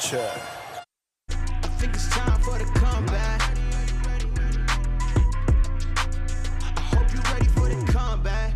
Check. I think it's time for the comeback. I hope you're ready for the comeback.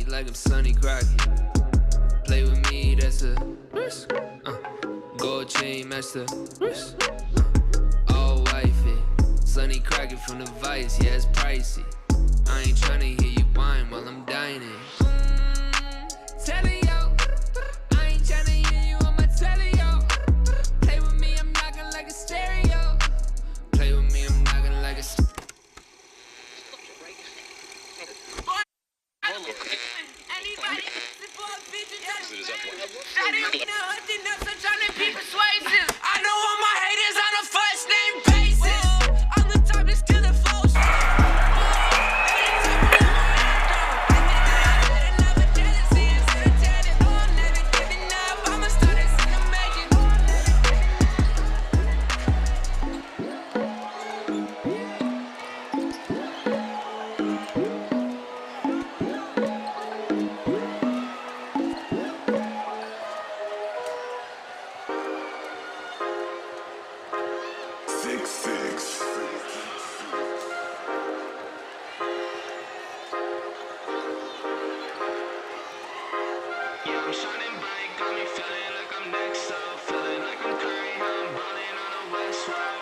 Like I'm Sonny Crockett. Play with me, that's a risk. Gold chain master risk. All wifey. Sonny Crockett from the Vice, yeah, it's pricey. I ain't tryna hear you whine while I'm dining. Telling yo, I ain't tryna hear you on my telly, yo. Play with me, I'm knocking like a stereo. Play with me, I'm knocking like a stereo. I know all my haters on a first name basis. I'm the type to steal the flow.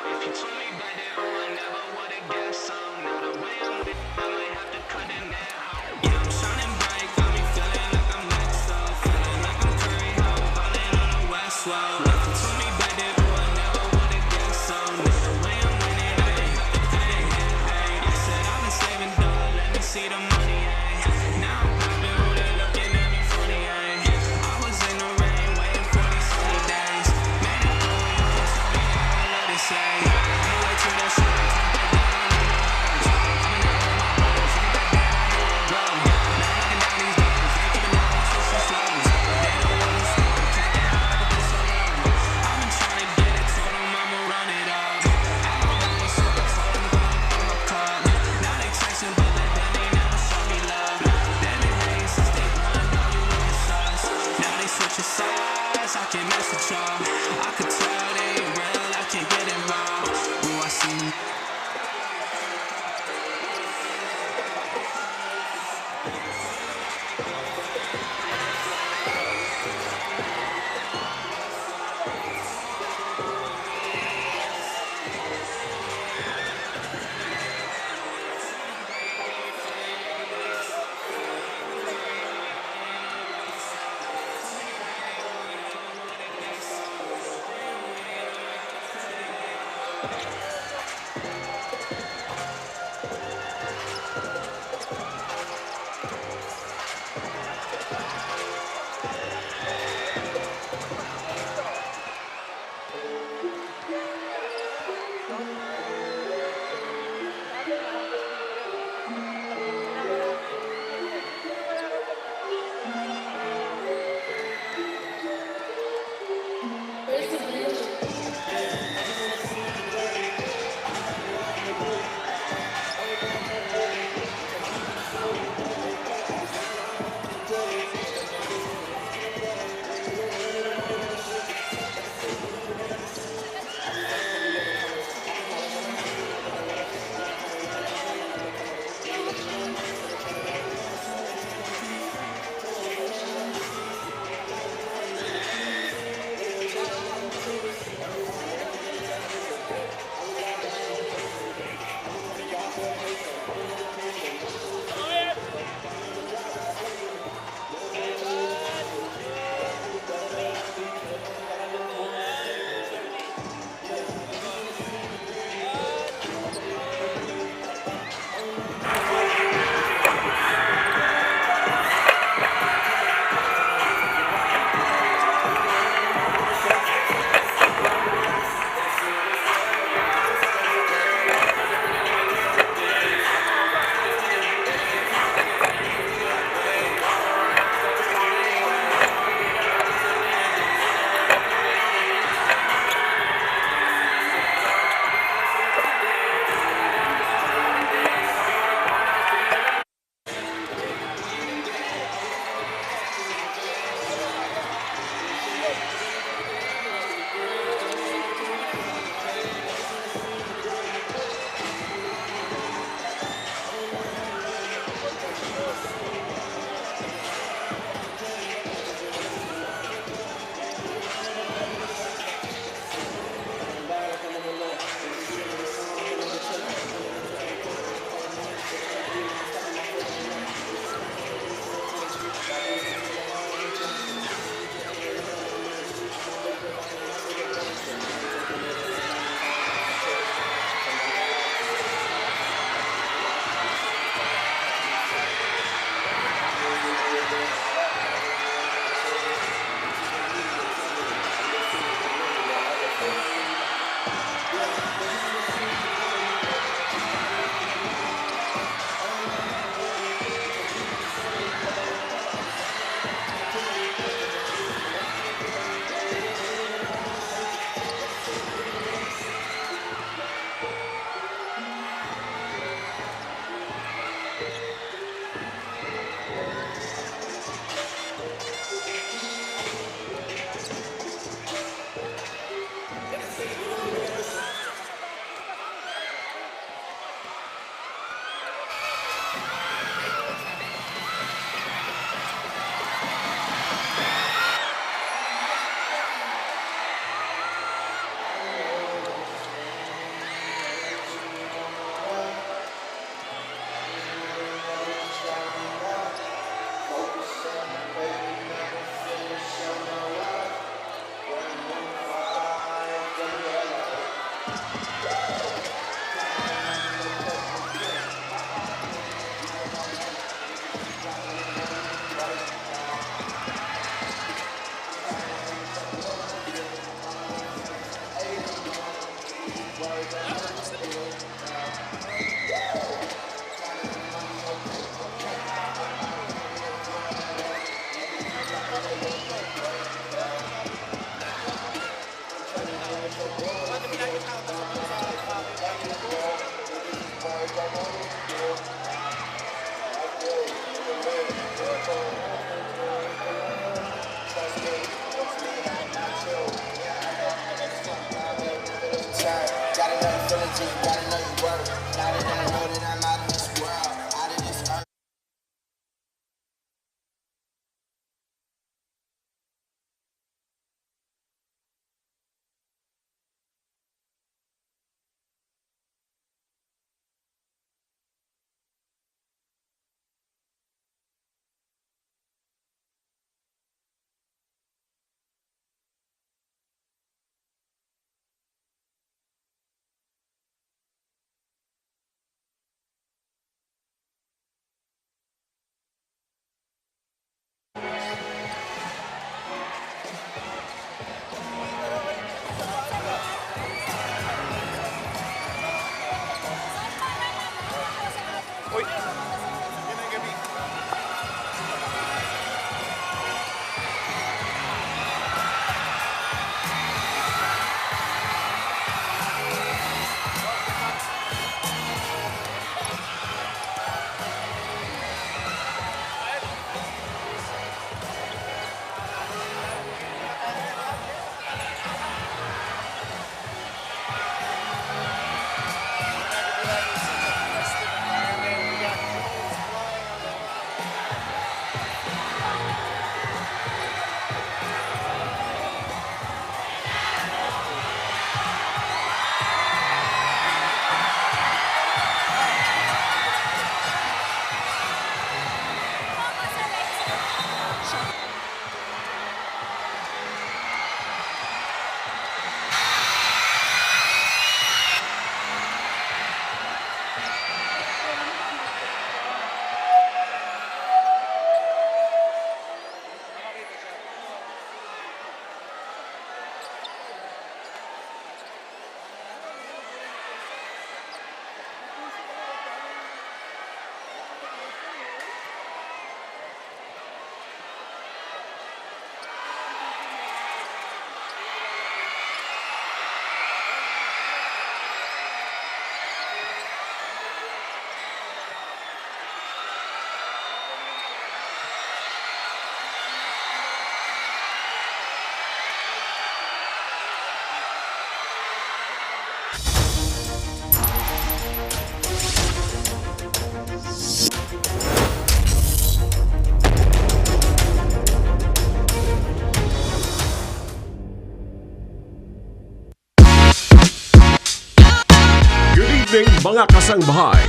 If you told me back then, I never would've guessed so. Now the way I'm Good evening mga kasangbahay.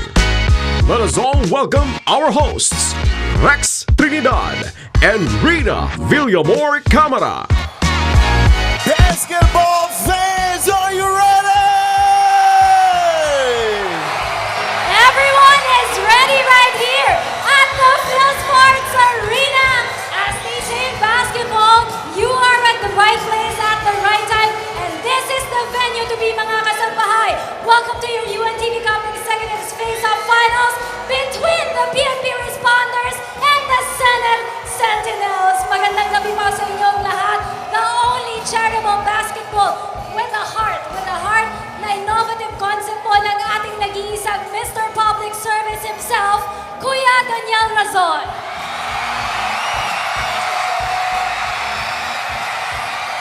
Let us all welcome our hosts, Rex Trinidad and Rina Villamor Camara. Basketball fans, are you ready? Everyone is ready right here at the Phil Sports Arena. As they say in basketball, you are at the right place at the right time, and this is the venue to be, mga kasambahay. Welcome to your UNTV Cup Executives Face-Off Finals between the PNP Responders and the Senate Sentinels. Magandang gabi po sa inyong lahat. The only charitable basketball with a heart na innovative concept po ng ating nag-iisang Mr. Public Service himself, Kuya Daniel Razon.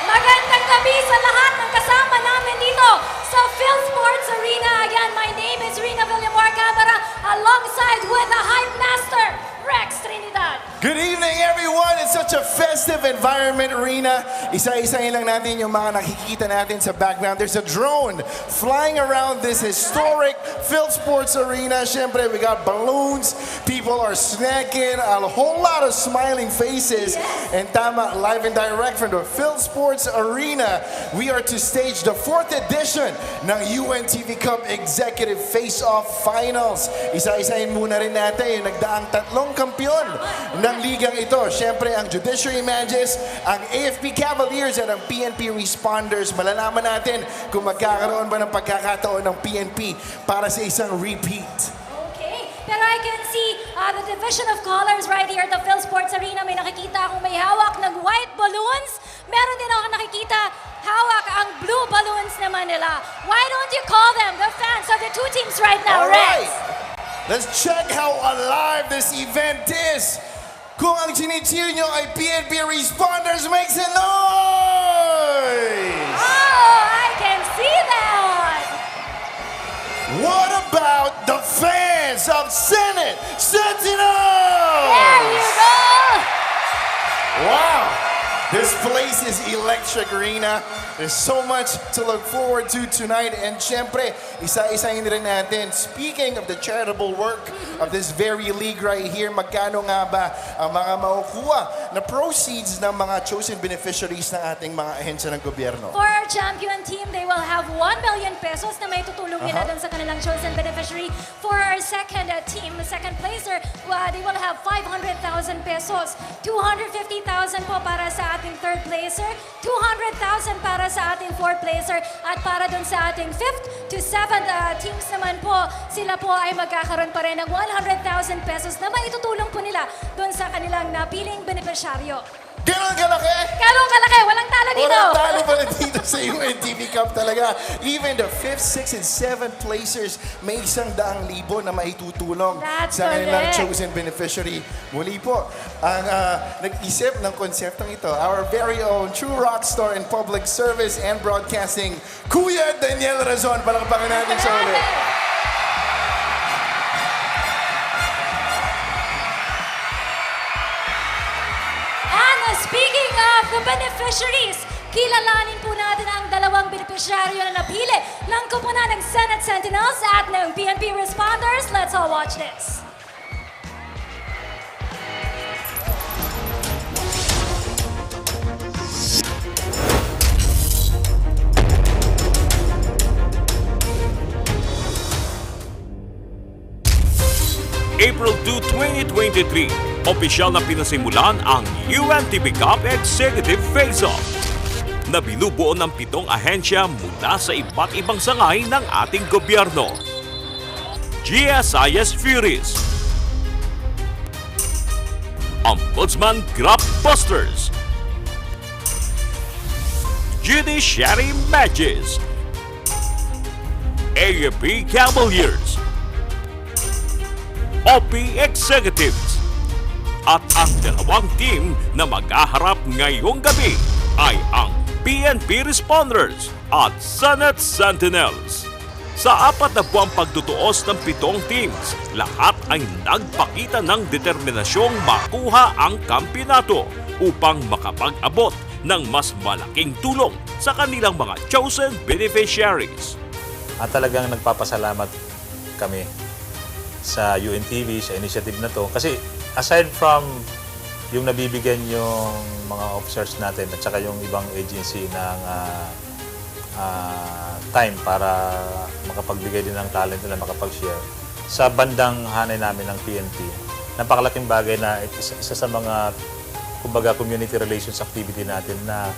Magandang gabi sa lahat ng kasama namin dito sa Phil Sports Arena. Again, my name is Rina Villamor Camara alongside with the Hype Master, Rex Trinidad. Good evening, everyone. It's such a festive environment, Rina. Isa-isahin lang natin yung mga nakikita natin sa background. There's a drone flying around this historic Phil Sports Arena. Siyempre, we got balloons. People are snacking. A whole lot of smiling faces. Yes. And tama, live and direct from the Phil Sports Arena, we are to stage the 4th edition ng UNTV Cup Executive Face-Off Finals. Isa-isahin muna rin natin yung nagdaang tatlong kampiyon ng ligang ito. Siyempre, ang Judiciary Mages, ang AFP Cavaliers at ang PNP Responders. Malalaman natin kung magkakaroon ba ng pagkakataon ng PNP para sa isang repeat. Okay, pero I can see the division of colors right here at the Phil Sports Arena. May nakikita akong may hawak ng white balloons. Meron din ako nakikita hawak ang blue balloons naman nila. Why don't you call them the fans of the two teams right now, All right. Rex? Let's check how alive this event is. Kung ang chinicheer nyo ay PNP Responders, make some noise! Oh, I can see that! What about the fans of Senate Sentinels? There you go! Wow! This place is electric, Rina. There's so much to look forward to tonight. And syempre, isa-isahin rin natin. Speaking of the charitable work of this very league right here, magkano nga ba ang mga makukuha na proceeds ng mga chosen beneficiaries ng ating mga ahensya ng gobyerno? For our champion team, they will have 1 million pesos na may tutulong nila dun sa kanilang chosen beneficiary. For our second team, the second placer, they will have 500,000 pesos. 250,000 po para sa ating third placer, 200,000 para sa ating fourth placer, at para dun sa ating fifth to seventh teams naman po, sila po ay magkakaroon pa rin ng 100,000 pesos na maitutulong po nila dun sa kanilang napiling beneficiaryo. Ganon kalaki! Kalong kalaki, walang talo dito! Walang talo pala dito sa UNTV Cup talaga. Even the 5th, 6th, and 7th placers may 100,000 na maitutulong That's sa kanilang correct. chosen beneficiary. Muli po, ang nag-isip ng konseptong ito, our very own true rock star in public service and broadcasting, Kuya Daniel Razon. Palakpakan natin siya ulit. Speaking of the beneficiaries, kilalanin po natin ang dalawang beneficiaryo na napili ng koponan ng Senate Sentinels at ng PNP Responders. Let's all watch this. April 2, 2023, opisyal na pinasimulan ang UNTV Cup Executive Face-Off na binubuo ng 7 ahensya mula sa iba't ibang sangay ng ating gobyerno. GSIS Furies, Ombudsman Grab Busters, Judiciary Mages, AFP Cavaliers, OP Executives, at ang dalawang team na maghaharap ngayong gabi ay ang PNP Responders at Senate Sentinels. Sa 4 na buwang pagtutuos ng 7 teams, lahat ay nagpakita ng determinasyong makuha ang kampiyonato upang makapag-abot ng mas malaking tulong sa kanilang mga chosen beneficiaries. At talagang nagpapasalamat kami sa UNTV, sa initiative na to. Kasi aside from yung nabibigyan yung mga officers natin at saka yung ibang agency ng time para makapagbigay din ng talent nila, makapag-share. Sa bandang hanay namin ng PNP, napakalaking bagay na isa sa mga kumbaga community relations activity natin na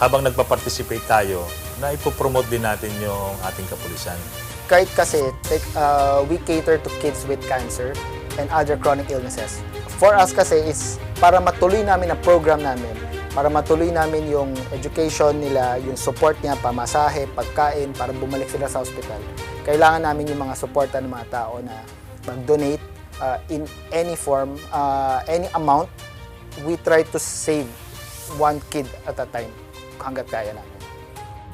habang nagpa-participate tayo, na ipopromote din natin yung ating kapulisan. Kahit kasi we cater to kids with cancer and other chronic illnesses. For us kasi is para matuloy namin ang program namin, para matuloy namin yung education nila, yung support niya, pamasahe, pagkain, para bumalik sila sa hospital. Kailangan namin yung mga suporta ng mga tao na mag-donate in any form, any amount. We try to save one kid at a time hanggat kaya namin.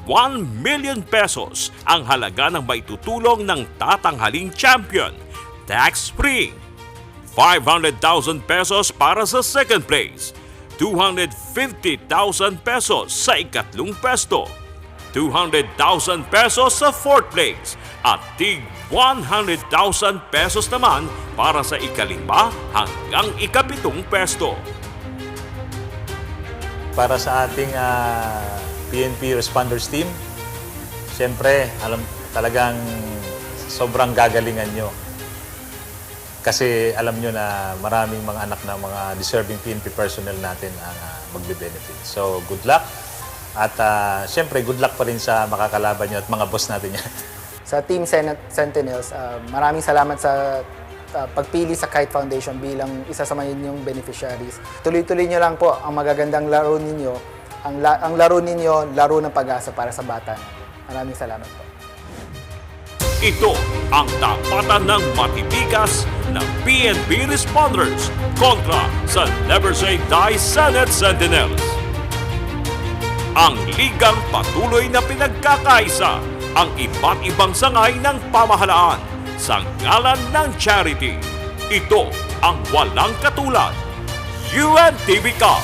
1 million pesos ang halaga ng maitutulong ng tatanghaling champion, tax-free. 500,000 pesos para sa second place. 250,000 pesos sa ikatlong pwesto, 200,000 pesos sa fourth place, at tig 100,000 pesos naman para sa ikalima hanggang ikapitong pwesto. Para sa ating PNP Responders team, siyempre, talagang sobrang gagalingan nyo. Kasi alam nyo na maraming mga anak ng mga deserving PNP personnel natin ang magbe-benefit. So, good luck. At siyempre, good luck pa rin sa makakalaban nyo at mga boss natin yan. Sa Team Senate Sentinels, maraming salamat sa pagpili sa Kite Foundation bilang isa sa mga inyong beneficiaries. Tuloy-tuloy nyo lang po ang magagandang laro ninyo. Ang laro ninyo, laro ng pag-asa para sa bata. Maraming salamat po. Ito ang tapatan ng matitigas ng PNP Responders kontra sa Never Say Die Senate Sentinels. Ang ligang patuloy na pinagkakaisa ang iba't ibang sangay ng pamahalaan sa ngalan ng charity. Ito ang walang katulad, UNTV Cup.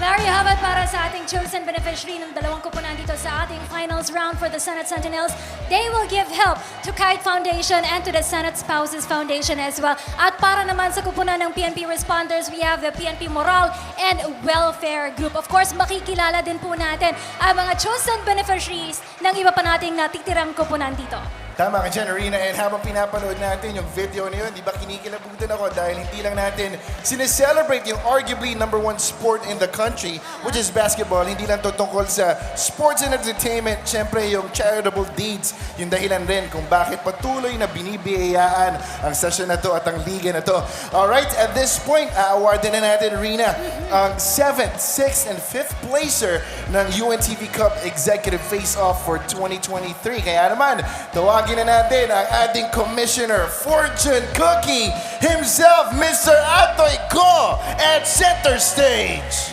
There you have it para sa ating chosen beneficiary ng dalawang kupunan dito sa ating finals round for the Senate Sentinels. They will give help to Kite Foundation and to the Senate Spouses Foundation as well. At para naman sa kupunan ng PNP Responders, we have the PNP Moral and Welfare Group. Of course, makikilala din po natin ang mga chosen beneficiaries ng iba pa nating natitirang kupunan dito. Tama ka dyan, Arena. And habang pinapanood natin yung video na yun, di ba kinikilabutan ako dahil hindi lang natin sineselebrate yung arguably #1 sport in the country, which is basketball. Hindi lang to tungkol sa sports and entertainment. Siyempre, yung charitable deeds, yung dahilan rin kung bakit patuloy na binibiyayaan ang session na to at ang liga na to. Alright, at this point, awardin na natin, Arena, ang 7th, 6th, and 5th placer ng UNTV Cup Executive Face-Off for 2023. Kaya naman, tawagin na natin ang ating Commissioner Fortune Cookie himself, Mr. Atoy Ko, at center stage.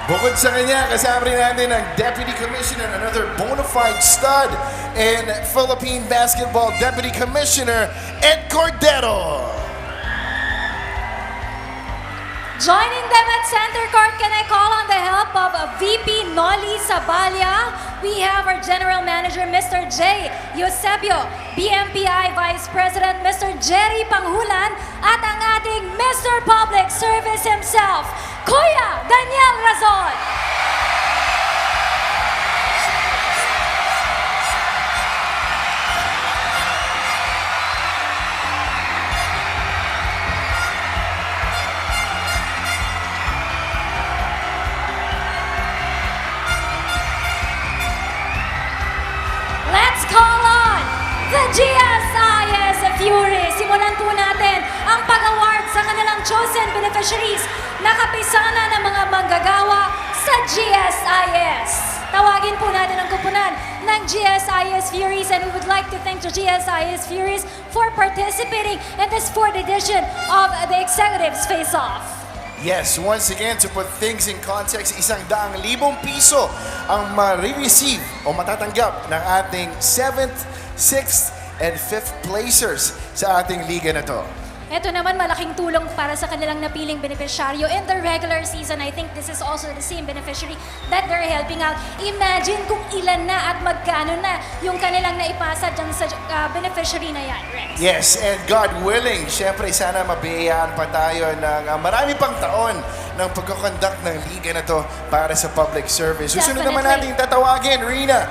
Bukod sa kanya, kasama rin natin ang Deputy Commissioner, another bona fide stud in Philippine Basketball, Deputy Commissioner Ed Cordero. Joining them at center court, can I call on the help of VP Noli Sabalia? We have our General Manager, Mr. J. Eusebio, BMPI Vice President, Mr. Jerry Panghulan, at ang ating Mr. Public Service himself, Kuya Daniel Razon. Let's call on the GSIS Fury. Simulan po natin ang pag-award sa kanilang chosen beneficiaries na kapisana ng mga manggagawa sa GSIS. Tawagin po natin ang kupunan ng GSIS Furies, and we would like to thank the GSIS Furies for participating in this 4th edition of the Executives Face-Off. Yes, once again, to put things in context, 100,000 piso ang ma-receive o matatanggap ng ating 7th, 6th, and 5th placers sa ating liga na to. Ito naman malaking tulong para sa kanilang napiling beneficiaryo in the regular season. I think this is also the same beneficiary that they're helping out. Imagine kung ilan na at magkano na yung kanilang naipasa dyan sa beneficiary na yan, Rex. Yes, and God willing, syempre sana mabiyayaan pa tayo ng marami pang taon ng pagkakonduct ng liga na to para sa public service. Susunod naman natin tatawagin, Rina,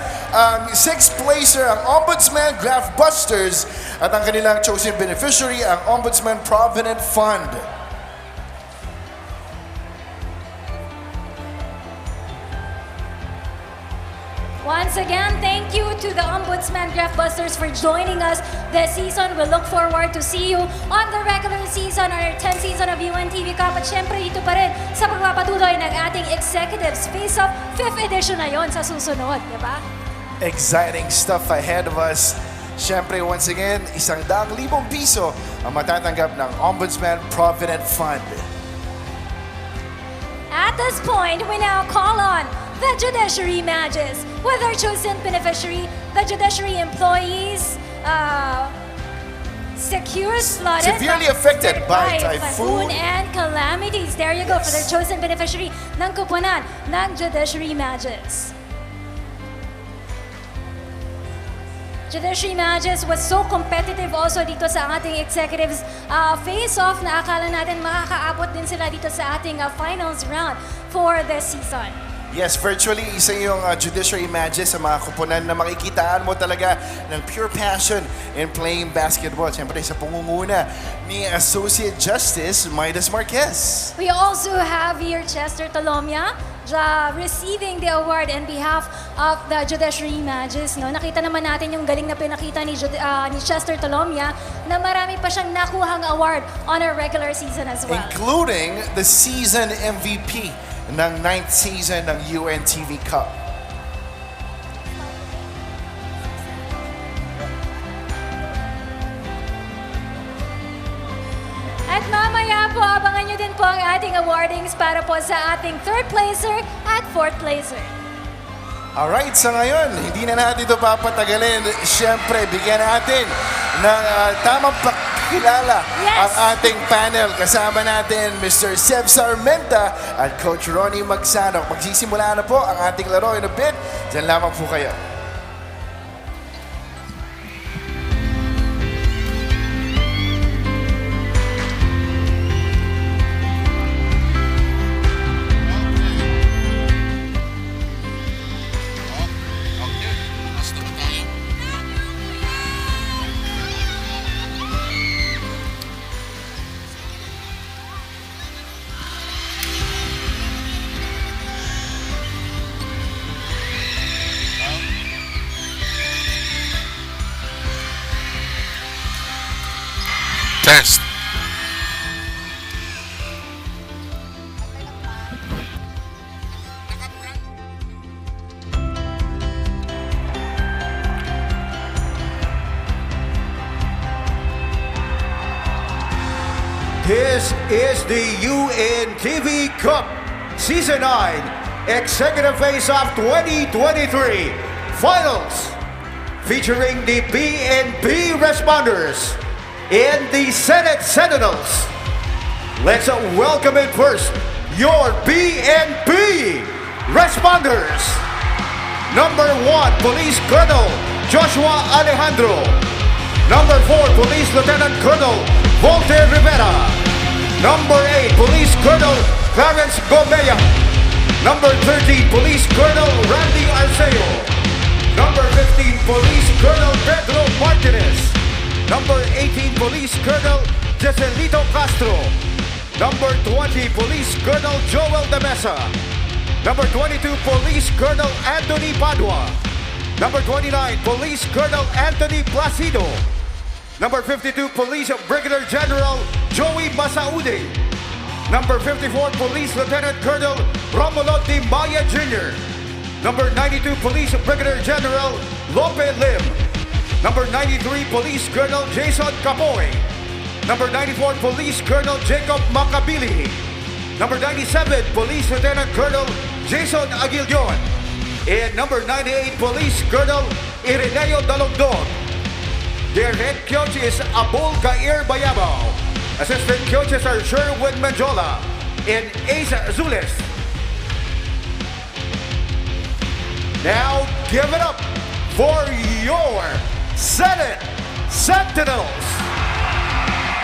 6th placer ang Ombudsman Graph Busters at ang kanilang chosen beneficiary ang Ombudsman Provident Fund. Once again, thank you to the Ombudsman Graph Busters for joining us this season. We look forward to see you on the regular season or 10th season of UNTV Cup. At syempre, dito pa rin sa pagpapatuloy ng ating Executives Face-Off 5th edition na yon sa susunod, di ba? Exciting stuff ahead of us. Syempre, once again, 100,000 piso ang matatanggap ng Ombudsman Provident Fund. At this point, we now call on the judiciary matches with our chosen beneficiary, the judiciary employees, severely affected by typhoon and calamities. There you go for the chosen beneficiary ng kuponan ng judiciary matches. Judiciary matches was so competitive also dito sa ating executives face-off na akala natin makakaabot din sila dito sa ating finals round for this season. Yes, virtually isa yung judiciary matches sa mga kuponan na makikitaan mo talaga ng pure passion in playing basketball. Siyempre sa pangunguna ni Associate Justice Midas Marquez. We also have here Chester Talomia receiving the award on behalf of the judiciary matches. No? Nakita naman natin yung galing na pinakita ni Chester Talomia na marami pa siyang nakuhang award on a regular season as well. Including the season MVP ng 9th season ng UNTV Cup. At mamaya po, abangan nyo din po ang ating awardings para po sa ating 3rd placer at 4th placer. Alright, sa ngayon, hindi na natin ito papatagalin. Siyempre, bigyan natin ng tamang pakilala ang ating panel. Kasama natin Mr. Seb Sarmenta at Coach Ronnie Magsanok. Magsisimula na po ang ating laro in a bit. Diyan lamang po kayo. Test. This is the UNTV Cup Season 9 Executive Face-Off 2023 Finals featuring the PNP Responders and the Senate Sentinels. Let's welcome in first your PNP Responders. Number 1, Police Colonel Joshua Alejandro. Number 4, Police Lieutenant Colonel Voltaire Rivera. Number 8, Police Colonel Clarence Gomea. Number 13, Police Colonel Randy Arceo. Number 15, Police Colonel Pedro Martinez. Number 18, Police Colonel Jeselito Castro. Number 20, Police Colonel Joel De Mesa. Number 22, Police Colonel Anthony Padua. Number 29, Police Colonel Anthony Placido. Number 52, Police Brigadier General Joey Masaude. Number 54, Police Lieutenant Colonel Romulo Di Maya Jr. Number 92 Police Brigadier General Lope Lim. Number 93 Police Colonel Jason Capoy. Number 94 Police Colonel Jacob Macabili. Number 97 Police Lieutenant Colonel Jason Aguilion. And number 98 Police Colonel Ireneo Dalogdog. Their head coach is Abul Gair Bayabao. Assistant coaches are Sherwin Manjola and Ace Azules. Now give it up for your Senate Sentinels.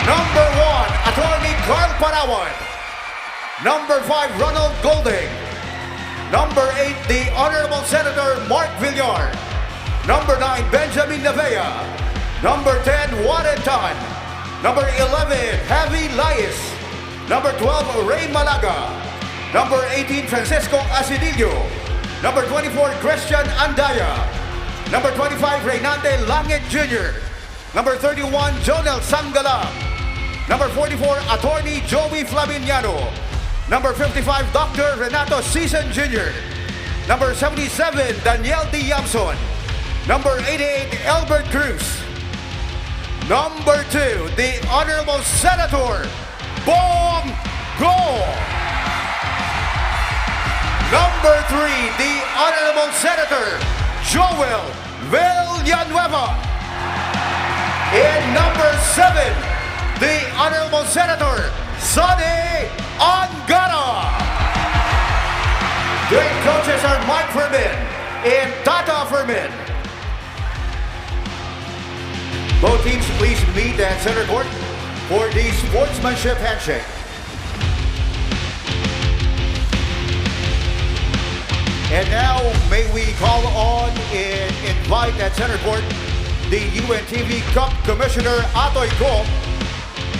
Number 1, Attorney Carl Parawan. Number 5, Ronald Golding. Number 8, the Honorable Senator Mark Villar. Number 9, Benjamin Navea. Number 10, Warren Tan. Number 11, Javi Lais. Number 12, Ray Malaga. Number 18, Francisco Asidillo. Number 24, Christian Andaya. Number 25, Reynante Langit Jr. Number 31, Jonel Sangala. Number 44, Attorney Joey Flaminiano. Number 55, Dr. Renato Season Jr. Number 77, Daniel D. Yamson. Number 88, Albert Cruz. Number 2, the Honorable Senator Bong Go. Number 3, the Honorable Senator Joel Villanueva. And number 7, the Honorable Senator Sonny Angara. Their coaches are Mike Fermin and Tata Fermin. Both teams please meet at center court for the sportsmanship handshake. And now, may we call on and invite at center court the UNTV Cup Commissioner Atoy Ko,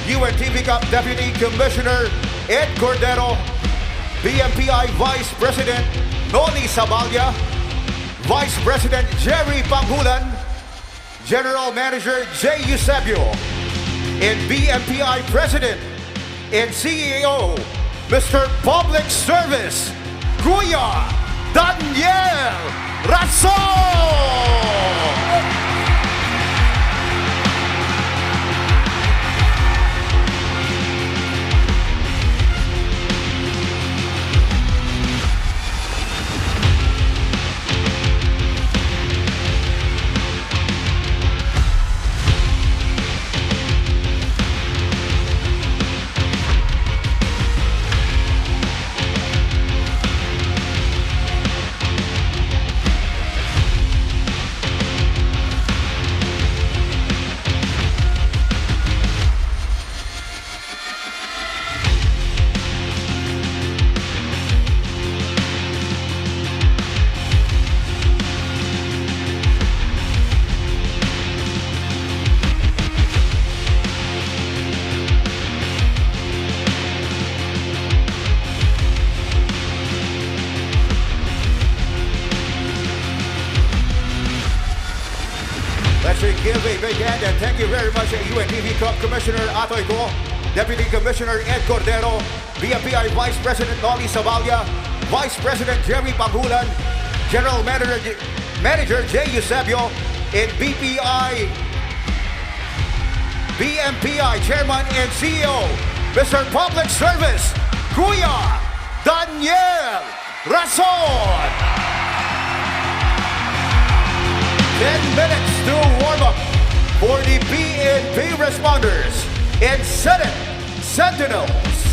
UNTV Cup Deputy Commissioner Ed Cordero, BMPI Vice President Noli Sabalya, Vice President Jerry Panghulan, General Manager Jay Eusebio, and BMPI President and CEO, Mr. Public Service, Kuya Daniel Rason! Give a big hand and thank you very much, UNTV Cup Commissioner Atoy Go, Deputy Commissioner Ed Cordero, BMPI Vice President Noli Sabalya, Vice President Jerry Panghulan, General Manager Jay Eusebio, and BMPI Chairman and CEO, Mr. Public Service, Kuya Daniel Rason. 10 minutes to warm up for the PNP Responders and Senate Sentinels.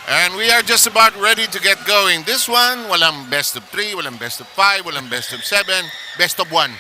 And we are just about ready to get going. This one, walang best of 3, walang best of 5, walang best of 7, best of 1.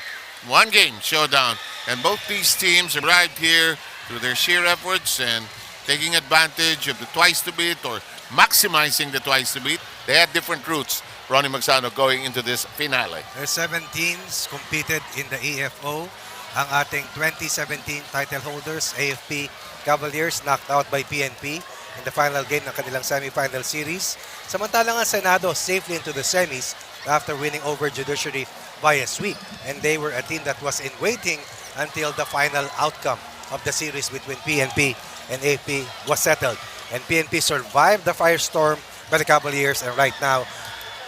One game showdown. And both these teams arrived here through their sheer efforts and taking advantage of the twice to beat or maximizing the twice to beat. They had different routes. Ronnie Magsano, going into this finale? There's 7 teams competed in the EFO. Ang ating 2017 title holders, AFP Cavaliers, knocked out by PNP in the final game ng kanilang semifinal series. Samantalang ang Senado safely into the semis after winning over Judiciary by a sweep. And they were a team that was in waiting until the final outcome of the series between PNP and AFP was settled. And PNP survived the firestorm by the Cavaliers, and right now,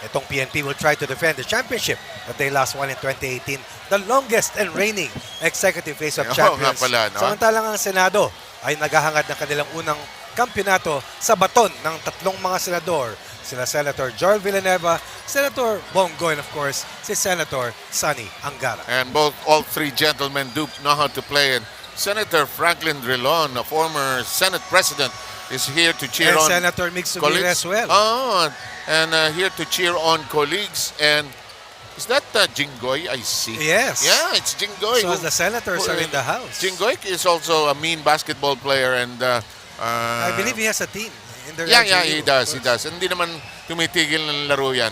itong PNP will try to defend the championship that they last won in 2018, the longest and reigning executive face-off champions. Samantalang ang Senado ay naghahangad ng kanilang unang kampyonato sa baton ng tatlong mga senador, sila Senator Joel Villanueva, Senator Bongo, and of course, si Senator Sonny Angara. And all three gentlemen do know how to play. And Senator Franklin Drilon, a former Senate President, is here to cheer and on Senator Mig Subira colleagues as well. Oh, and here to cheer on colleagues. And is that Jinggoy I see? Yes. Yeah, it's Jinggoy. So the senators are in the house. Jinggoy is also a mean basketball player, and I believe he has a team. In their yeah, he does. Hindi naman tumitigil ng laro yan.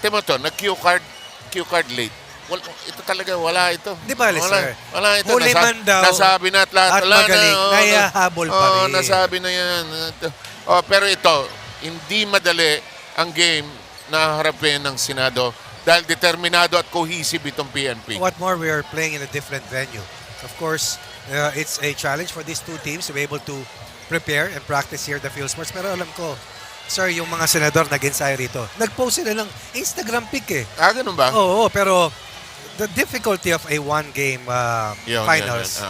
Timo to, nag-cue card late. Well, ito talaga, wala ito. Di ba, sir? Wala ito. Huli man daw nasabi na at lahat. at magaling, kaya habol pa rin. Nasabi na yan. Pero ito, hindi madali ang game na harapin ng Senado dahil determinado at cohesive itong PNP. What more, we are playing in a different venue. Of course, it's a challenge for these two teams to be able to prepare and practice here at the Field Sports. Pero alam ko, sir, yung mga senador nag-ensayo rito, nag-post sila ng Instagram pic eh. Ganun ba? Oo, pero the difficulty of a one-game finals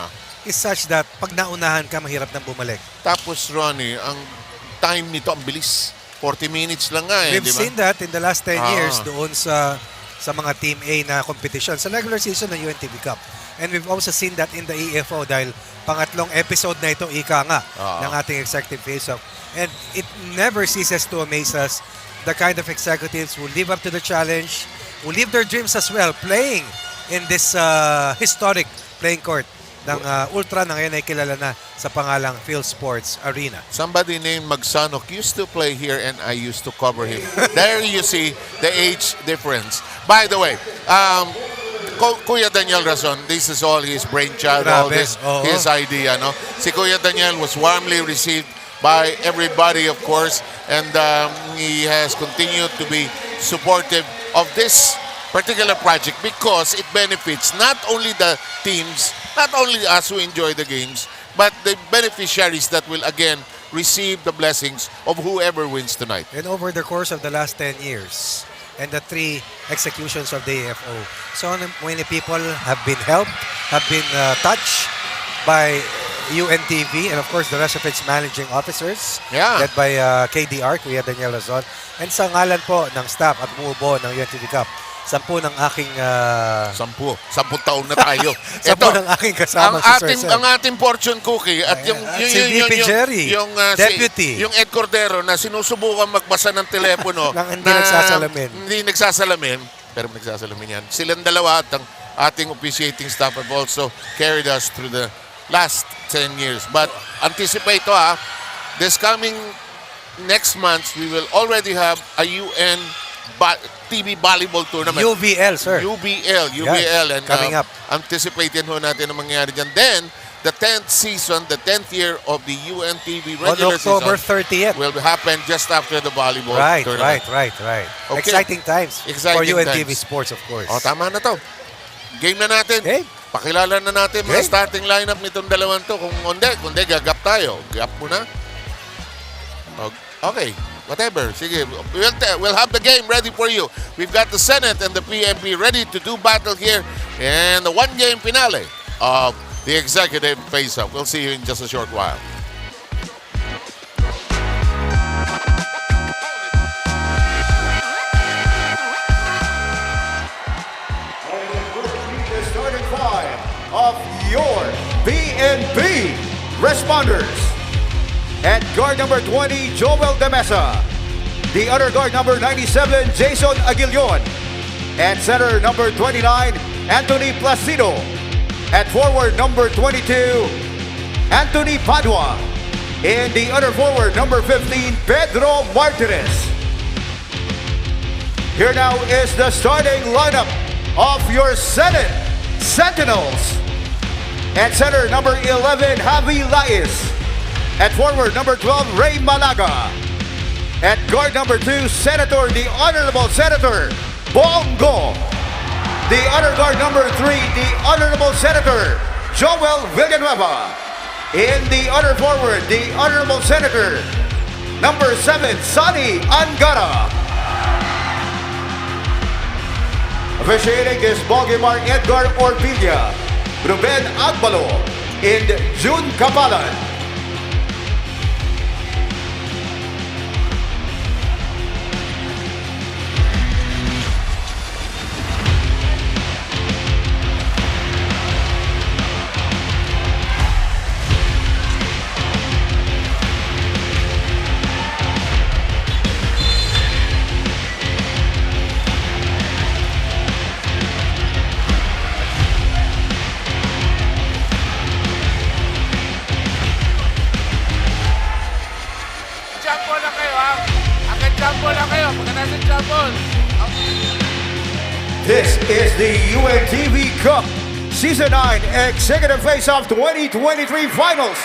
is such that pag naunahan ka, mahirap nang bumalik. Tapos, Ronnie, ang time nito, ang bilis. 40 minutes lang nga eh, We've di ba? seen that in the last 10 years doon sa mga Team A na competition sa regular season ng UNTV Cup. And we've also seen that in the EFO dahil pangatlong episode na ito, ika nga, ng ating executive face-off. And it never ceases to amaze us the kind of executives who live up to the challenge, who live their dreams as well, playing in this historic playing court ng Ultra na ngayon ay kilala na sa pangalang Field Sports Arena. Somebody named Magsanok used to play here and I used to cover him. There you see the age difference. By the way, Kuya Daniel Razon, this is all his brainchild, all this, his idea. No? Si Kuya Daniel was warmly received by everybody, of course, and he has continued to be supportive of this particular project because it benefits not only the teams, not only us who enjoy the games, but the beneficiaries that will again receive the blessings of whoever wins tonight. And over the course of the last 10 years and the 3 executions of the AFO, so many people have been helped, have been touched by UNTV and of course the rest of its managing officers led by KDR, Kuya Daniel Razon, and sa ngalan po ng staff at bumubuo ng UNTV Cup. 10 ng aking 10 taon na tayo. 10 ng aking kasama si Sir Sen. Ang ating fortune cookie at yung si VP Jerry, deputy, yung Ed Cordero na sinusubukan magbasa ng telepono nang hindi nagsasalamin. Hindi nagsasalamin, pero nagsasalamin yan. Silang dalawa at ang ating officiating staff have also carried us through the last 10 years. But anticipate this coming next month, we will already have a UN TV volleyball tournament. UVL, sir. UVL. Yes, And coming up. Anticipating ho natin ang mangyayari dyan. Then, the 10th season, the 10th year of the UNTV regular on October season 30th will happen just after the volleyball tournament. Right. Okay. Exciting times for UNTV times. Sports, of course. Tama na to. Game na natin. Okay. Pakilala na natin mga starting lineup nitong dalawang to. Kung hindi, gagap tayo. Gap muna. Okay. Whatever. Sige. We'll have the game ready for you. We've got the Senate and the PNP ready to do battle here in the one-game finale of the executive face-off. We'll see you in just a short while. The starting 5 of your PNP Responders. At guard number 20, Joel De Mesa. The other guard number 97, Jason Aguilion. At center number 29, Anthony Placido. At forward number 22, Anthony Padua. And the other forward number 15, Pedro Martinez. Here now is the starting lineup of your Senate Sentinels. At center, number 11, Javi Lais. At forward, number 12, Ray Malaga. At guard number 2, Senator, the Honorable Senator Bongo. The honor guard number 3, the Honorable Senator Joel Villanueva. In the honor forward, the Honorable Senator number 7, Sonny Angara. Officiating is Bogimar Edgar Orvilla, Ruben Agbalo, and June Kapalan. This is the UNTV Cup Season 9 Executive Face-Off 2023 Finals,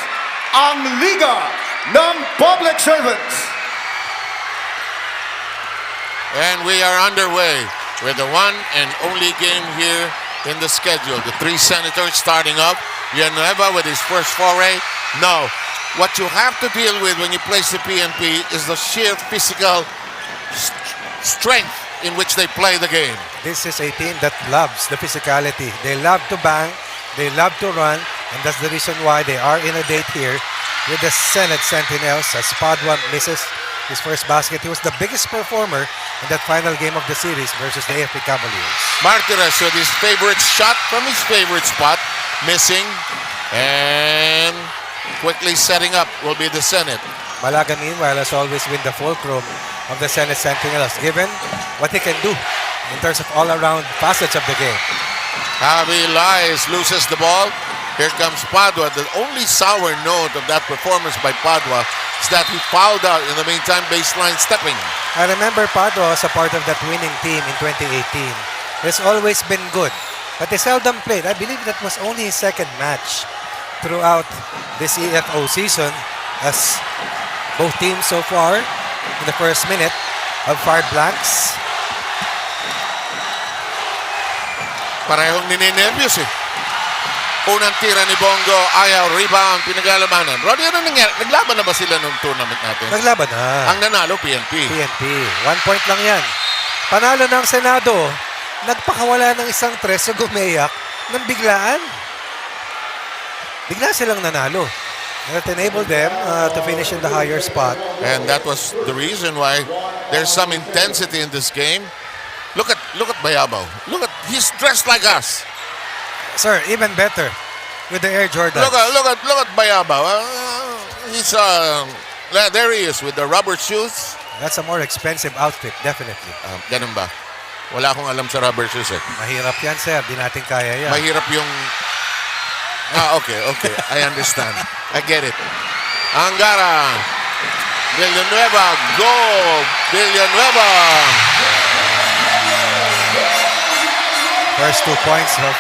ang Liga ng Public Servants. And we are underway with the one and only game here in the schedule. The three senators starting up. Villanueva with his first foray. No, what you have to deal with when you place the PNP is the sheer physical strength in which they play the game. This is a team that loves the physicality. They love to bang, they love to run, and that's the reason why they are in a date here with the Senate Sentinels as Padua misses his first basket. He was the biggest performer in that final game of the series versus the AFP Cavaliers. Martinez with his favorite shot from his favorite spot, missing, and quickly setting up will be the Senate. Malaga, meanwhile, has always been the fulcrum of the Senate Sentinels, given what he can do in terms of all-around passage of the game. Javi Lais loses the ball. Here comes Padua. The only sour note of that performance by Padua is that he fouled out in the meantime, baseline stepping. I remember Padua as a part of that winning team in 2018. He's always been good, but they seldom played. I believe that was only his second match throughout this EFO season, as both teams so far in the first minute have fired blanks. Parehong nininervyos eh. Unang tira ni Bongo, ayaw, rebound, pinag-alamanan. Roddy, ano nangyari? Naglaban na ba sila nung tournament natin? Naglaban na. Ang nanalo, PNP. PNP. 1 point lang yan. Panalo ng Senado. Nagpakawala ng isang tres sa Gumeyak ng biglaan. Bigla silang nanalo. That enabled them to finish in the higher spot. And that was the reason why there's some intensity in this game. Look at Bayabao. He's dressed like us. Sir, even better with the Air Jordans. Look at Bayabao. There he is with the rubber shoes. That's a more expensive outfit, definitely. Ganun ba? Wala akong alam sa rubber shoes eh. Mahirap yan, sir. Di natin kaya yan. Mahirap yung... okay. I understand. I get it. Angara. Villanueva. Go! Villanueva! First 2 points of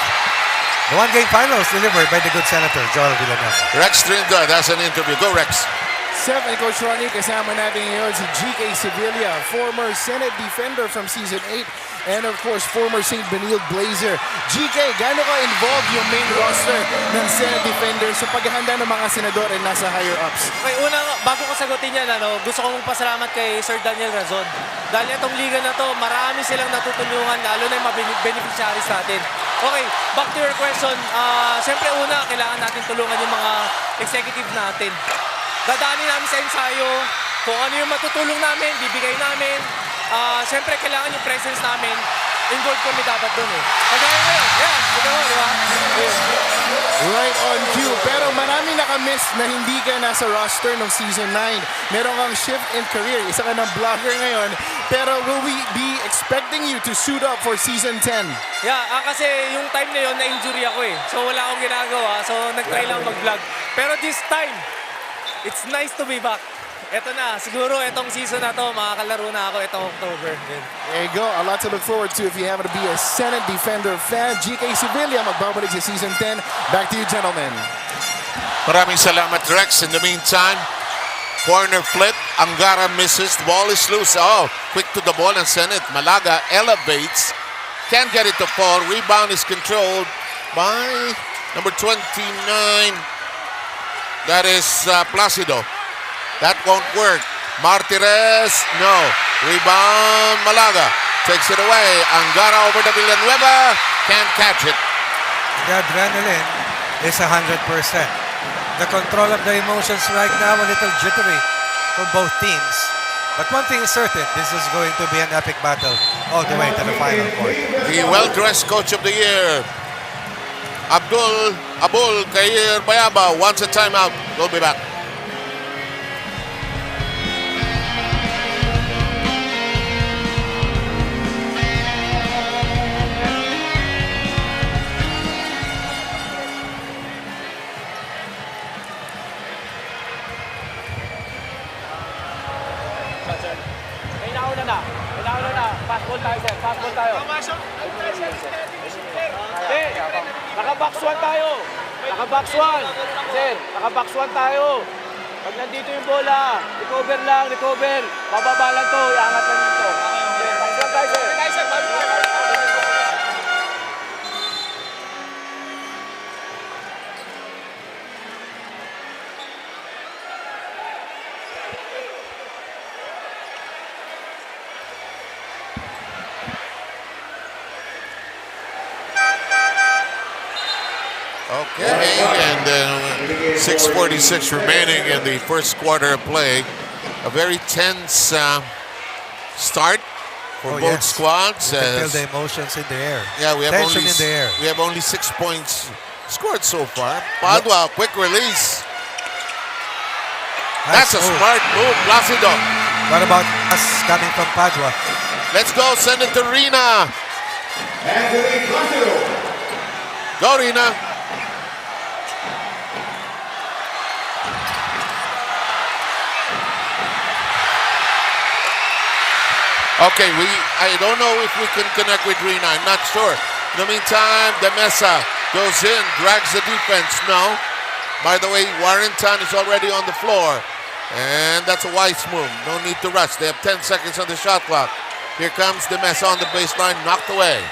the one-game finals delivered by the good Senator Joel Villanueva. Rex Trinidad has an interview. Go, Rex. Seven, Coach Ronnie, kasama natin ngayon si GK Sevilla, former Senate Defender from Season 8, and of course, former St. Benilde Blazer. GK, gaano ka involved yung main roster ng Senate Defender sa paghahanda ng mga senador and nasa higher-ups? Okay, unang, bago ko sagutin yan, gusto kong magpasalamat kay Sir Daniel Razon. Dahil itong liga na to, marami silang natutulungan, lalo na yung mga beneficiaries natin. Okay, back to your question. Siyempre una, kailangan natin tulungan yung mga executive natin. Dadaanin namin sa ensayo, kung ano yung matutulong namin, bibigay namin. Siyempre, kailangan yung presence namin. Involved kami dapat doon eh. Kagaya ngayon, yan, di ba? Right on cue. Pero marami nakamiss na hindi ka nasa roster ng Season 9. Meron kang shift in career. Isa ka ng vlogger ngayon. Pero will we be expecting you to suit up for Season 10? Yeah, kasi yung time na yun, na-injury ako eh. So wala akong ginagawa. So nag-try lang mag-vlog. Pero this time, it's nice to be back. Eto na, siguro etong season na to, makakalaro na ako etong October. Yun. There you go. A lot to look forward to if you happen to be a Senate Defender fan. GK Sevilla magbabalik sa Season 10. Back to you, gentlemen. Maraming salamat, Rex. In the meantime, corner flip. Angara misses. The ball is loose. Oh, quick to the ball and Senate. Malaga elevates. Can't get it to fall. Rebound is controlled by number 29. That is Placido. That won't work. Martirez, no. Rebound, Malaga. Takes it away. Angara over to Villanueva. Can't catch it. The adrenaline is 100%. The control of the emotions right now a little jittery for both teams. But one thing is certain, this is going to be an epic battle all the way to the final court. The well-dressed coach of the year, Abul Kair Bayaba, wants a timeout. We'll be back. Fastball tayo, sir. Fastball tayo. Sir, naka-box 1 tayo. Naka-box 1. Sir, naka-box 1 tayo. Pag nandito yung bola, recover lang, recover. Bababa lang to, iangat lang dito. Sir, box 1 tayo, sir. Okay, and 6:46 remaining in the first quarter of play. A very tense start for both squads. You can feel the emotions in the air. Yeah, we have tension only in the air. We have only 6 points scored so far. Padua, quick release. That's a smart move, Placido. What about us coming from Padua? Let's go, send it to Rina. Go, Rina. Okay, I don't know if we can connect with Rina. I'm not sure. In the meantime, De Mesa goes in, drags the defense. No. By the way, Warrington is already on the floor. And that's a wise move. No need to rush. They have 10 seconds on the shot clock. Here comes De Mesa on the baseline, knocked away.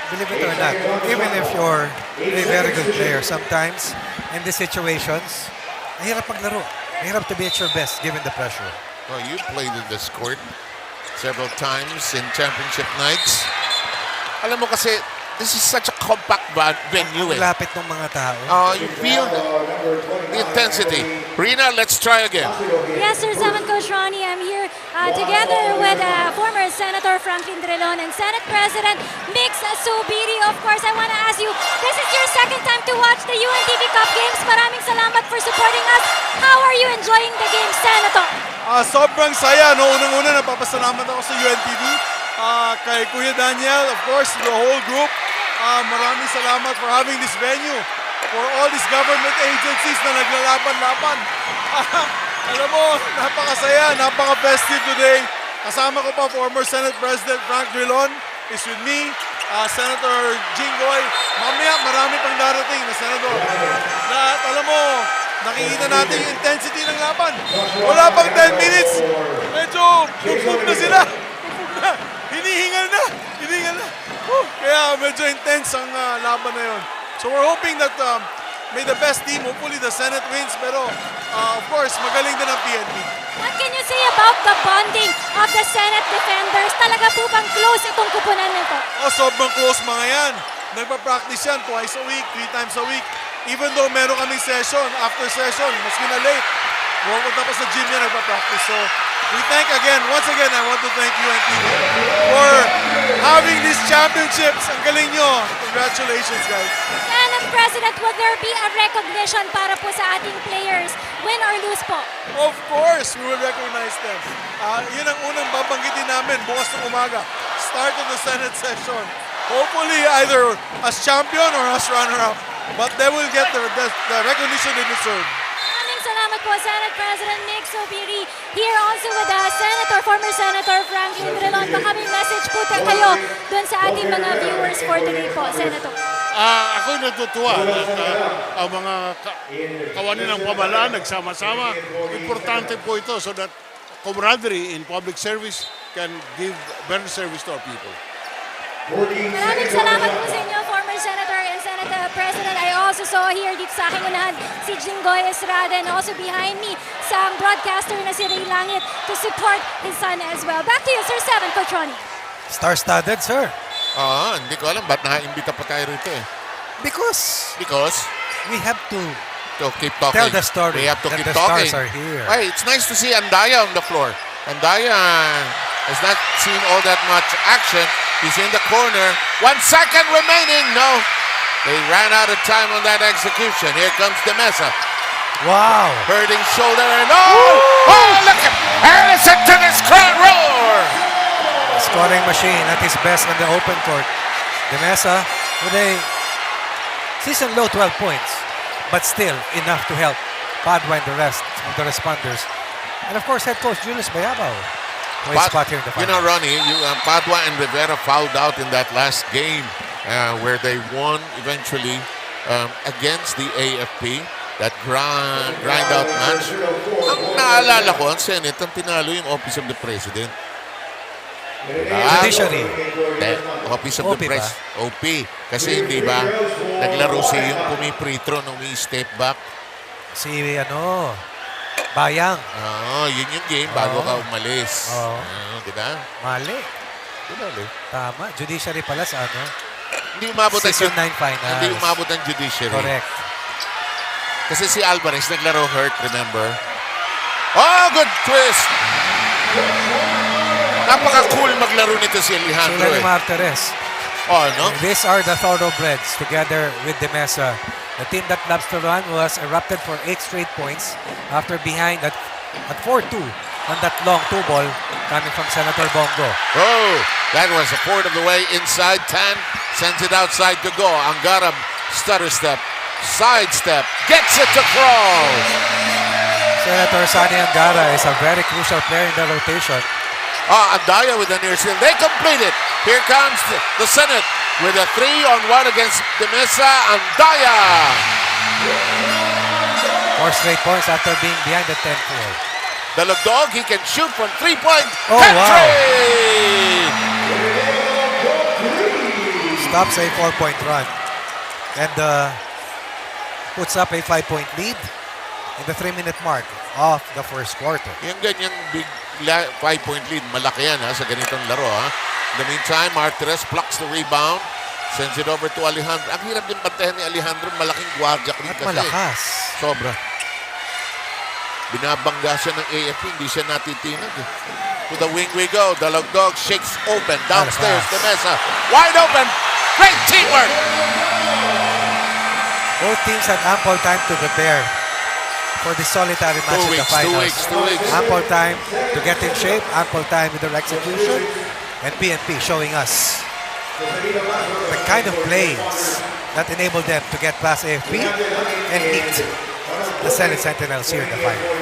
Believe it or not, even if you're a very good player, sometimes in these situations, mahirap paglaro. Mahirap to be at your best given the pressure. Well, you played in this court several times in championship nights. Alam mo kasi, this is such a compact venue. Ang lapit ng mga tao. You feel the intensity. Rina, let's try again. Yes, Sir Sam and Coach Ronnie, I'm here together with former Senator Franklin Drilon and Senate President Mix Subiri. Of course, I want to ask you, this is your second time to watch the UNTV Cup games. Maraming salamat for supporting us. How are you enjoying the game, Senator? Sobrang saya. No, unang-una napapasalamat ako sa UNTV. Kay Kuya Daniel, of course, the whole group. Maraming salamat for having this venue. For all these government agencies na naglalaban-laban. Alam mo, napakasaya, napaka-festive today. Kasama ko pa former Senate President Frank Drilon is with me. Senator Jinggoy. Mamaya, marami pang darating na Senator. Lahat, alam mo, nakikita natin yung intensity ng laban. Wala pang 10 minutes. Medyo pupug na sila. Pupug na. Hinihingal na. Hinihingal na. Kaya medyo intense ang laban na yun. So we're hoping that may the best team, hopefully the Senate wins. Pero of course, magaling din ang PNP. What can you say about the bonding of the Senate Defenders? Talaga po bang close itong kupunan nito? Sobrang close mga yan. Nagpa-practice yan twice a week, 3 times a week. Even though meron kaming session, after session, maski na late, pupunta pa sa gym yan, nagpa-practice. So, we thank again, once again, I want to thank UNTV for having these championships. Ang galing nyo. Congratulations, guys. Senate President, will there be a recognition para po sa ating players, win or lose po? Of course, we will recognize them. Yun ang unang babanggitin namin bukas ng umaga. Start of the Senate session. Hopefully, either as champion or as runner-up. But they will get the recognition they deserve. Maraming salamat salamat po, Senate President Nick Sobiri. Here also with former Senator Franklin Drilon. Baka may message po kayo dun sa ating mga viewers for today po, Senator. Ako'y natutuwa at ang mga kawani ng pamahalaan nagsama-sama. Importante po ito so that camaraderie in public service can give better service to our people. Maraming salamat po sa inyo, former Senator and Senate President. I also saw here dito sa aking unahan si Jinggoy Estrada and also behind me sa broadcaster na si Ray Langit to support his son as well. Back to you, Sir 7, Coach Ronnie. Star-studded, sir. Hindi ko alam ba't naimbita pa tayo rito eh. Because we have to keep talking. tell the story. We have to that keep the talking. stars are here. Hey, it's nice to see Andaya on the floor. Andaya has not seen all that much action. He's in the corner. 1 second remaining. No. They ran out of time on that execution. Here comes De Mesa. Wow. Hurting shoulder and look and listen to this crowd roar. Scoring machine at his best on the open court. De Mesa with a season low 12 points, but still enough to help Padua and the rest of the responders. And of course, head coach Julius Bayabao. Spot here in the you know, Ronnie, Padua and Rivera fouled out in that last game where they won eventually against the AFP. That grind out match. Ang naalala ko, ang Senate, ang tinalo yung Office of the President. Judiciary. Office of the Press. OP. Kasi hindi ba, naglaro siya yung pumiprito nung step back. Si Bayang. Yun yung game bago ka umalis. Di ba? Mali. Tama. Judiciary pala sa Hindi umabot Season 9 finals. Hindi umabot ang judiciary. Correct. Kasi si Alvarez naglaro hurt, remember? Oh, good twist! Napaka-cool maglaro nito si Alejandro. Sila ni Martires. These are the thoroughbreds together with De Mesa. The team that loves to run was erupted for 8 straight points after behind at 4-2 on that long 2-ball coming from Senator Bongo. Oh, that was a fourth of the way inside. Tan sends it outside to go. Angara stutter step, side step, gets it to Cross. Senator Sani Angara is a very crucial player in the rotation. Andaya with a near steal. They complete it. Here comes the Senate with a 3-on-1 against De Mesa. Andaya. 4 straight points after being behind the 10-4. The Lugdog, he can shoot from 3-point country. Stops a 4-point run and puts up a 5-point lead in the 3-minute mark of the first quarter. Yung ganyang big 5-point lead, malaki yan sa ganitong laro. In the meantime, Martires blocks the rebound, sends it over to Alejandro. Ang hirap din bantayan ni Alejandro, malaking guardia rin kasi. Malakas. Sobra. Binabangga siya ng AFP, hindi siya natitinag. To the wing we go. The Lugdog shakes open. Downstairs, De Mesa. Wide open. Great teamwork. Both teams had ample time to prepare for the solitary match in the finals. 2 weeks. Ample time to get in shape, ample time with their execution, and PNP showing us the kind of plays that enable them to get past AFP and meet the Senate Sentinels here in the finals.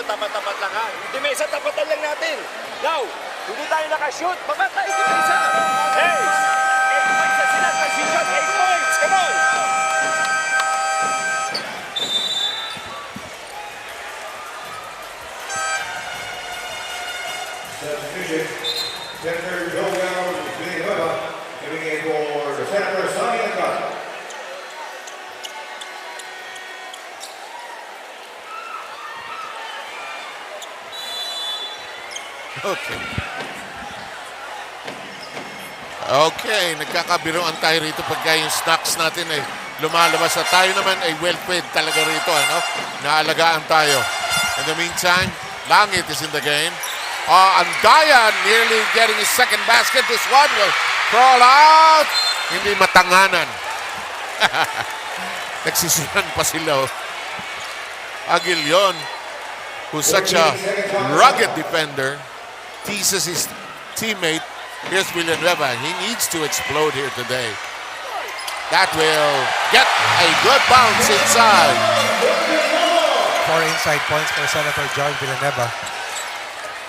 Tapat-tapat lang ha. Di Mesa, tapatan lang natin. Now, hindi tayo nakashoot. Baka tayo di Mesa. Hey! 8 points na sila. Transition, 8 points. Come on! Substitution. Senator Joe Wells is being giving it for Senator Sonny Angara. Okay, nagkakabiroan tayo rito pagka yung stocks natin ay lumalabas na tayo naman ay well-fed talaga rito, Naalagaan tayo. In the meantime, Langit is in the game. Andaya nearly getting his second basket. This one will crawl out. Hindi matanganan. Nagsisiyan pa sila. Aguilion, who's such a rugged defender, teases his teammate. Here's Villanueva. He needs to explode here today. That will get a good bounce inside. 4 inside points for Senator George Villanueva.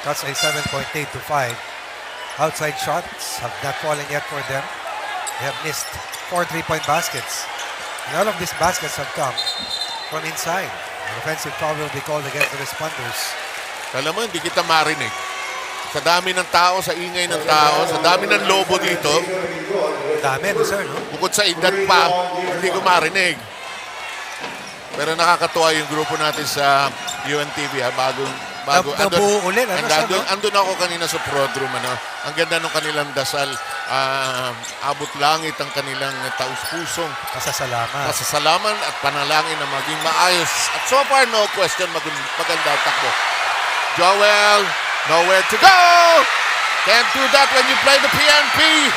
That's a 7-point lead to 5. Outside shots have not fallen yet for them. They have missed 4 3-point baskets. And all of these baskets have come from inside. An offensive foul will be called against the Responders. Alam mo, hindi kita marinig. Sa dami ng tao, sa ingay ng tao, sa dami ng lobo dito. Dami, no, sir, no? Bukod sa edad pa, hindi ko marinig. Pero nakakatuwa yung grupo natin sa UNTV, bago Nabuo ulit, ano, sir, no? andun ako kanina sa prodroom, ano. Ang ganda ng kanilang dasal. Abot langit ang kanilang taus-pusong pasasalaman at panalangin na maging maayos. At so far, no question, maganda ang takbo. Joel, nowhere to go. Can't do that when you play the PNP.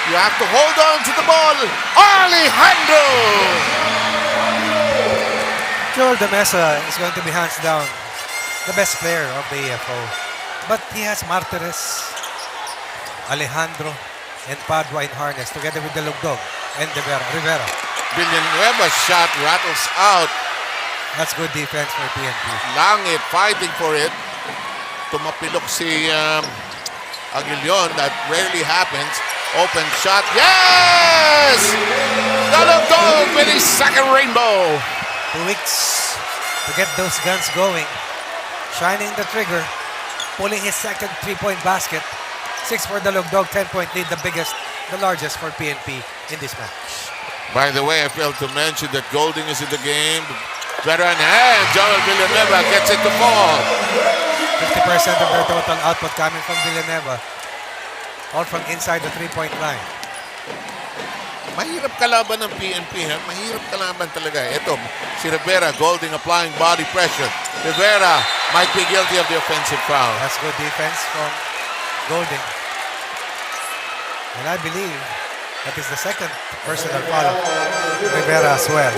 You have to hold on to the ball. Alejandro! Joel Demesa is going to be hands down the best player of the EFO. But he has Martires, Alejandro, and Padua in harness together with the Lugdog and Rivera. Villanueva's shot rattles out. That's good defense for PNP. Langit fighting for it. Tumapilok si Aguilion. That rarely happens. Open shot. Yes! The Lugdog with his second rainbow. 2 weeks to get those guns going. Shining the trigger. Pulling his second 3-point basket. 6 for the Lugdog, 10-point lead, the largest for PNP in this match. By the way, I failed to mention that Golding is in the game. Veteran and Joel Villanueva gets it to fall. 50% of their total output coming from Villanueva. All from inside the 3-point line. Mahirap kalaban ng PNP, ha? Mahirap kalaban talaga. Ito, si Rivera, Golding applying body pressure. Rivera might be guilty of the offensive foul. That's good defense from Golding. And I believe that is the second personal foul of Rivera as well.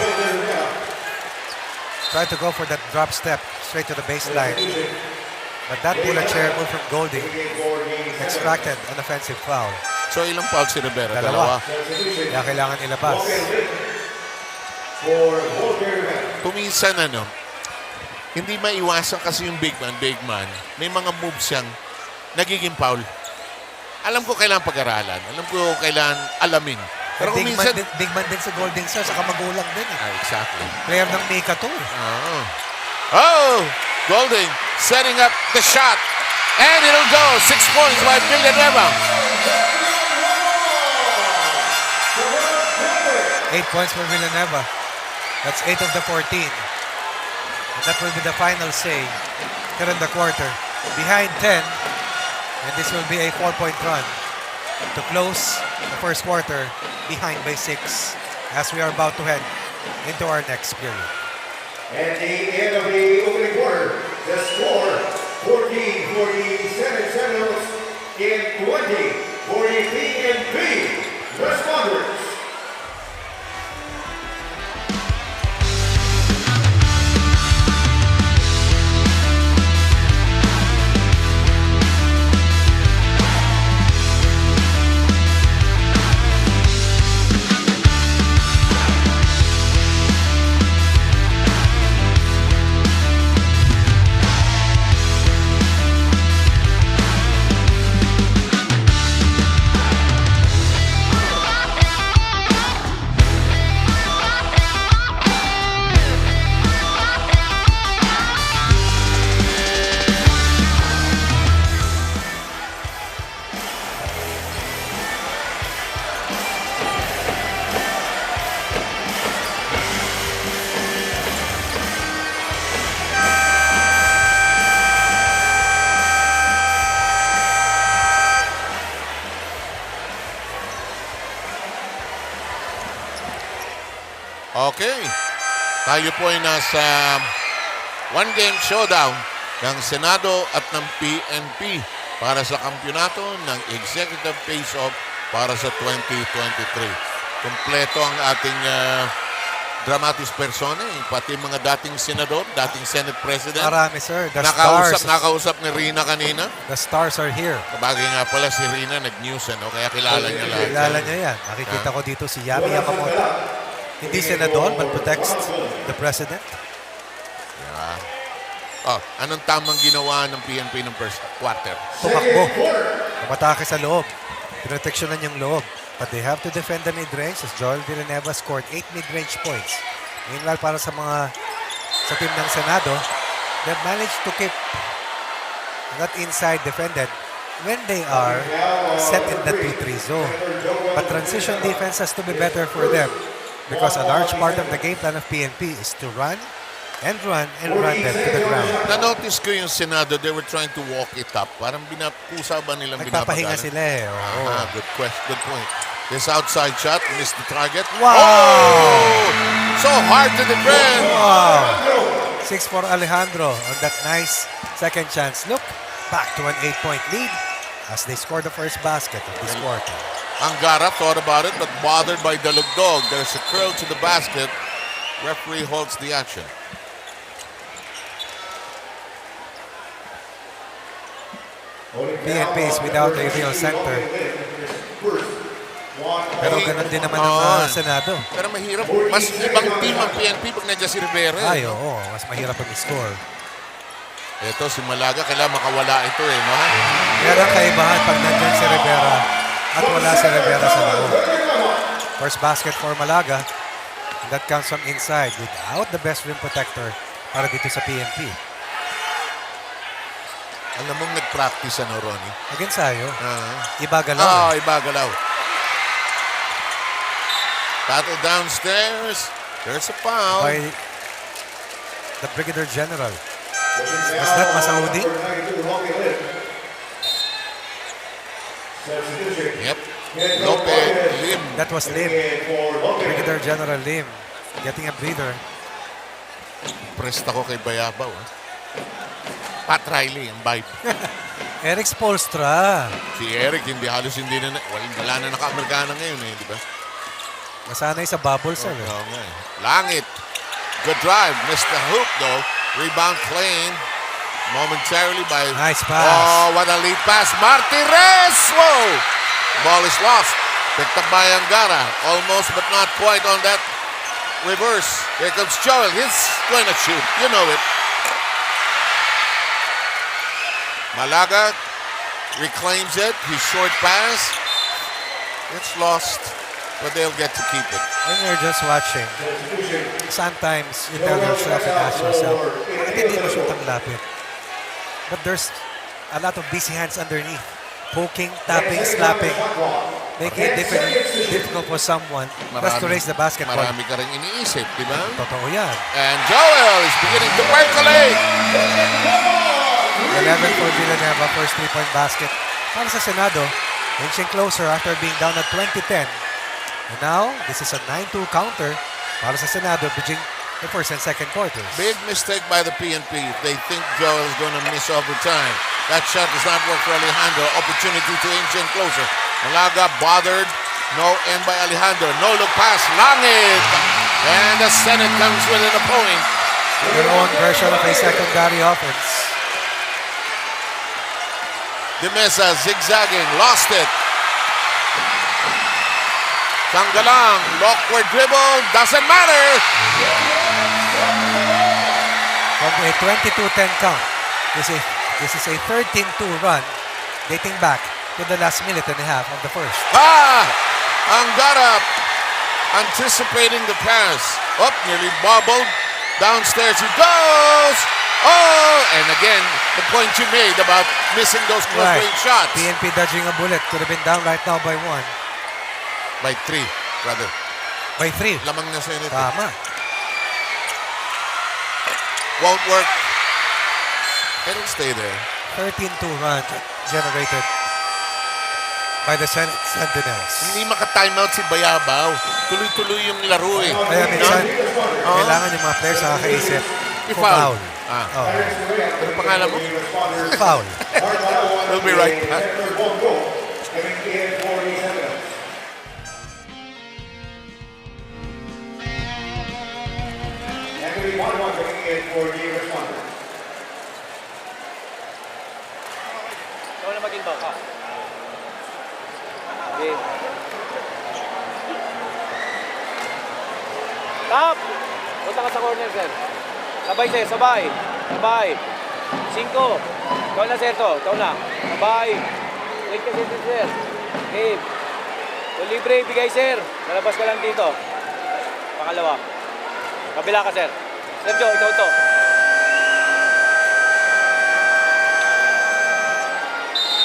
Tried to go for that drop step straight to the baseline. But that bullet chair move from Golding extracted an offensive foul. So ilang foul si Rivera? Dalawa. Kaya kailangan ilabas. Kuminsan hindi maiwasan kasi yung big man. May mga moves siyang nagiging foul. Alam ko kailangan pag-aralan. Alam ko kailangan alamin. Pero kuminsan... Big man din si Golding, sir. Saka magulang din. Exactly. Player ng Mika to. Golding setting up the shot. And it'll go. 6 points by Villanueva. 8 points for Villanueva. That's 8 of the 14. And that will be the final say here in the quarter. Behind 10. And this will be a 4-point run to close the first quarter behind by 6 as we are about to head into our next period. At the end of the opening quarter, the score 14 for the Senate Sentinels and 20 for the PNP Responders. Okay. Tayo po ay nasa one-game showdown ng Senado at ng PNP para sa kampyonato ng Executive Face-Off para sa 2023. Kompleto ang ating dramatis personae, pati mga dating senador, dating Senate President. Marami, sir. The Nakausap ni Rina kanina. The stars are here. Kabagay nga pala si Rina, nag-news, kaya kilala niya lahat. Kilala niya yan. Nakikita ko dito si Yami Yamamoto. Hindi senador, but protects the president. Anong tamang ginawa ng PNP ng first quarter? Tumakbo. Tumatake sa loob. Proteksyonan yung loob. But they have to defend the mid-range as Joel Villanueva scored 8 mid-range points. Meanwhile, para sa team ng Senado, they've managed to keep that inside defended when they are set in the 2-3 zone. But transition defense has to be better for them because a large part of the game plan of PNP is to run and run them to the ground. Na-notice ko yung Senado, they were trying to walk it up. Parang kusa ba nilang Nagpapahinga sila eh. Good question, good point. This outside shot, missed the target. Wow! Oh! So hard to defend. Wow! 6 for Alejandro on that nice second chance look. Back to an 8-point lead as they score the first basket of this quarter. Angara thought about it, but bothered by Dalugdog. There's a curl to the basket. Referee holds the action. PNP is without a real center. Pero ganun din naman ang Senado. Pero mahirap. Mas ibang team ang PNP pag nandiyan si Rivera. Ay, oo. Mas mahirap ang score. Ito, si Malaga, kailangan makawala ito eh, no? Meron kaibahan pag nandiyan si Rivera at wala si Rivera sa loob. First basket for Malaga. And that comes from inside without the best rim protector para dito sa PNP. Alam mong nag-practice Ronnie? Against sayo. Iba galaw. Iba galaw. Battle downstairs. There's a foul. By the Brigadier General. Was that Masaudi? Yep. Lope, Lim. That was Lim. Brigadier General Lim. Getting a breather. Impressed ako kay Bayabaw. Pat Riley, ang vibe. Eric Spolstra. Si Eric, hindi na, wala na naka-Amerikana ngayon di ba? Nasanay sa bubble, sir. Langit. Good drive. Missed the hoop, though. Rebound claimed momentarily by... Nice pass. Oh, what a lead pass. Martirez! Whoa! Ball is lost. Picked up by Angara. Almost, but not quite on that reverse. Here comes Joel. He's going to shoot. You know it. Malaga reclaims it. His short pass. It's lost, but they'll get to keep it. When you're just watching, sometimes you tell yourself and ask yourself, bakit hindi ma-shoot ang lapit? But there's a lot of busy hands underneath. Poking, tapping, slapping. Making it difficult for someone just to raise the basketball. Marami ka rin iniisip, di ba? Totoo yan. And Joel is beginning to percolate. 11 for Villanueva, first 3-point basket. Para sa Senado, inching closer after being down at 20-10. And now, this is a 9-2 counter para sa Senado, bridging the first and second quarters. Big mistake by the PNP. They think Joel is going to miss overtime. That shot does not work for Alejandro. Opportunity to inch in closer. Malaga bothered. No end by Alejandro. No look pass. Langit. And the Senate comes within a point. Their own version of a secondary offense. De Mesa zigzagging. Lost it. Tanggalang. Awkward dribble. Doesn't matter. From a 22-10 count, this is a 13-2 run dating back to the last minute and a half of the first. Angara anticipating the pass. Up, nearly bobbled. Downstairs he goes. Oh, and again, the point you made about missing those close-range shots. PNP dodging a bullet. Could have been down right now by 1. By 3, rather. By 3. Lamang na sa init. Tama. Won't work. It'll stay there. 13-2 run generated by the Senate Sentinels. Hindi maka-timeout si Bayabaw. Tuloy-tuloy yung laro eh. Kaya minsan, kailangan yung mga players nakakaisip. Ifoul. foul. Ano pangalan mo? Foul. We'll be right back. Ikaw na mag-inbound ka. Okay. Stop! Punta ka sa corner, sir. Sabay, sir. Sabay. Sabay. 5. Ikaw na, sir, to. Ikaw na. Sabay. Wait ka, sir. Okay. So, libre, bigay, sir. Lalabas ka lang dito. Pangalawa. Kabila ka, sir. Sergio, ikaw to.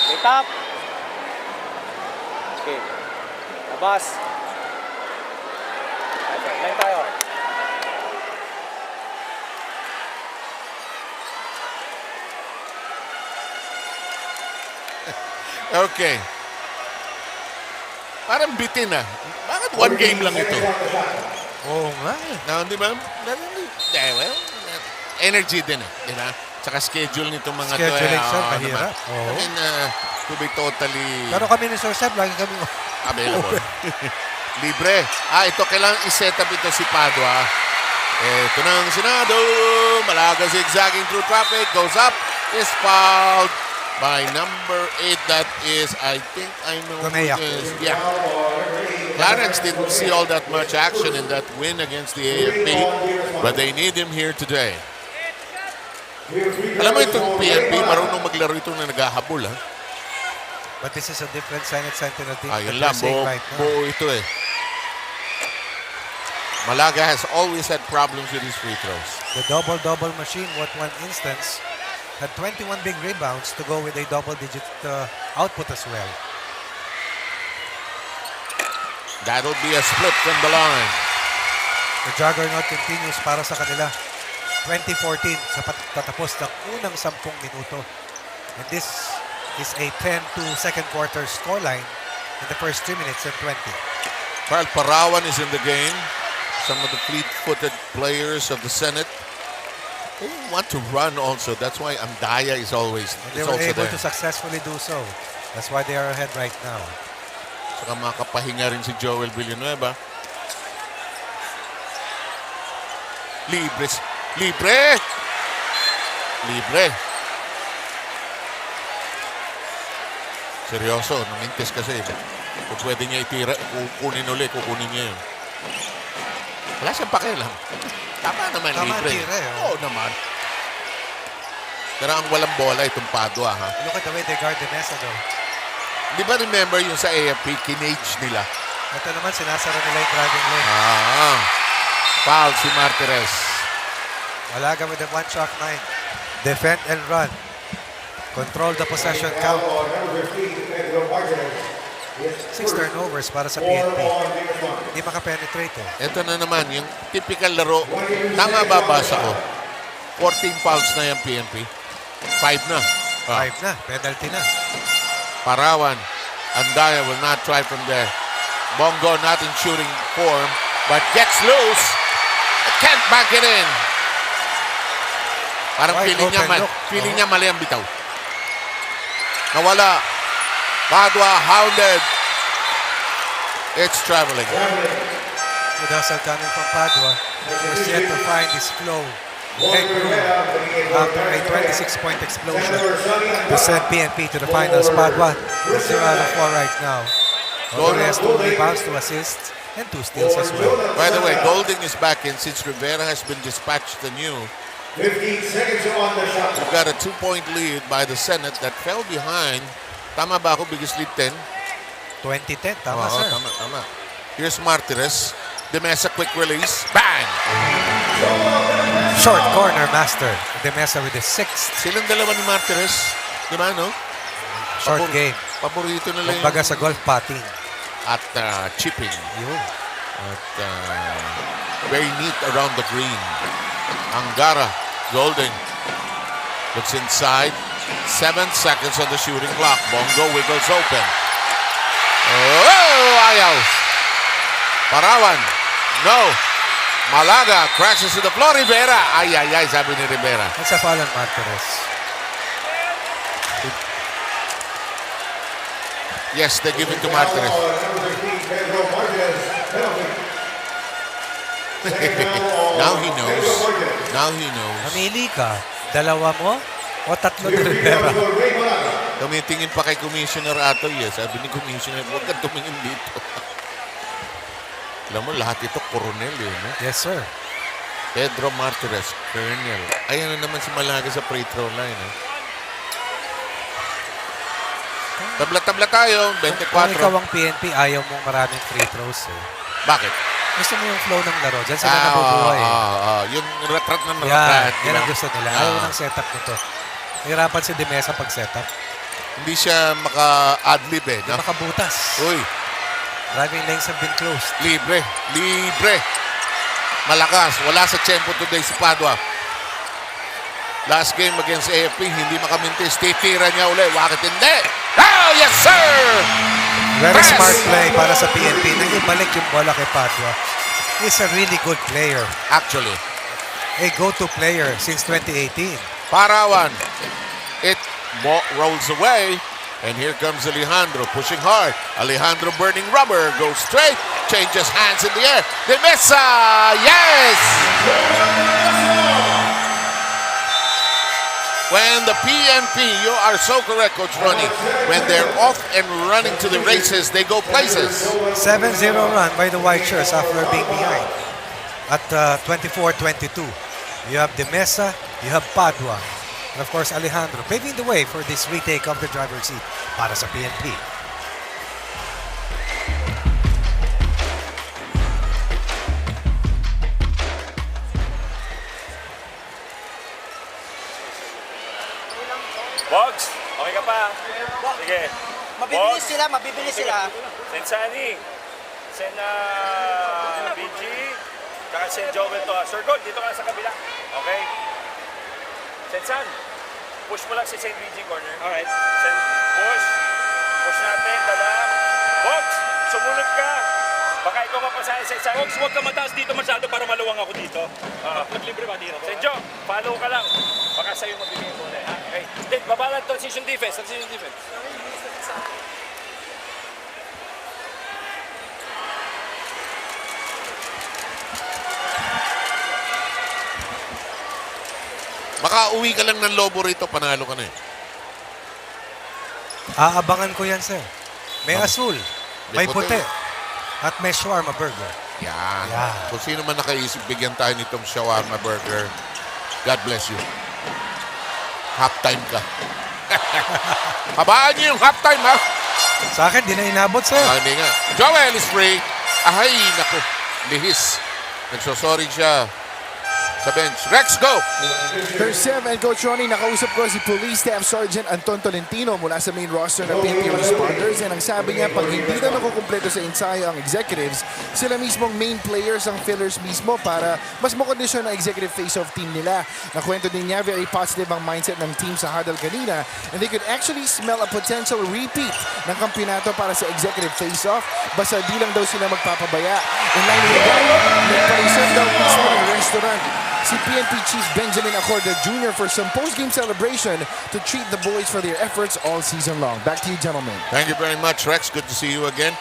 Okay, tap. Okay. Labas. Okay, line tayo. Okay. Parang bitin ah. Bakit one game lang ito? Oo nga. No, di ba? Well, energy din eh. Di ba? Tsaka schedule nito mga to. Scheduling, sir, mahirap. I mean, to be totally Pero kami ni Sir Seb, lagi kami available. Libre. Ito kailangan i-set up ito si Padua. Ito na ang Senado. Malaga zigzagging through traffic. Goes up. Is fouled by number 8. That is, I think I know who it is. Yeah. Clarence didn't see all that much action in that win against the AFP, but they need him here today. Alam mo itong PNP, marunong maglaro ito na naghahabol, ha? But this is a different Senate Sentinel team Yun that lang, we're seeing right now. buo ito eh. Malaga has always had problems with his free throws. The double-double machine, what one instance, had 21 big rebounds to go with a double-digit output as well. That'll be a split from the line. The juggernaut continues para sa kanila. 2014 sa patatapos ng unang 10 minuto. And this is a 10-2 second quarter scoreline in the first 3 minutes and 20. Carl Parawan is in the game. Some of the fleet-footed players of the Senate who want to run also. That's why Amdaya is always And they were able to successfully do so. That's why they are ahead right now. Saka makapahinga rin si Joel Villanueva. Libre. Seryoso, namintis kasi. Kung pwede niya itira, kukunin ulit, kukunin niya yun. Wala siyang pakialam. Tama naman, libre. Tira, Oo naman. Pero ang walang bola itong Padua, ha? Look at the way they guard the mesa though. Di ba remember yung sa AFP, kinage nila? Ito naman, sinasara nila yung driving lane. Foul si Martirez. Malaga with the one-shot line. Defend and run. Control the possession count. 6 turnovers para sa PNP. Hindi makapenetrate eh. Ito na naman, yung typical laro. Tama ba basa ko? 14 fouls na yung PNP. 5 na. 5 na. Penalty na. Parawan. Andaya will not try from there. Bongo not in shooting form, but gets loose. Can't back it in. Parang feeling niya mali ang bitaw. Nawala. Padua hounded. It's traveling. Udasal coming from Padua. Was yet to find his flow. After a 26-point explosion to send PNP to the finals. Padua is 0 out of 4 right now. Although he has 2 rebounds, 2 assists, and 2 steals as well. By the way, Golding is back in since Rivera has been dispatched anew. 15 seconds on the shot. We've got a 2-point lead by the Senate that fell behind. Tama ba ako? Biggest lead 10? 2010, tama sir. Tama. Here's Martirez. Demesa quick release. Bang! Short corner master. Demesa with the 6th. Silang dalawa ni Martirez. Di ba, no? Short game. Paborito nila Kumbaga sa golf putting. At chipping. Yun. At very neat around the green. Angara. Golding. Looks inside. 7 seconds on the shooting clock. Bongo wiggles open. Oh, ayaw. Parawan. No. Malaga crashes to the floor. Rivera. Ay, sabi ni Rivera. That's a foul on Martinez. Yes, they give it to Martinez. Now he knows. Now he knows. Mamili ka. Dalawa mo o tatlo ni Rivera? Tumitingin pa kay Commissioner Atoy. Sabi ni Commissioner, huwag kang tumingin dito. Alam mo, lahat ito Coronel no? Yes, sir. Pedro Martinez, Colonel. Ayan na naman si Malaga sa free throw line. Tabla-tabla tayo, 24. Kung ikaw ang PNP, ayaw mong maraming free throws. Bakit? Gusto mo yung flow ng laro. Diyan sila nabubuhay. Yung retrat ng retrat. Yan ang gusto nila. Ayaw ng setup nito. Hirapan si Demesa pag setup. Hindi siya maka-adlib Hindi makabutas. Uy. Driving lanes have been closed. Libre. Malakas. Wala sa tempo today si Padua. Last game against AFP, hindi makamintis. Titira niya uli. Bakit hindi? Oh, yes, sir! Very smart play para sa PNP. Nag-ibalik yung bola kay Padua. He's a really good player. Actually. A go-to player since 2018. Parawan. It rolls away. And here comes Alejandro pushing hard. Alejandro burning rubber. Goes straight. Changes hands in the air. De Mesa! Yes! When the PNP, you are so correct, Coach Ronnie, when they're off and running to the races, they go places. 7-0 run by the White Shirts after being behind at 24-22. You have De Mesa, you have Padua, and of course Alejandro paving the way for this retake of the driver's seat para sa PNP. Bogs, okay ka pa? Sige. Mabibilis sila. Sen Sunny, Sen BG, tsaka Sen Joel to. Sir Gold, dito ka sa kabila. Okay? Sen San, push mo lang si Sen BG corner. Alright. Sen, push. Push natin, dala. Bogs, sumunod ka. Baka ikaw mapasahin Sen San. Bogs, huwag ka mataas dito masyado para maluwang ako dito. Maglibre ba dito? Sen Jo, follow ka lang. Baka sa'yo mabigay mo na. Okay. Then, baba lang transition defense. Transition defense. Makauwi ka lang ng Lobo rito, panalo ka na eh. Aabangan ko yan, sir. May asul, may puti, at may shawarma burger. Yan. Kung sino man nakaisip, bigyan tayo nitong shawarma burger. God bless you. Halftime ka. Habaan niyo yung halftime, ha? Sa akin, di na inabot, sir. Hindi nga. Joel is free. Ahay, naku. Lihis. Nagsosorry siya sa bench. Rex, go! There's 7, Coach Ronnie, nakausap ko si Police Staff Sergeant Anton Tolentino mula sa main roster ng PNP Responders, and ang sabi niya, pag hindi na nakukumpleto sa ensayo ang executives, sila mismong main players ang fillers mismo para mas makondisyon ang executive face-off team nila. Nakwento din niya, very positive ang mindset ng team sa huddle kanina, and they could actually smell a potential repeat ng kampyonato para sa executive face-off, basta di lang daw sila magpapabaya. In line with that, nagpalisod daw mismo ng restaurant si PNP Chief Benjamin Acorda Jr. for some post-game celebration to treat the boys for their efforts all season long. Back to you, gentlemen. Thank you very much, Rex. Good to see you again.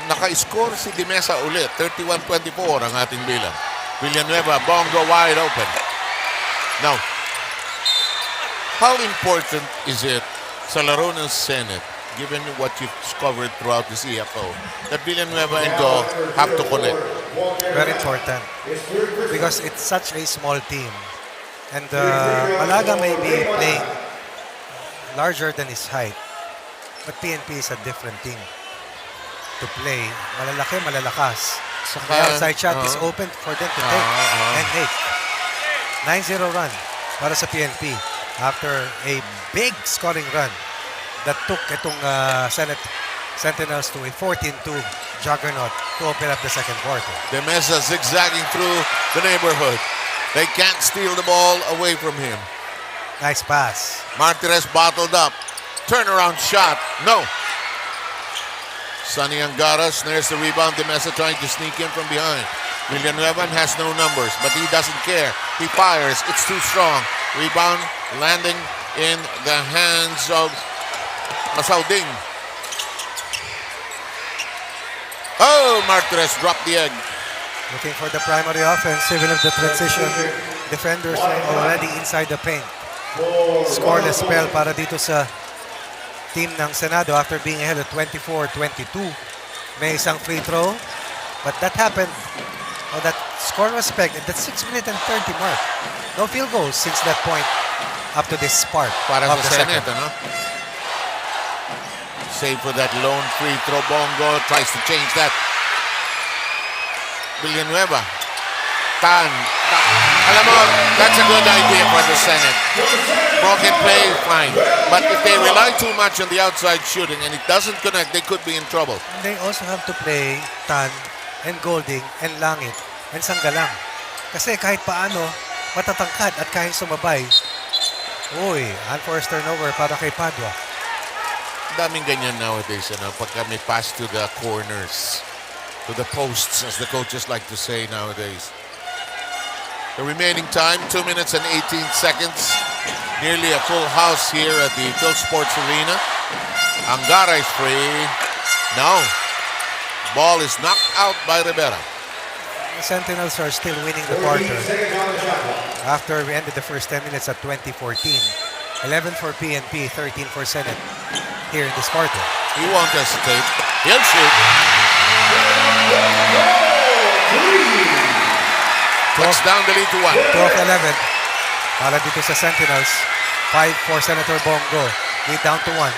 Naka-score si Dimesa ulit. 31-24 ang ating bilang. Villanueva, bongo wide open. Now, how important is it sa laro ng Senate, given what you've discovered throughout the CFO, that Villanueva and Go have to connect? Very important. Because it's such a small team. And Malaga may be playing larger than his height. But PNP is a different team to play. Malalaki, malalakas. The outside shot is open for them to take and make. 9-0 run para sa PNP after a big scoring run that took itong Senate Sentinels to a 14-2 juggernaut to open up the second quarter. De Mesa zigzagging through the neighborhood. They can't steal the ball away from him. Nice pass. Martinez bottled up. Turnaround shot. No. Sonny Angara snares the rebound. De Mesa trying to sneak in from behind. Villanueva has no numbers, but he doesn't care. He fires. It's too strong. Rebound landing in the hands of Masauding. Oh, Martinez dropped the egg. Looking for the primary offense, even if the transition defenders are already inside the paint. Scoreless spell para dito sa team ng Senado after being ahead of 24-22. May isang free throw, but that happened. That score was pegged at the 6-minute and 30 mark. No field goals since that point up to this part Para of sa the Senate, second. ano? Save for that lone free throw. Bongo tries to change that. Villanueva. Tan. Alam mo, that's a good idea for the Senate. Broken play, fine. But if they rely too much on the outside shooting and it doesn't connect, they could be in trouble. They also have to play Tan and Golding and Langit and Sanggalang. Kasi kahit paano, matatangkad at kahit sumabay. Uy, unforced turnover para kay Padua. Daming ganyan nowadays, ano, pagka may pass to the corners, to the posts, as the coaches like to say nowadays. The remaining time, 2 minutes and 18 seconds. Nearly a full house here at the Phil Sports Arena. Angara is free. No. Ball is knocked out by Rivera. The Sentinels are still winning the quarter. After we ended the first 10 minutes at 20-14. 11 for PNP, 13 for Senate here in this quarter. He won't hesitate. He'll shoot. Touchdown the lead to 1. 12-11 para dito sa Sentinels. 5 for Senator Bongo. Lead down to 1.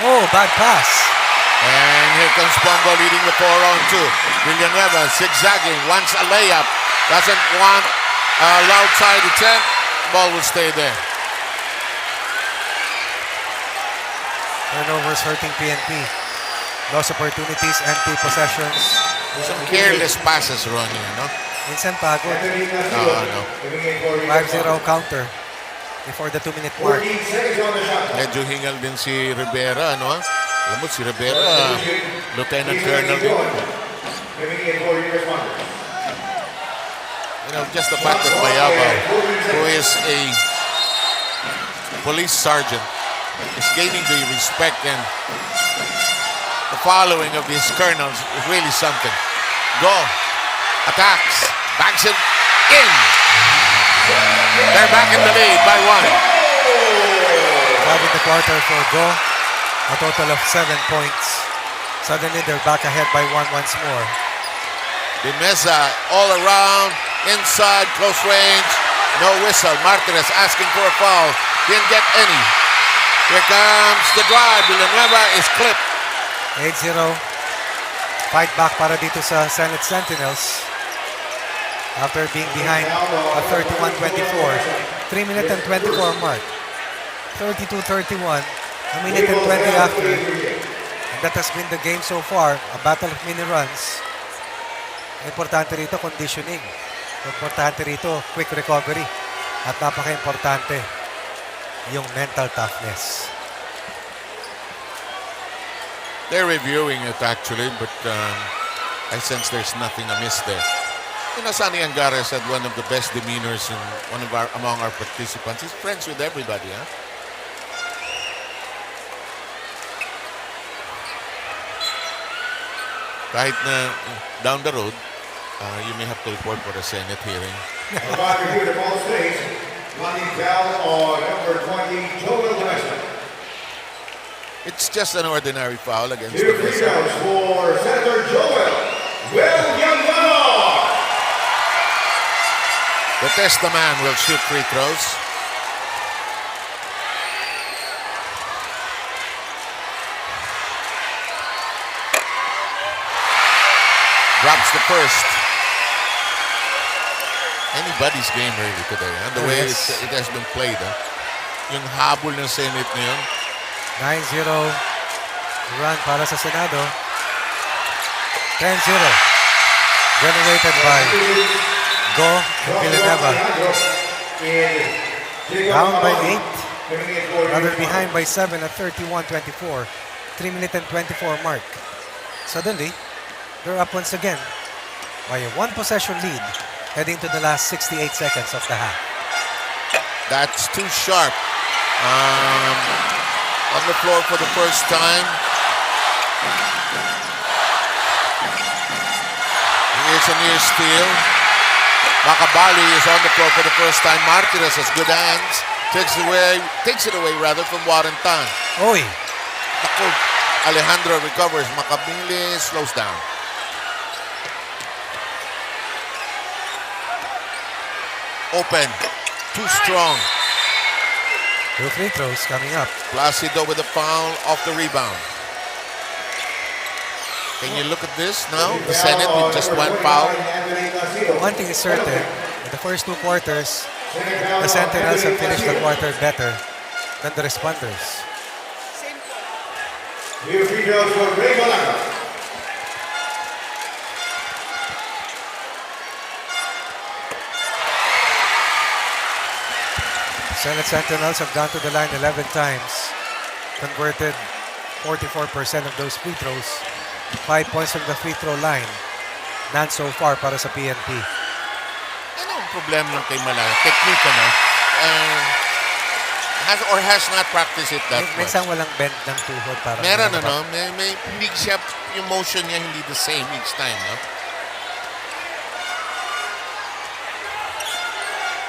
Oh, bad pass. And here comes Bongo leading the 4-on-2. Villanueva zigzagging, wants a layup. Doesn't want a loud side attempt. Ball will stay there. Turnovers hurting PNP. Lost opportunities, empty possessions. Some careless passes, Ronnie, no? Minsan pagod. No. 5-0 counter before the 2-minute mark. Medyo hingal din si Rivera, ano? Alam mo, si Rivera, Lieutenant Colonel din. You know, just the fact that Mayabao, who is a police sergeant, is gaining the respect and the following of these colonels is really something. Go. Attacks. Backs it in. They're back in the lead by 1. Having the quarter for Go. A total of 7 points. Suddenly they're back ahead by 1 once more. De Mesa all around, inside, close range. No whistle. Martinez asking for a foul. Didn't get any. Here comes the drive. Villanueva is clipped. 8-0. Fight back para dito sa Senate Sentinels. After being behind at 31-24. 3-minute and 24 mark. 32-31. A minute and 20 after. And that has been the game so far. A battle of mini runs. Importante rito, conditioning. Importante rito, quick recovery. At napaka-importante, yung mental toughness. They're reviewing it actually, but I sense there's nothing amiss there. You know, Sonny Angara said one of the best demeanors in among our participants. He's friends with everybody, huh? Kahit na down the road, you may have to report for a Senate hearing. It's just an ordinary foul against the for Senator Joel William. The Testaman will shoot free throws. Drops the first. Anybody's game really today. And the way it has been played. Yung habol ng Senate na yun. 9-0 run para sa Senado. 10-0. Generated by Go and Villanueva. Down by 8. Rather behind by 7 at 31-24. 3-minute and 24 mark. Suddenly, they're up once again. by a one-possession lead heading to the last 68 seconds of the half. That's too sharp. On the floor for the first time. Here's a near steal. Makabali is on the floor for the first time. Martinez has good hands. Takes it away from Warrenton. Oy. Alejandro recovers. Makabili slows down. Open. Too strong. 2 free throws coming up. Placido with a foul off the rebound. Can you look at this now? The Senate with just one foul. One thing is certain, in the first 2 quarters, the Sentinels have finished the quarter better than the Responders. New free throws for Ray Malanga. Senate Sentinels have gone to the line 11 times, converted 44% of those free throws, 5 points from the free throw line. None so far para sa PNP. Ano ang problema lang kay Malaya? Technique, ano? Has not practiced it that much. Minsan walang bend ng tuhod para. Meron, ano? May hindi siya, yung motion niya hindi the same each time, no?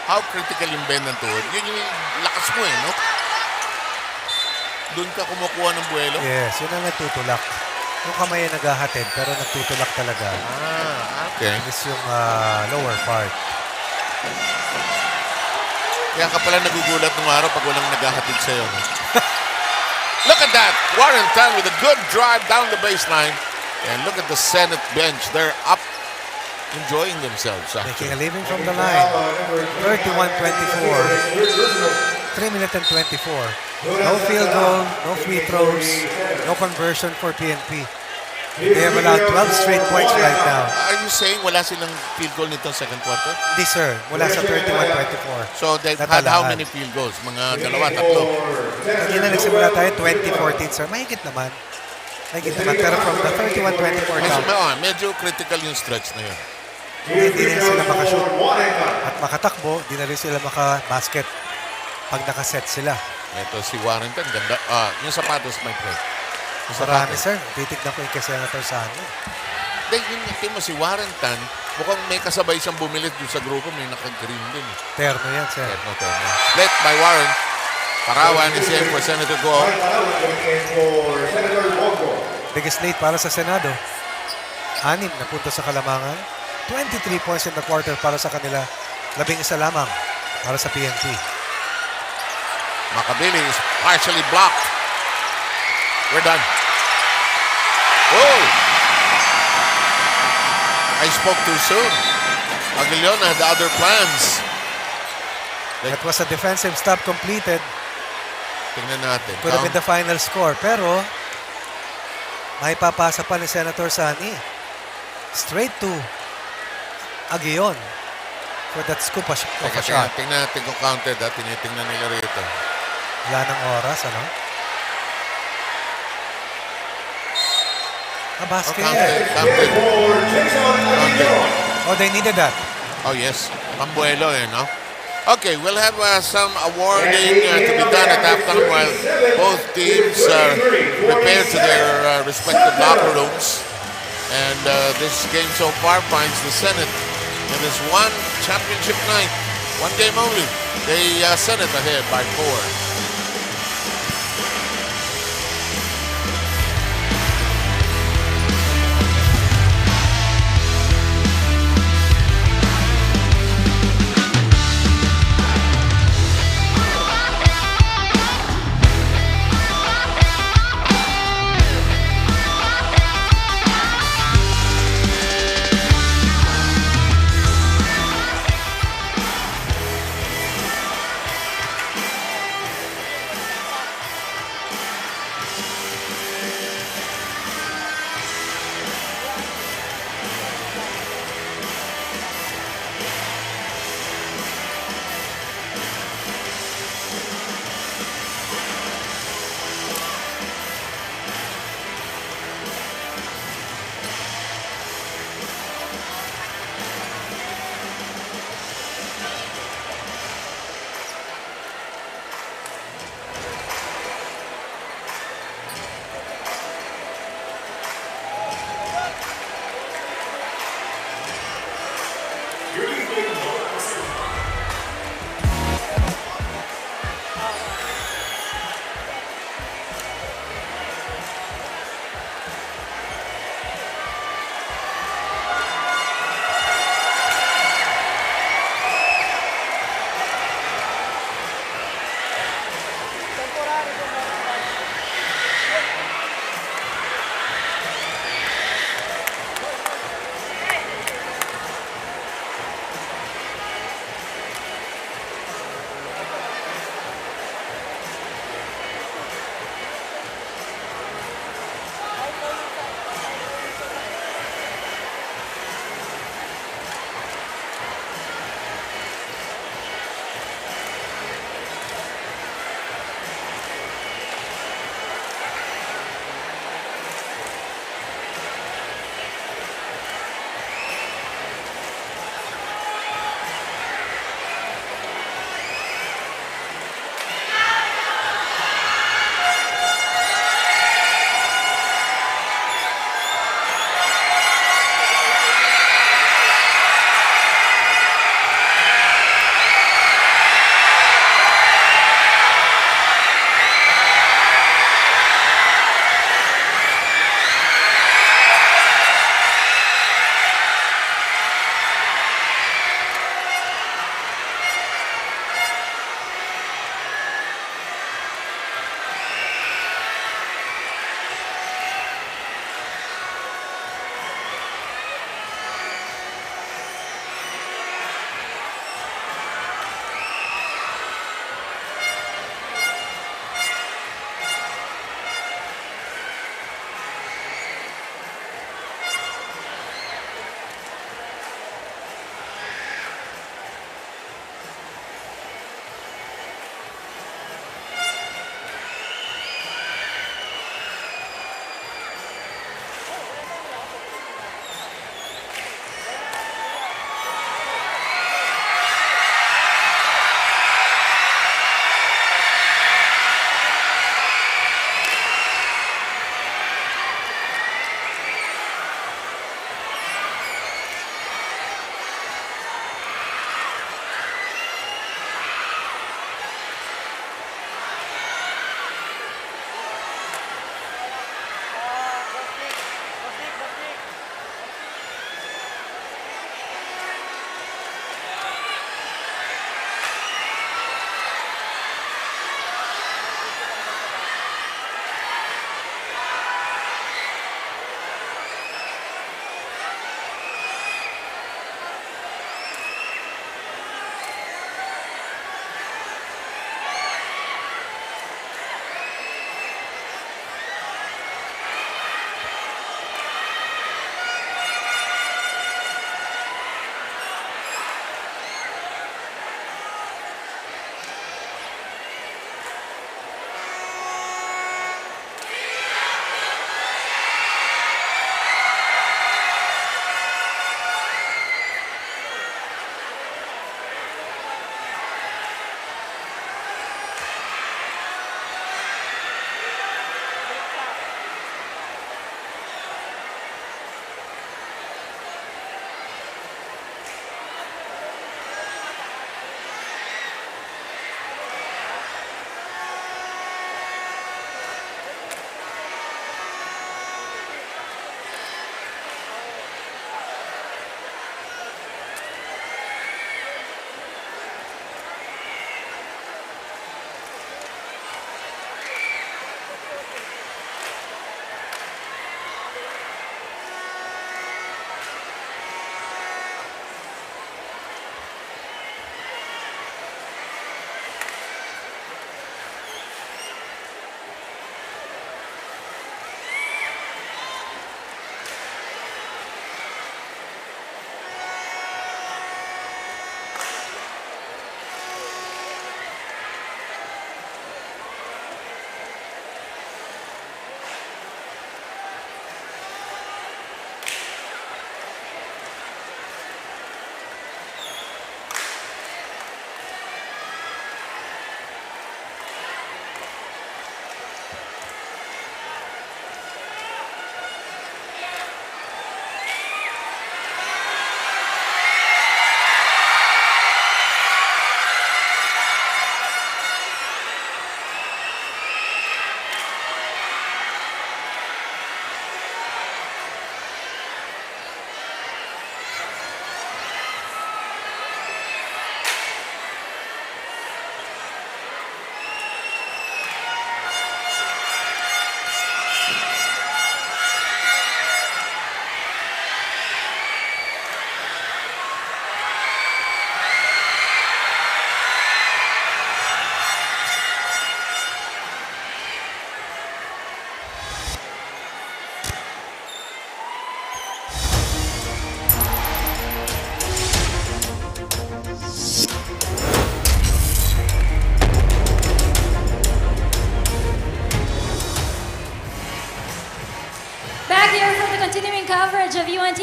How critical yung bend ng tuhod? Yun yung lakas mo, no? Doon ka kumukuha ng buwelo? Yes, yun ang nagtutulak. Yung kamay ay naghahatid, pero nagtutulak talaga. Okay. This yung lower part. Kaya ka pala nagugulat ng araw pag walang naghahatid sa'yo. No? Look at that! Warrenton with a good drive down the baseline. And look at the Senate bench. They're up, enjoying themselves. Making a living from the line. 31-24. 3 minutes and 24. No field goal, no free throws, no conversion for PNP. They have allowed 12 straight points right now. Are you saying wala silang field goal nito second quarter? Hindi, sir. Mula sa 31-24. So they've had how many field goals? Mga dalawa, tatlo? Hindi na nagsimula tayo, 2014, sir. Mahigit naman. Pero from the 31-24 down. Medyo critical yung stretch na yun. Hindi rin sila makashoot. At makatakbo, di na rin sila makabasket pag nakaset sila. Ito si Warrenton, ganda. Yung sapatos, my friend. Marami, sir. Titignan ko yung kay Senator Sano. Yung team mo si Warrenton, mukhang may kasabay siyang bumilit doon sa grupo, may naka-green din. Terno yan, sir. Terno. Led by Warren. Parawan is in for Senator Go. Biggest lead para sa Senado. 6 na punto sa Kalamangan. 23 points in the quarter para sa kanila. 11 lamang para sa PNP. Makabili is partially blocked. We're done. Whoa! I spoke too soon. Aguilion had other plans. That was a defensive stop completed. Tingnan natin. Could have been the final score. Pero, may papasa pa ni Senator Sani. Straight to Aguilion for that scoop of a shot. Tingnan natin kung counted. Tinitingnan nila rito. Wala ng oras, ano? A basket. Counted. Oh, they needed that. Oh, yes. Pambuelo, no? Okay, we'll have some awarding to be done at halftime while both teams prepare to their respective locker rooms. And this game so far finds the Senate in this one championship night. One game only. The Senate ahead by 4.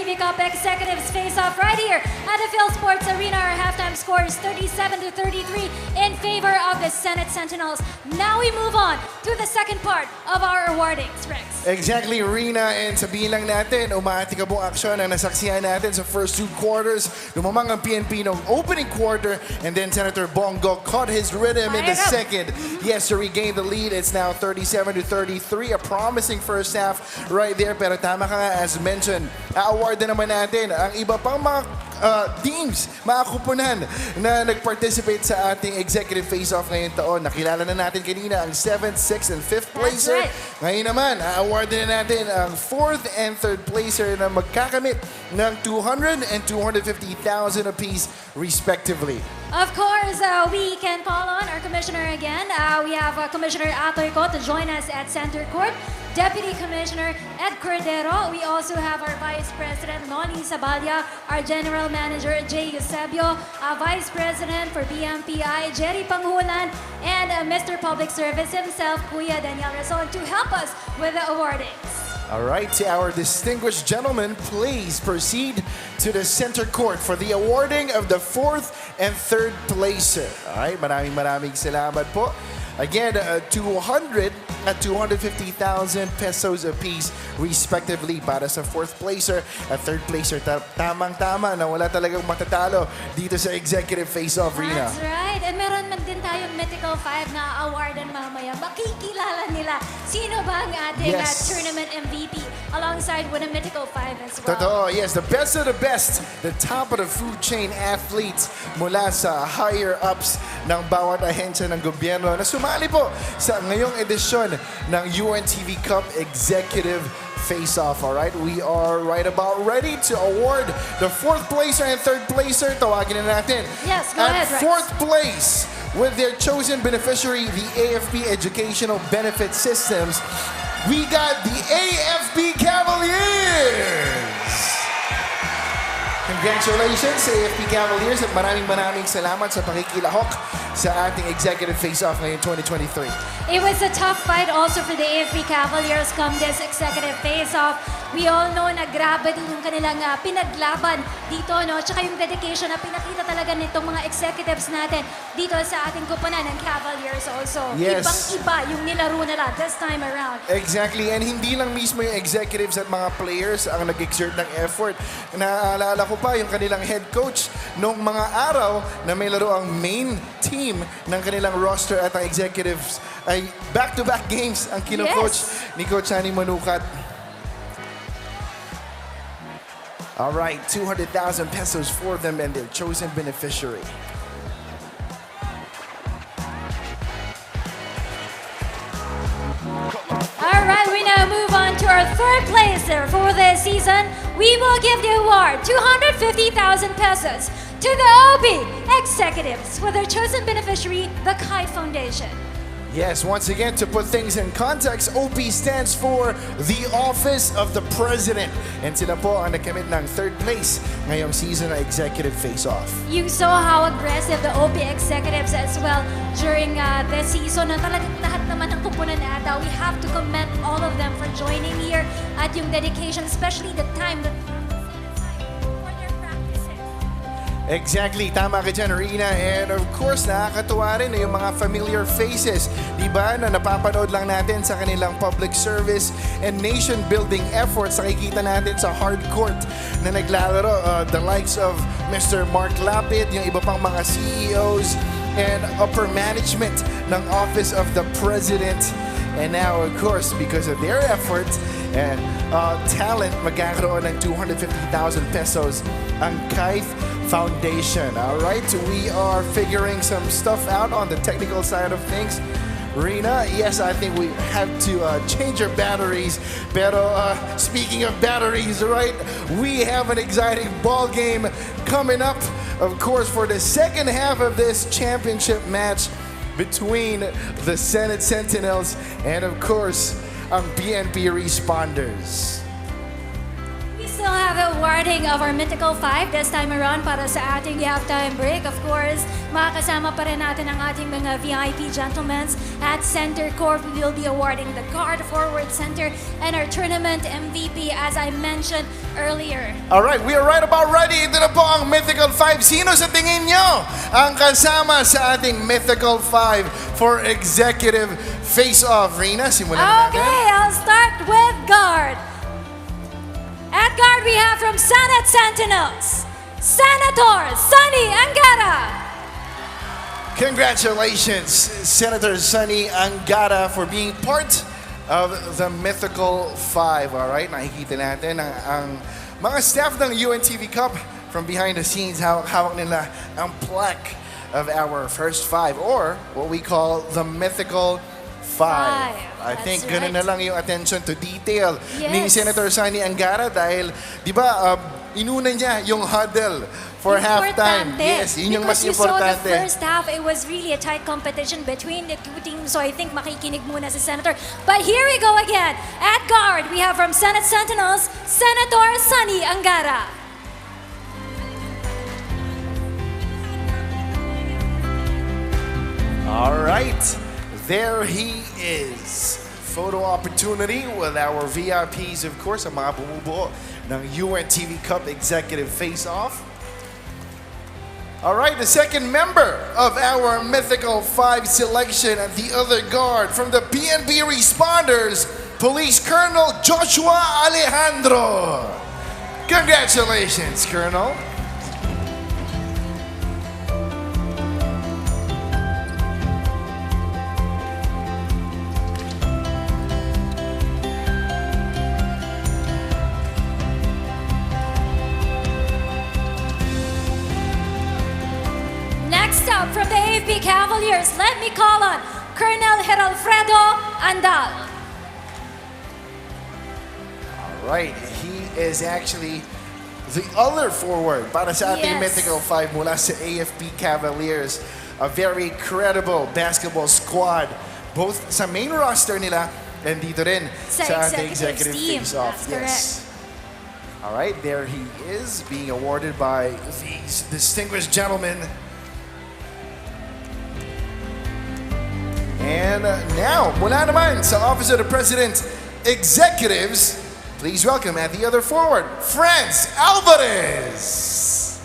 UNTV Cup Executives face-off right here at the Phil Sports Arena. Our halftime score is 37-33 in favor of the Senate Sentinels. Now we move on to the second part of our awardings, Rex. Exactly, Rina. And sabihin lang natin, umatikabong aksyon ang nasaksihan natin sa first two quarters. Lumamang ang PNP ng opening quarter, and then Senator Bongo caught his rhythm in the second. Yes, to regain the lead. It's now 37-33. A promising first half right there. Pero tama ka nga, as mentioned, a-award na naman natin ang iba pang mga teams, mga kupunan na nag-participate sa ating executive face-off ngayong taon. Nakilala na natin kanina ang 7th, 6th, and 5th placer. right. Ngayon naman, a-award na natin ang 4th and 3rd placer na magkakamit ng 200 and 250,000 apiece respectively. Of course, we can call on our commissioner again. We have Commissioner Atoy Ko to join us at Center Court. Deputy Commissioner Ed Cordero. We also have our Vice President Noni Sabalya, our General Manager Jay Eusebio, Vice President for BMPI Jerry Panghulan, and Mr. Public Service himself, Kuya Daniel Razon, to help us with the awardings. All right, to our distinguished gentlemen, please proceed to the center court for the awarding of the 4th and 3rd placer. All right, maraming salamat po. Again, 200 at 250,000 pesos apiece respectively para sa 4th placer at 3rd placer. Tamang-tama na wala talagang matatalo dito sa executive face-off, Rina. That's right. And meron man din tayong Mythical 5 na awardan mamaya. Makikilala nila sino ba ang ating tournament MVP alongside with a Mythical 5 as well. Totoo, yes. The best of the best. The top of the food chain athletes mula sa higher-ups ng bawat ahensya ng gobyerno na sumali po sa ngayong edisyon ng UNTV Cup Executive Face-Off. Alright, we are right about ready to award the 4th placer and 3rd placer. Tawagin na natin. Yes, go ahead, At Rex. 4th place, with their chosen beneficiary, the AFP Educational Benefit Systems, we got the AFP Cavaliers! Congratulations sa AFP Cavaliers at maraming salamat sa pakikilahok sa ating executive face-off ngayong 2023. It was a tough fight also for the AFP Cavaliers come this executive face-off. We all know na grabe din yung kanilang pinaglaban dito, no? Tsaka yung dedication na pinakita talaga nitong mga executives natin dito sa ating kupunan ng Cavaliers also. Yes. Ibang-iba yung nilaro nila this time around. Exactly, and hindi lang mismo yung executives at mga players ang nag-exert ng effort. Naalala ko pa yung kanilang head coach noong mga araw na may laro ang main team ng kanilang roster at ang executives ay back-to-back games ang kino-coach ni Coach Ani Manukat. All right, 200,000 pesos for them and their chosen beneficiary. All right, we now move on to our 3rd placer for this season. We will give the award 250,000 pesos to the OB executives for their chosen beneficiary, the Kai Foundation. Yes, once again, to put things in context, OP stands for the Office of the President. And sila po ang nakamit ng 3rd place ngayong season ng Executive Face-Off. You saw how aggressive the OP executives as well during this season. Na talagang lahat naman ng kupunan ata. We have to commend all of them for joining here at yung dedication, especially the time that Exactly, tama ka dyan, Rina. And of course, nakakatuwa rin yung mga familiar faces, di ba, na napapanood lang natin sa kanilang public service and nation-building efforts. Nakikita natin sa hard court na naglalaro, the likes of Mr. Mark Lapid, yung iba pang mga CEOs and upper management ng Office of the President. And now, of course, because of their efforts and talent, magkakaroon ng 250,000 pesos ang Kai Foundation. All right, we are figuring some stuff out on the technical side of things. Rina, yes, I think we have to change our batteries. Pero speaking of batteries, right, we have an exciting ball game coming up, of course, for the second half of this championship match between the Senate Sentinels and, of course, ang PNP Responders. We still have a awarding of our Mythical 5 this time around para sa ating halftime break. Of course, makakasama pa rin natin ang ating mga VIP gentlemen. At center court, we will be awarding the guard, forward, center, and our tournament MVP as I mentioned earlier. Alright, we are right about ready. Ito na po ang Mythical 5. Sino sa tingin nyo ang kasama sa ating Mythical 5 for Executive Face-Off? Rina, simulan natin. Okay, I'll start with guard. At guard, we have from Senate Sentinels, Senator Sonny Angara. Congratulations, Senator Sonny Angara, for being part of the Mythical 5. Alright, nakikita natin ang mga staff ng UNTV Cup from behind the scenes, hawak nila ang plaque of our first 5, or what we call the Mythical 5. I think ganun na lang yung attention to detail ni Senator Sonny Angara dahil, di ba, inuna niya yung huddle for halftime. Yes, yun yung mas importante. Because you saw the first half, it was really a tight competition between the two teams. So I think makikinig muna si Senator. But here we go again. At guard, we have from Senate Sentinels, Senator Sonny Angara. All right, there he is. Photo opportunity with our VIPs, of course, ang mga bumubuo ng UNTV Cup Executive Face-Off. All right, the second member of our Mythical 5 selection at the other guard from the PNP Responders, Police Colonel Joshua Alejandro. Congratulations, Colonel. Next up, from the AFP Cavaliers, let me call on Colonel Geralfredo Andal. All right, he is actually the other forward para sa ating Mythical 5 mula sa AFP Cavaliers. A very credible basketball squad, both sa main roster nila and dito rin sa ating Executive Face-Off. Yes. All right, there he is being awarded by these distinguished gentlemen. And now, mula naman sa Office of the President Executives, please welcome at the other forward, Franz Alvarez.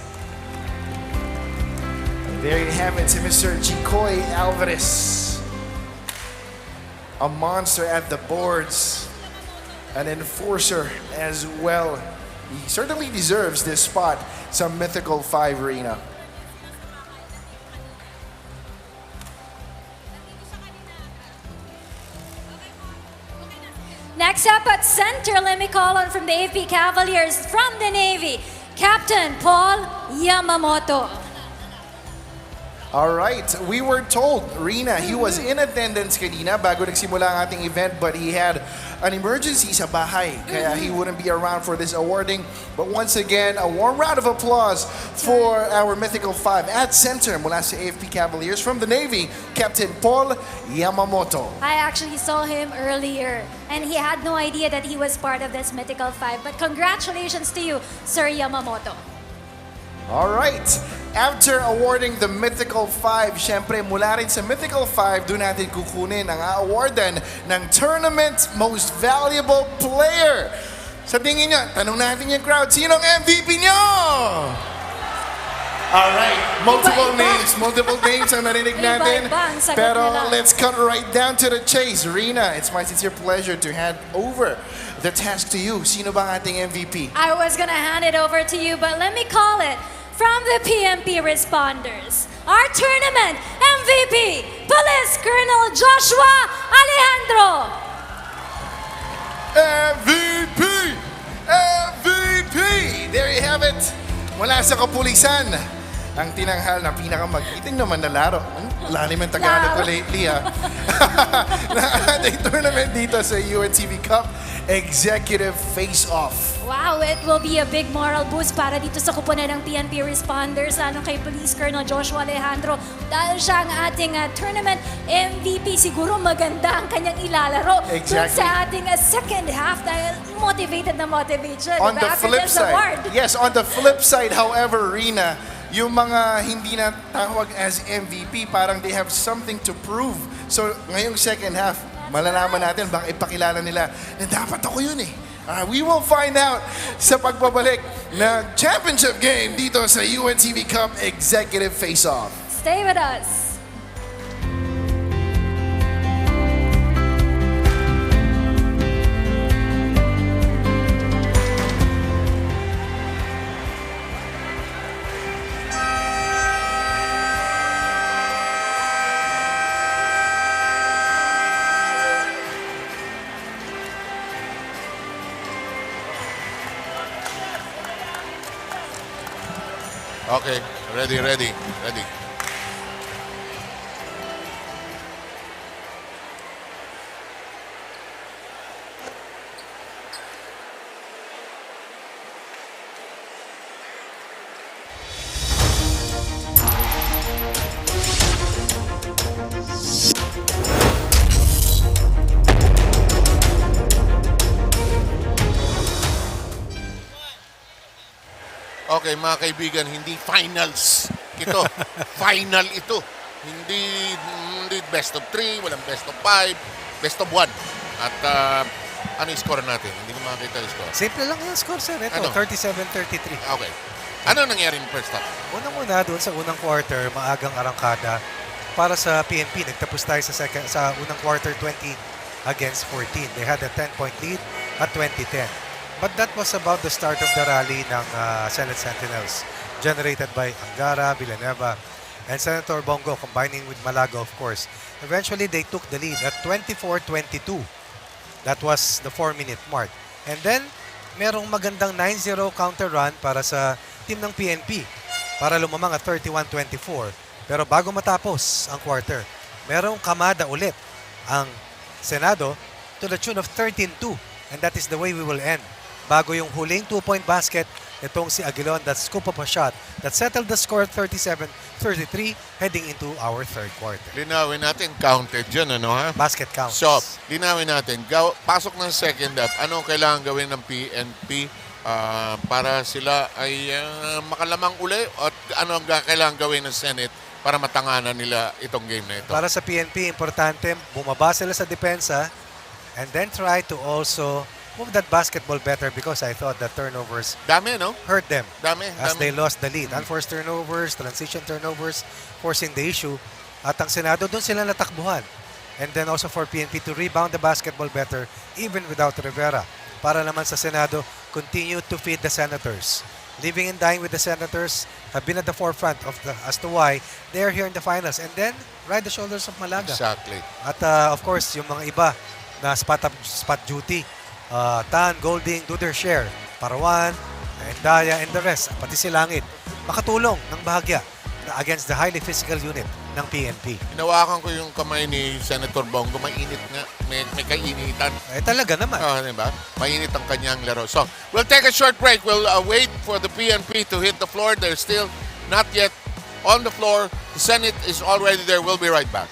There you have it, Mr. Chicoy Alvarez. A monster at the boards, an enforcer as well. He certainly deserves this spot sa Mythical 5 arena. Next up at center, let me call on from the AFP Cavaliers, from the Navy, Captain Paul Yamamoto. All right, we were told, Rina, he was in attendance kanina bago nagsimula ang ating event, but he had an emergency sa bahay, kaya he wouldn't be around for this awarding. But once again, a warm round of applause for our Mythical 5 at center mula sa AFP Cavaliers, from the Navy, Captain Paul Yamamoto. I actually saw him earlier, and he had no idea that he was part of this Mythical 5. But congratulations to you, Sir Yamamoto. All right. After awarding the Mythical 5, syempre mula rin sa Mythical 5, doon natin kukunin ang awardan ng Tournament Most Valuable Player. Sa tingin nyo, tanong natin yung crowd, sinong MVP nyo? All right, multiple names ang narinig natin. Pero let's cut right down to the chase. Rina, it's my sincere pleasure to hand over the task to you. Sino ba ang ating MVP? I was gonna hand it over to you, but let me call it from the PNP Responders, our tournament MVP, Police Colonel Joshua Alejandro. MVP! MVP! There you have it. Mula sa kapulisan, ang tinanghal na pinakamagiting naman na laro. Lalim ang Tagalog ko lately, ha? Na ating tournament dito sa UNTV Cup Executive Face-Off. Wow, it will be a big moral boost para dito sa kupunan ng PNP Responders, lalo kay Police Colonel Joshua Alejandro. Dahil siya ang ating tournament MVP, siguro maganda ang kanyang ilalaro. Exactly. Sa ating second half dahil motivated na motivation. On diba? the After flip this side, award. yes, on the flip side, however, Rina, yung mga hindi na tawag as MVP, parang they have something to prove. So, ngayong second half, malalaman natin, baka ipakilala nila na dapat ako yun eh. We will find out sa pagbabalik ng championship game dito sa UNTV Cup Executive Face-Off. Stay with us. Okay, ready. Okay, mga kaibigan, hindi finals ito. Final ito. Hindi best of 3, walang best of 5, best of 1. At ano yung score natin? Hindi ko makakita yung score. Simple lang yung score, sir. Ito, Ano? 37-33. Okay. Ano nangyari in first half? Unang-una, doon sa unang quarter, maagang arangkada para sa PNP. Nagtapos tayo sa unang quarter 20 against 14. They had a 10-point lead at 20-10. But that was about the start of the rally ng Senate Sentinels, generated by Angara, Villanueva, and Senator Bongo, combining with Malago, of course. Eventually, they took the lead at 24-22. That was the 4-minute mark. And then, merong magandang 9-0 counter run para sa team ng PNP para lumamang at 31-24. Pero bago matapos ang quarter, merong kamada ulit ang Senado to the tune of 13-2. And that is the way we will end. Bago yung huling 2-point basket, itong si Aguilon that scoop up a shot that settled the score 37-33 heading into our third quarter. Linawin natin, counted yun, ano ha? Basket counts. So, linawin natin, pasok ng second half, ano kailangan gawin ng PNP para sila ay makalamang uli at ano ang kailangan gawin ng Senate para matanganan nila itong game na ito? Para sa PNP, importante, bumaba sila sa depensa and then try to also move that basketball better because I thought the turnovers hurt them as they lost the lead. Unforced turnovers, transition turnovers, forcing the issue. At ang Senado, doon sila natakbuhan. And then also for PNP to rebound the basketball better even without Rivera. Para naman sa Senado, continue to feed the Senators. Living and dying with the Senators have been at the forefront of as to why they're here in the finals. And then, ride the shoulders of Malaga. Exactly. At of course, yung mga iba na spot duty, Tan, Golding, do their share. Parawan, Endaya, and the rest, pati si Langit, makatulong ng bahagya against the highly physical unit ng PNP. Hinawakan ko yung kamay ni Senator Bongo, mainit nga, may kainitan. Eh talaga naman. Diba? Mainit ang kanyang laro. So, we'll take a short break. We'll wait for the PNP to hit the floor. They're still not yet on the floor. The Senate is already there. We'll be right back.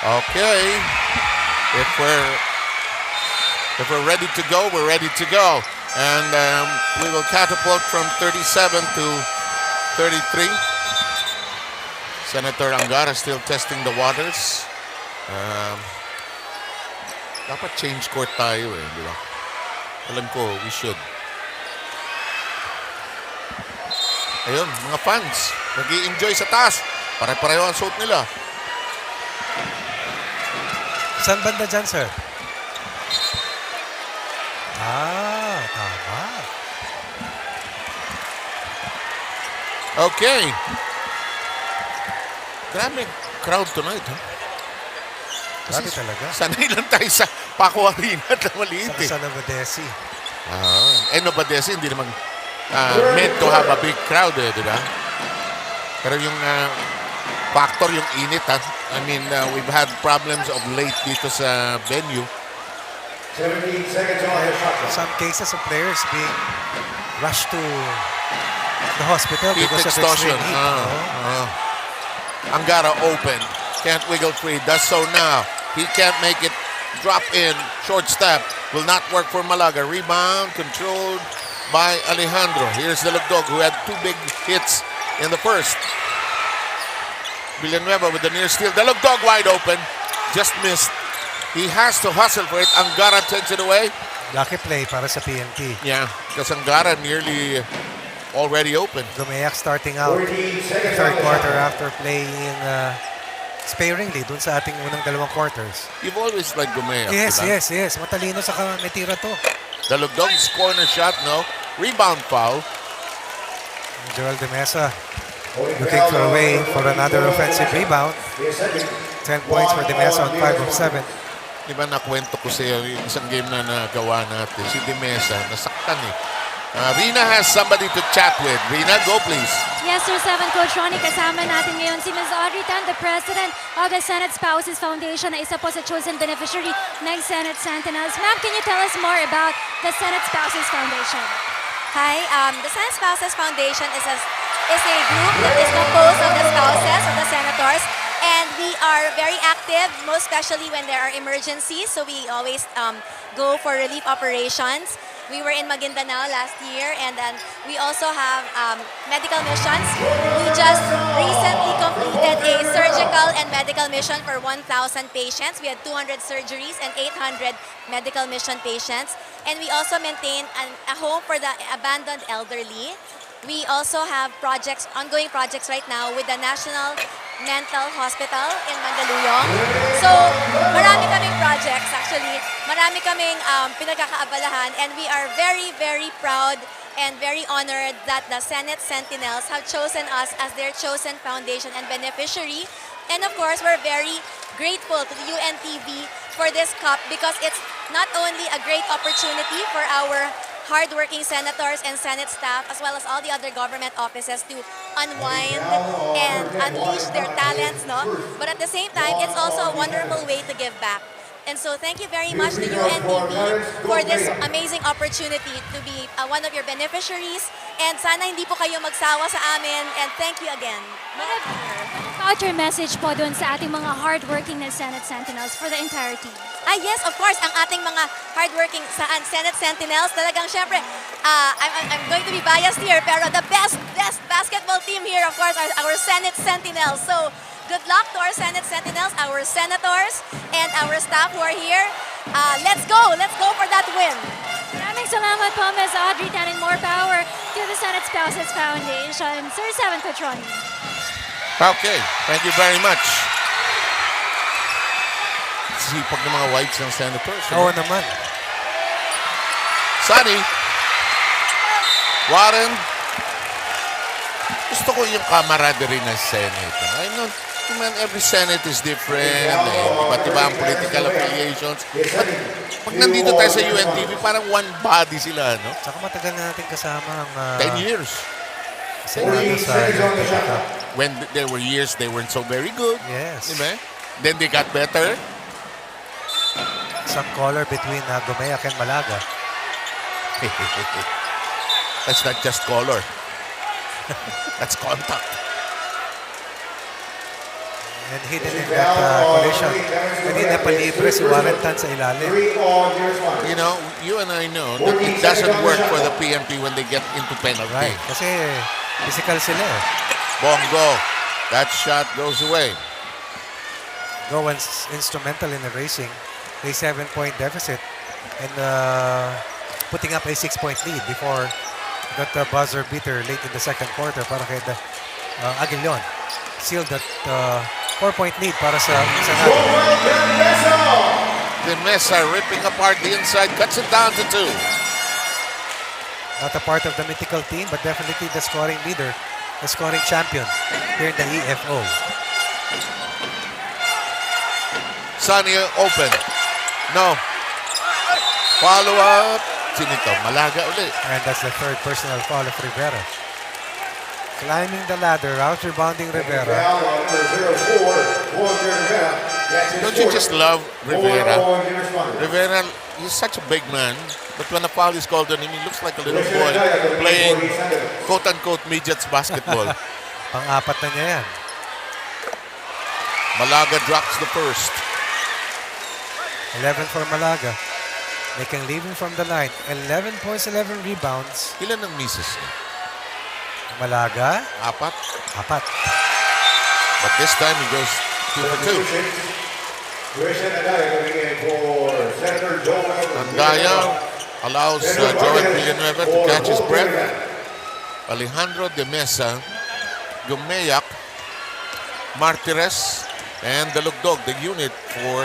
Okay. If we're ready to go, we're ready to go. And we will catapult from 37 to 33. Senator Angara still testing the waters. Dapat change court tayo eh, di ba? Alam ko, we should. Ayun, mga fans, nag-i-enjoy sa taas. Pare-pareho ang suot nila. Saan banda dyan, sir? Tama. Okay. Grabe crowd tonight, ha? Grabe talaga. Sanay lang tayo sa Paco Arena at maliit eh. Sa Novadesi. Novadesi, hindi naman meant to have a big crowd eh, di ba? Pero yung factor, yung init, ha? I mean, we've had problems of late dito sa venue. 17 seconds on the shot. Some cases of players being rushed to the hospital Heat because exhaustion. of extreme heat. Angara open. Can't wiggle free. Does so now. He can't make it. Drop in. Short step. Will not work for Malaga. Rebound controlled by Alejandro. Here's the Lugdog who had 2 big hits in the first. Villanueva with the near steal. The Lugdog wide open. Just missed. He has to hustle for it. Angara takes it away. Lucky play para sa PNP. Yeah, because Angara nearly already open. Gumayak starting out the third quarter after playing sparingly dun sa ating unang dalawang quarters. You've always liked Gumayak. Yes, diba? yes. Matalino sa may tira to. The Lugdog's corner shot, no. Rebound foul. Joel De Mesa looking for a way for another offensive rebound. 10 points for De Mesa on 5 of 7. Di ba nakwento ko sa iyo yung isang game na nagawa natin. Si De Mesa, nasaktan eh. Rina has somebody to chat with. Rina, go please. Yes, Sir 7, Coach Ronnie, kasama natin ngayon si Ms. Audrey Tan, the President of the Senate Spouses Foundation, na isa po sa chosen beneficiary ng Senate Sentinels. Ma'am, can you tell us more about the Senate Spouses Foundation? Hi, the Senate Spouses Foundation is a group that is composed of the spouses of the senators, and we are very active, most especially when there are emergencies. So we always go for relief operations. We were in Maguindanao last year, and then we also have medical missions. We just recently completed a surgical and medical mission for 1,000 patients. We had 200 surgeries and 800 medical mission patients. And we also maintain a home for the abandoned elderly. We also have ongoing projects right now with the National Mental Hospital in Mandaluyong. So, marami kaming projects actually. Marami kaming pinagkakaabalahan, and we are very, very proud and very honored that the Senate Sentinels have chosen us as their chosen foundation and beneficiary. And of course, we're very grateful to the UNTV for this cup because it's not only a great opportunity for our hardworking senators and Senate staff, as well as all the other government offices, to unwind and unleash their talents, no? But at the same time, it's also a wonderful way to give back. And so thank you very much to UNTV for this amazing opportunity to be one of your beneficiaries. And sana hindi po kayo magsawa sa amin. And thank you again. About your message po dun sa ating mga hardworking na Senate Sentinels for the entire team. Yes, of course, ang ating mga hardworking Senate Sentinels, talagang syempre, I'm going to be biased here, pero the best basketball team here, of course, are our Senate Sentinels. So, good luck to our Senate Sentinels, our senators, and our staff who are here. Let's go for that win. Maraming salamat po, Ms. Audrey Tan, and more power to the Senate Spouses Foundation. Sir 7, Coach Ronnie. Okay, thank you very much. Sipag ng mga whites ng senators. Oo naman. Sunny. Warren. Gusto ko yung camaraderie ng Senate. I know, man, every Senate is different. Iba't iba ang political affiliations. But pag nandito tayo sa UNTV, parang one body sila, no? Saka matagal na natin kasama ang 10 years. When there were years, they weren't so very good. Yes. Diba? Then they got better. Some color between Gumayak and Malaga. That's not just color. That's contact. And hidden in that collision. Kanina palibre si Valentin sa ilalim. You know, you and I know that it doesn't work for the PNP when they get into penalty. Right, kasi physical sila eh. Bongo, that shot goes away. Gowan's instrumental in erasing a 7-point deficit and putting up a 6-point lead before that buzzer beater late in the second quarter para kay Aguilion. Sealed that 4-point lead para sa De Mesa ripping apart the inside, cuts it down to 2. Not a part of the mythical team, but definitely the scoring leader, the scoring champion here in the EFO. Sonny open. No. Follow up. Sinito, Malaga ulit. And that's the third personal foul of Rivera. Climbing the ladder, out rebounding Rivera. Don't you just love Rivera? Rivera, he's such a big man, but when a foul is called on him, he looks like a little boy playing quote-unquote midgets basketball. Pang-apat na niya yan. Malaga drops the first. 11 for Malaga. Making leaving from the line. 11 points, 11 rebounds. Ilan ang misses niya? Malaga? Apat. But this time he goes 2 for 2. Andaya allows Joel Villanueva to catch his breath. Alejandro De Mesa, Gumeyak, Martires, and the Lugdog, the unit for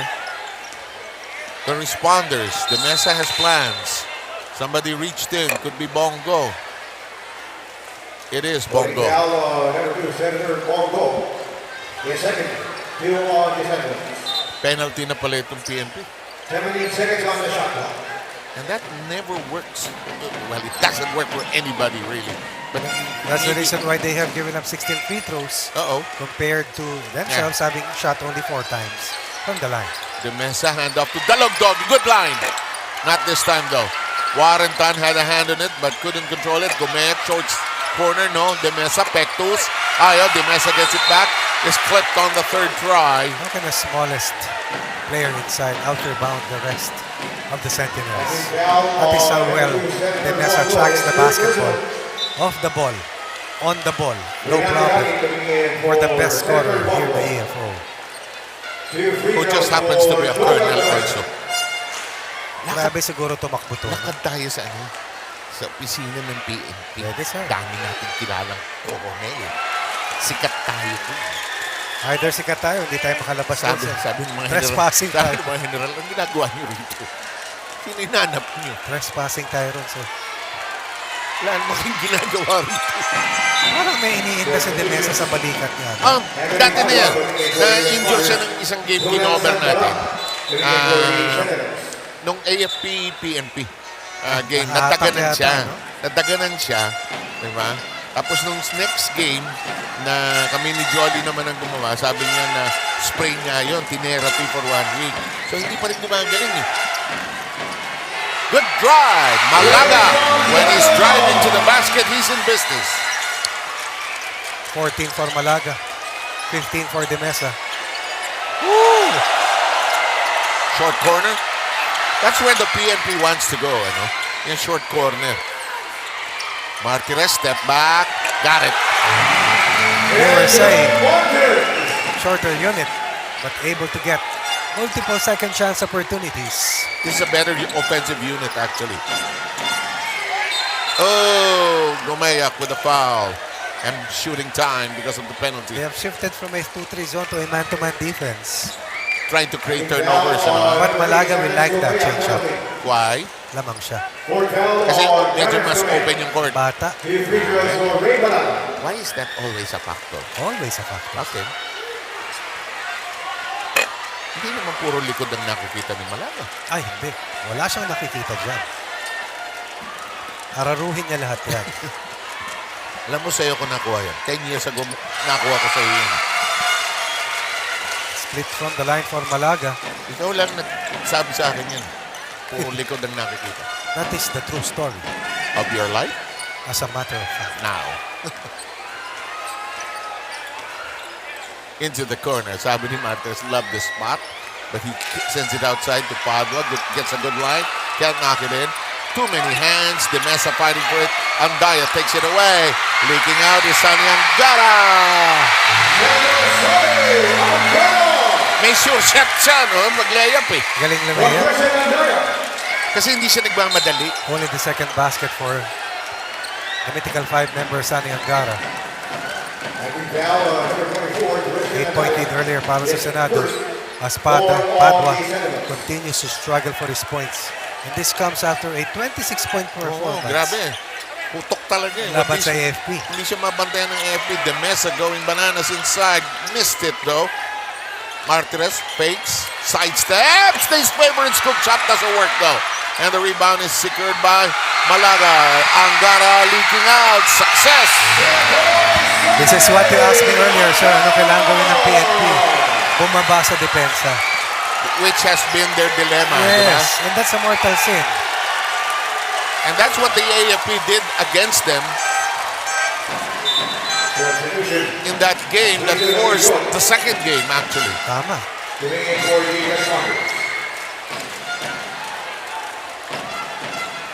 the responders. De Mesa has plans. Somebody reached in. Could be Bongo. It is Bongo. Penalty na pala itong PNP. 17 seconds on the shot clock. And that never works. Well, it doesn't work for anybody, really. But that's the reason why they have given up 16 free throws compared to themselves having shot only 4 times from the line. De Mesa hand off to Dalogdog. Good line. Not this time, though. Warrenton had a hand on it but couldn't control it. Gomez, short corner, no. De Mesa, Pectus. Ayaw, De Mesa gets it back. Is clipped on the third try. How can the smallest player inside out-rebound the rest of the Sentinels? That is how well De Mesa tracks the basketball. Off the ball, on the ball, no problem for the best scorer here in the EFO. Who just happens to be a colonel also. Grabe siguro tumakbo to. Lakad tayo sa sa opisina ng PNP. Dami natin kilalang colonel. Sikat tayo po. Either sikat tayo, hindi tayo makalabas. Sabi ng mga trespassing general. tayo. Sabi ng mga general, ang ginagawa niyo rito. Sino inanap niyo? Trespassing tayo ron, sir. Wala namang ginagawa rito. Parang may iniinda sa De Mesa sa balikat niya. Dati na yan. Na-injure siya ng isang game kinover natin. Nung AFP PNP game, nataganan siya. Nataganan siya. Diba? Tapos nung next game, na kami ni Jolly naman ang gumawa, sabi niya na spray niya yun, tinerapi for 1 week. So hindi pa rin gumagaling eh. Good drive. Malaga, when he's driving to the basket, he's in business. 14 for Malaga. 15 for De Mesa. Woo! Short corner. That's where the PNP wants to go, ano? In short corner. Martires, step back. Got it. They were saying shorter unit, but able to get multiple second chance opportunities. This is a better offensive unit, actually. Oh, Gomayak with a foul. And shooting time because of the penalty. They have shifted from a 2-3 zone to a man-to-man defense. Trying to create turnovers. But Malaga will like that change-up. Why? Lamang siya. Kasi medyo mas open yung court. Bata. Why is that always a factor? Always a factor. Okay. Hindi naman puro likod ang nakikita ni Malaga. Ay, hindi. Wala siyang nakikita dyan. Araruhin niya lahat yan. Alam mo sa'yo ko nakuha yan. 10 years ago, nakuha ko sa'yo yan. Split from the line for Malaga. Ikaw lang nagsabi sa akin yan. Puro likod ang nakikita. That is the true story. Of your life? As a matter of fact. Now. into the corner. Sabi ni Martes, love the spot. But he sends it outside to Padua. Gets a good line. Can't knock it in. Too many hands. De Mesa fighting for it. Andaya takes it away. Leaking out is Sunny Angara. May sure shot siya, no? Mag-layup eh. Galing lumayap. Kasi hindi siya nagmamadali. Only the second basket for the mythical 5-member Sunny Angara. 8-point lead earlier para sa Senado as Padua continues to struggle for his points. And this comes after a 26-point performance. Grabe. Putok talaga eh. Laban sa AFP. Hindi siya mabantayan ng AFP. De Mesa going bananas inside. Missed it though. Martires fakes. Sidesteps. Stays favorite scoop shot. Doesn't work though. And the rebound is secured by Malaga. Angara leaking out. Success. This is what you asked me earlier, sir. Ano kailangan gawin ng PNP? Bumaba sa depensa. Which has been their dilemma. Yes, and that's a mortal sin. And that's what the AFP did against them in that game that forced the second game, actually. Tama.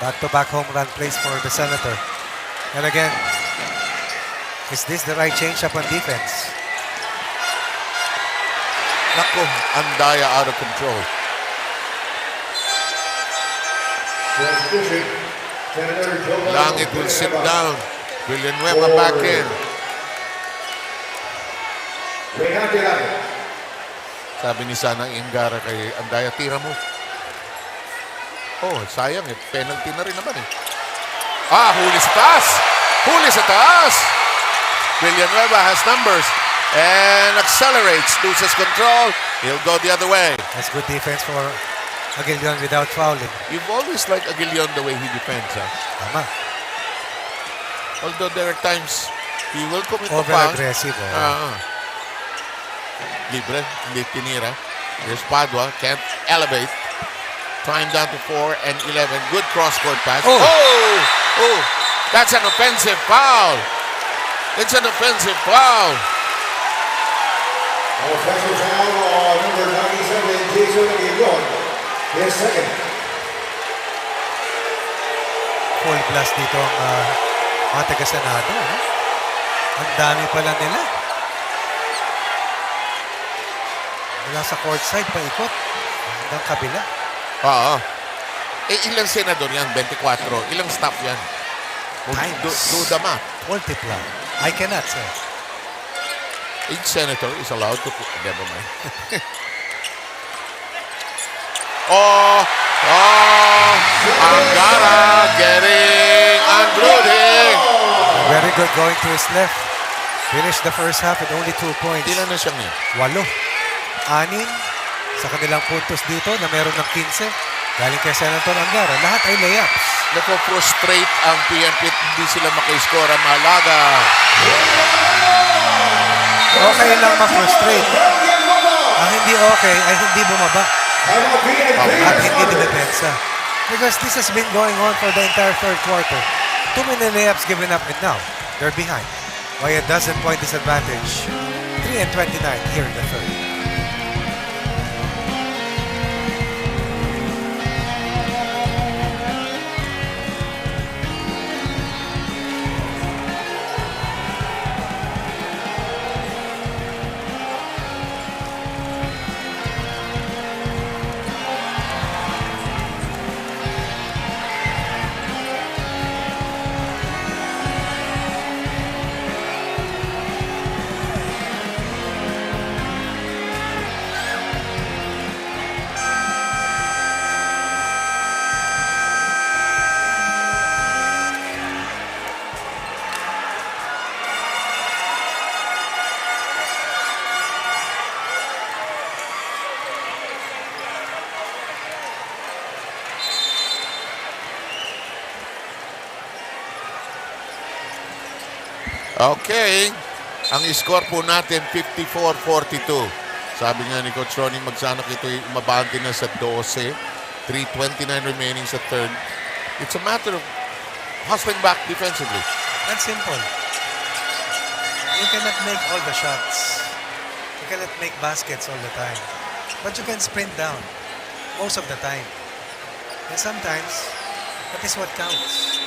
Back-to-back home run plays for the Senator. And again, is this the right change-up on defense? Nako, Andaya out of control. Langit will sit down. Villanueva back in. Sabi ni Sana Ingara kay Andaya, tira mo. Oh, sayang eh. Penalty na rin naman eh. Huli sa taas! Huli sa taas! Villanueva has numbers and accelerates, loses control. He'll go the other way. That's good defense for Aguilion without fouling. You've always liked Aguilion the way he defends, huh? Tama. Although there are times he will commit a foul. Over-aggressive. Libre, hindi tinira. Here's Padua, can't elevate. Time down to 4 and 11. Good cross-court pass. Oh! That's an offensive foul. It's an offensive foul. Offensive foul on number 97, Jason Aguilion. His second. Full blast dito ang mga taga-Senado. Ang dami pala nila. Mula sa courtside, paikot. Hanggang kabila. Oo. Ilang senador yan? 24. Ilang staff yan? Do the math. Multiply. I cannot, sir. Each senator is allowed to put... Never mind. Angara getting unloaded. Very good going to his left. Finished the first half with only 2 points. Ilan na siya niya? 8. 6 sa kanilang puntos dito na meron ng 15. Galing kay Senator Angara. Lahat ay layups. Nako-frustrate ang PNP. Hindi sila makiscore ang Malaga. Okay lang ma-frustrate. Ang hindi okay ay hindi bumaba. At hindi dinepensa. Because this has been going on for the entire third quarter. Too many layups given up and now they're behind. By a dozen-point disadvantage. 3 and 29 here in the third. Okay. Ang score po natin, 54-42. Sabi nga ni Coach Ronnie Magsanok, ito'y mabante na sa 12. 3:29 remaining sa third. It's a matter of hustling back defensively. That's simple. You cannot make all the shots. You cannot make baskets all the time. But you can sprint down most of the time. And sometimes, that is what counts.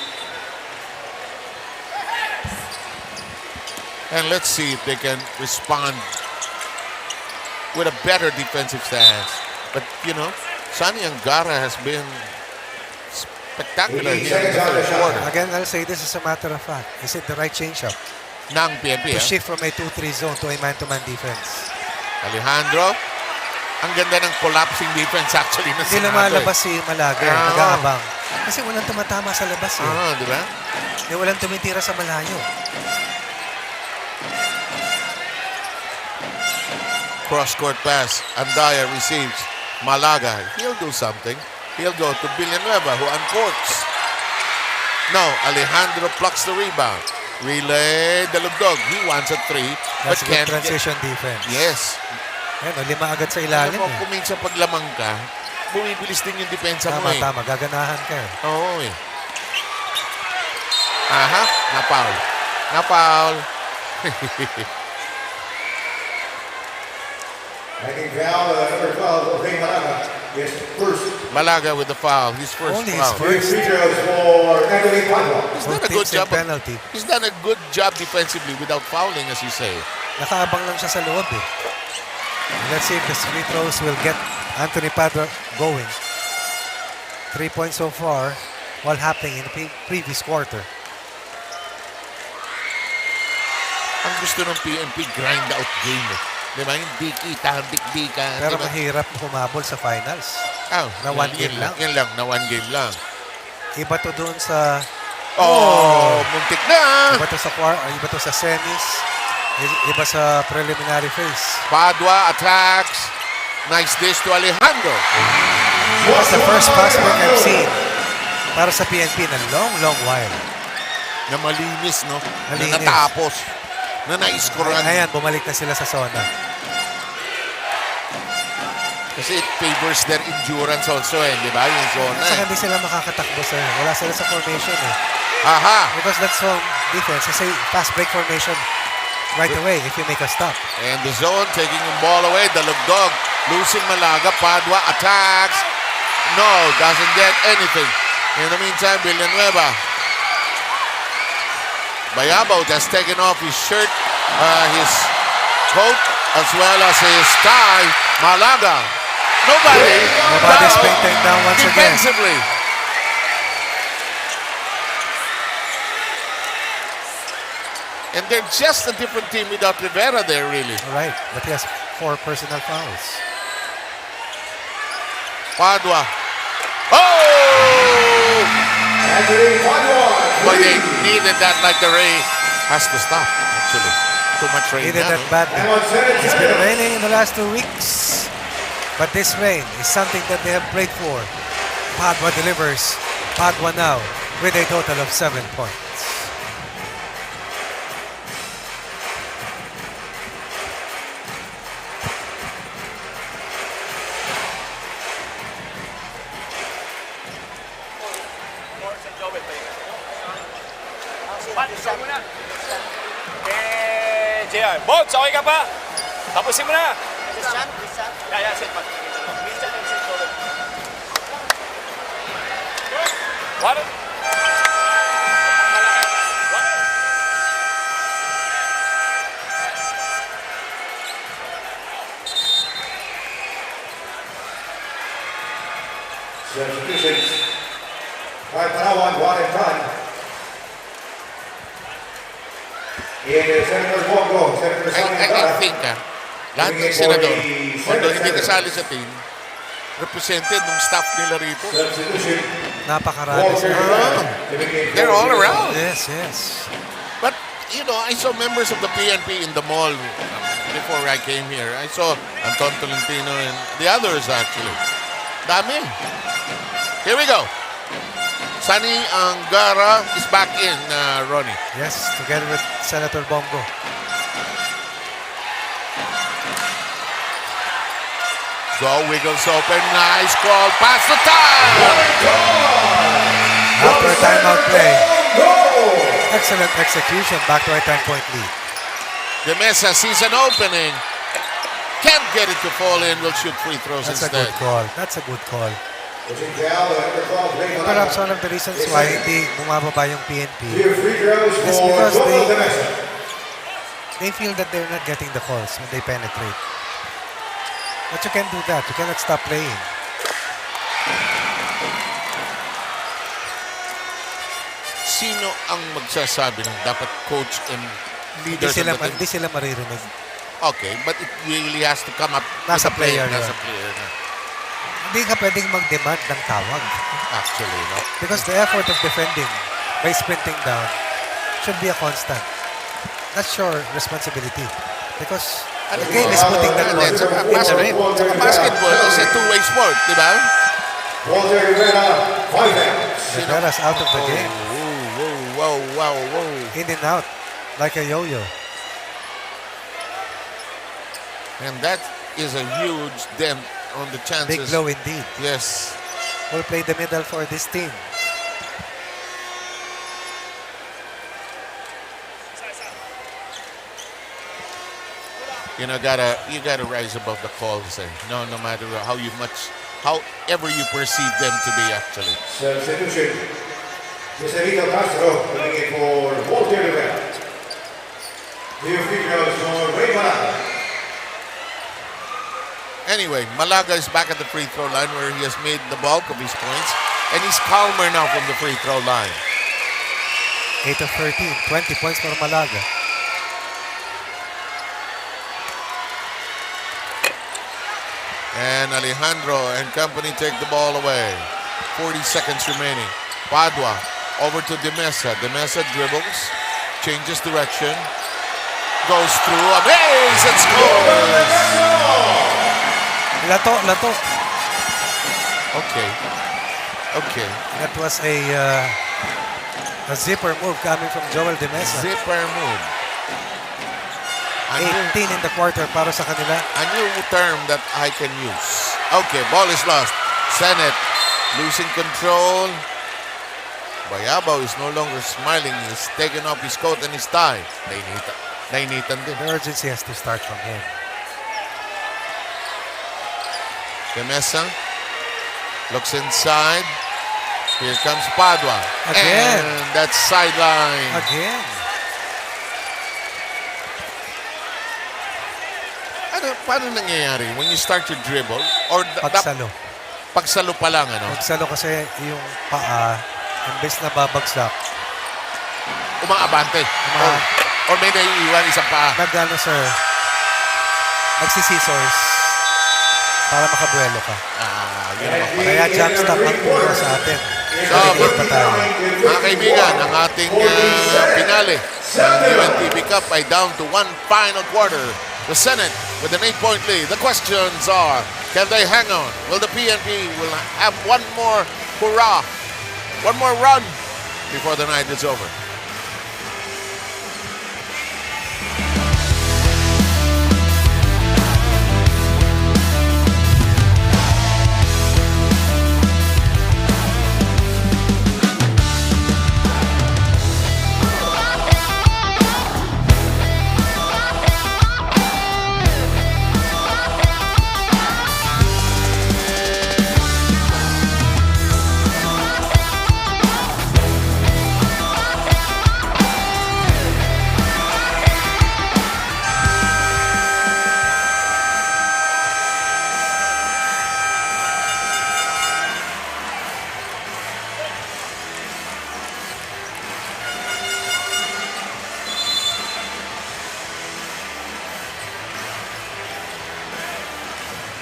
And let's see if they can respond with a better defensive stance. But, you know, Sonny Angara has been spectacular here in the first quarter. Again, I'll say this is a matter of fact. Is it the right change-up? Ng PNP, To shift from a 2-3 zone to a man-to-man defense. Alejandro, ang ganda ng collapsing defense actually na Hindi lumalabas si Malaga, nag-aabang. Kasi walang tumatama sa labas eh. Di ba? Walang tumitira sa malayo. Cross-court pass. Andaya receives. Malaga. He'll do something. He'll go to Villanueva who uncorks. No, Alejandro plucks the rebound. Relay Dalugdog. He wants a three. That's but good can't transition defense. Yes. Ayan, lima agad sa ilalim. Alam mo, kung minsan pag lamang ka, bumibilis din yung depensa mo eh. Tama, gaganahan ka eh. Oo eh. Aha, na-foul. Na-foul. Making foul, number 12, Jose Malaga. His first. Malaga with the foul. His first Only foul. his first. Free throws for Anthony Padua. He's done a good job. He's done a good job defensively without fouling, as you say. Nakaabang lang siya sa loob eh. Let's see if the free throws will get Anthony Padua going. 3 points so far, while happening in the previous quarter. Ang gusto ng PNP, grind out game eh. Di ba? Hindi kita, hindi ka. Pero diba? mahirap humabol sa finals. Na one game lang. Yan lang, na one game lang. Iba to doon sa... muntik na! Iba to sa semis. Iba sa preliminary phase. Padua attacks. Nice dish to Alejandro. That's the first fast break I've seen para sa PNP na long while. Na malinis, no? Malinis. Na natapos. Na na-scorean. Ayan, bumalik na sila sa zona. Kasi it favors their endurance also eh, di ba? Yung zona Saka eh. hindi sila makakatakbo sa wala sila sa formation eh. Aha! Because that's zone defense. It's a fast break formation right away if you make a stop. And the zone taking the ball away. Dalugdog losing Malaga. Padua attacks. No, doesn't get anything. In the meantime, Villanueva. Bayabao just taken off his shirt, his coat, as well as his tie. Malaga. Nobody's painting down once defensively. again. And they're just a different team without Rivera there, really. Right, but he has 4 personal fouls. Padua. Oh! Boy, they needed that like the rain. Has to stop, actually. Too much rain. Needed that badly. It's been raining in the last 2 weeks. But this rain is something that they have prayed for. Padua delivers. Padua now with a total of 7 points. JR. Bogs, okay ka pa? Tapusin mo na. Christian? Yeah, sit back. What? Substitutions. By Panawan, one in front. Senator Bongo, Senator I think lahat ng senador, although hindi kasali sa team, represented ng staff nila rito. Napakarami sila. They're all around. Yes. But, you know, I saw members of the PNP in the mall before I came here. I saw Anton Tolentino and the others actually. Dami. Here we go. Sonny Angara is back in, Ronnie. Yes, together with Senator Bongo. Go, Wiggles open. Nice call. Pass the time. After a timeout play. Excellent execution. Back to a 10-point lead. The Mesa sees an opening. can't get it to fall in, will shoot free throws That's a instead. good call. That's a good call. Perhaps one of the reasons why hindi bumababa yung PNP is because they feel that they're not getting the calls when they penetrate. But you can't do that. You cannot stop playing. Sino ang magsasabi ng dapat coach and leaders of the team? Hindi sila maririnig. Okay, but it really has to come up Nasa with the player Nasa yun. player na. Hindi ka pwedeng mag-demand ng tawag. Actually, no? Because the effort of defending by sprinting down should be a constant. That's your responsibility. Because the game is putting that ball in the rim. Basketball is a two-way sport, di ba? Rivera's out of the game. Wow. In and out, like a yo-yo. And that is a huge dent on the chances. Big blow indeed. Yes. We'll play the middle for this team. You know, you gotta rise above the calls. No matter however you perceive them to be, actually. Substitution. Joselito Castro coming in for Walter Rivera. New free throws for Ray Malaga. Anyway, Malaga is back at the free throw line where he has made the bulk of his points, and he's calmer now from the free throw line. 8 of 13, 20 points for Malaga. And Alejandro and company take the ball away. 40 seconds remaining. Padua over to De Mesa. De Mesa dribbles, changes direction, goes through, amaze, and scores! Lato. Okay. That was a zipper move coming from Joel De Mesa. Zipper move. 18 in the quarter para sa kanila. A new term that I can use. Okay, ball is lost. Senate losing control. Bayabaw is no longer smiling. He's taken off his coat and his tie. Nainitan din. The urgency has to start from him. De Mesa looks inside. Here comes Padua. Again. And that's sideline. Again. Paano nangyayari when you start to dribble? Or Pagsalo. Pagsalo pa lang, ano? Pagsalo kasi yung paa, imbes na babagsak. Umaabante. Or may naiiwan isang paa. Nagano, sir. Nagsisisors para makabuelo ka. Kaya jump stop ang puro sa atin. So, mga kaibigan, ang ating finale ng UNTV Cup ay down to one final quarter. The Senate with an 8-point lead. The questions are, can they hang on? Will the PNP will have one more hurrah, one more run before the night is over?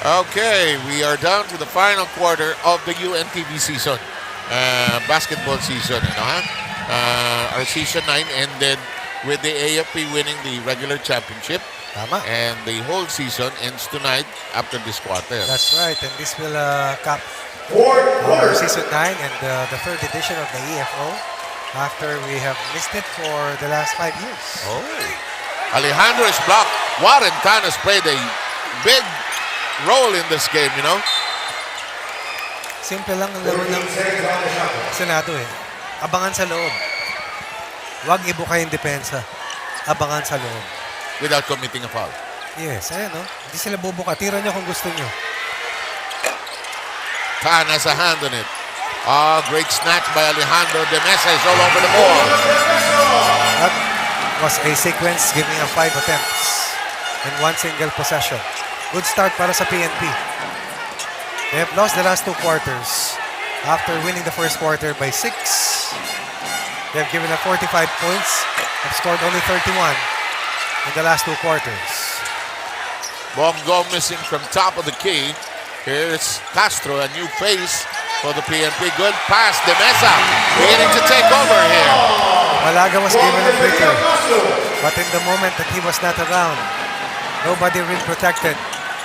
Okay, we are down to the final quarter of the UNTV season, basketball season. Our season 9 ended with the AFP winning the regular championship. Tama. And the whole season ends tonight after this quarter. That's right, and this will cap our season 9 and the third edition of the EFO after we have missed it for the last 5 years. Oh, Alejandro is blocked. Warren Tan has played a big role in this game, you know. Simple lang ang laro ng Senado eh. Abangan sa loob. Huwag ibuka yung depensa. Abangan sa loob. Without committing a foul. Yes, ayan no. Hindi sila bubuka. Tira nyo kung gusto nyo. Khan has a hand on it. Great snatch by Alejandro. De Mesa is all over the ball. That was a sequence giving a 5 attempts in one single possession. Good start para sa PNP. They have lost the last 2 quarters. After winning the first quarter by 6, they have given up 45 points, have scored only 31 in the last 2 quarters. Bongo missing from top of the key. Here's Castro, a new face for the PNP. Good pass, De Mesa beginning to take over here. Malaga was given a breaker, but in the moment that he was not around, nobody rim protected,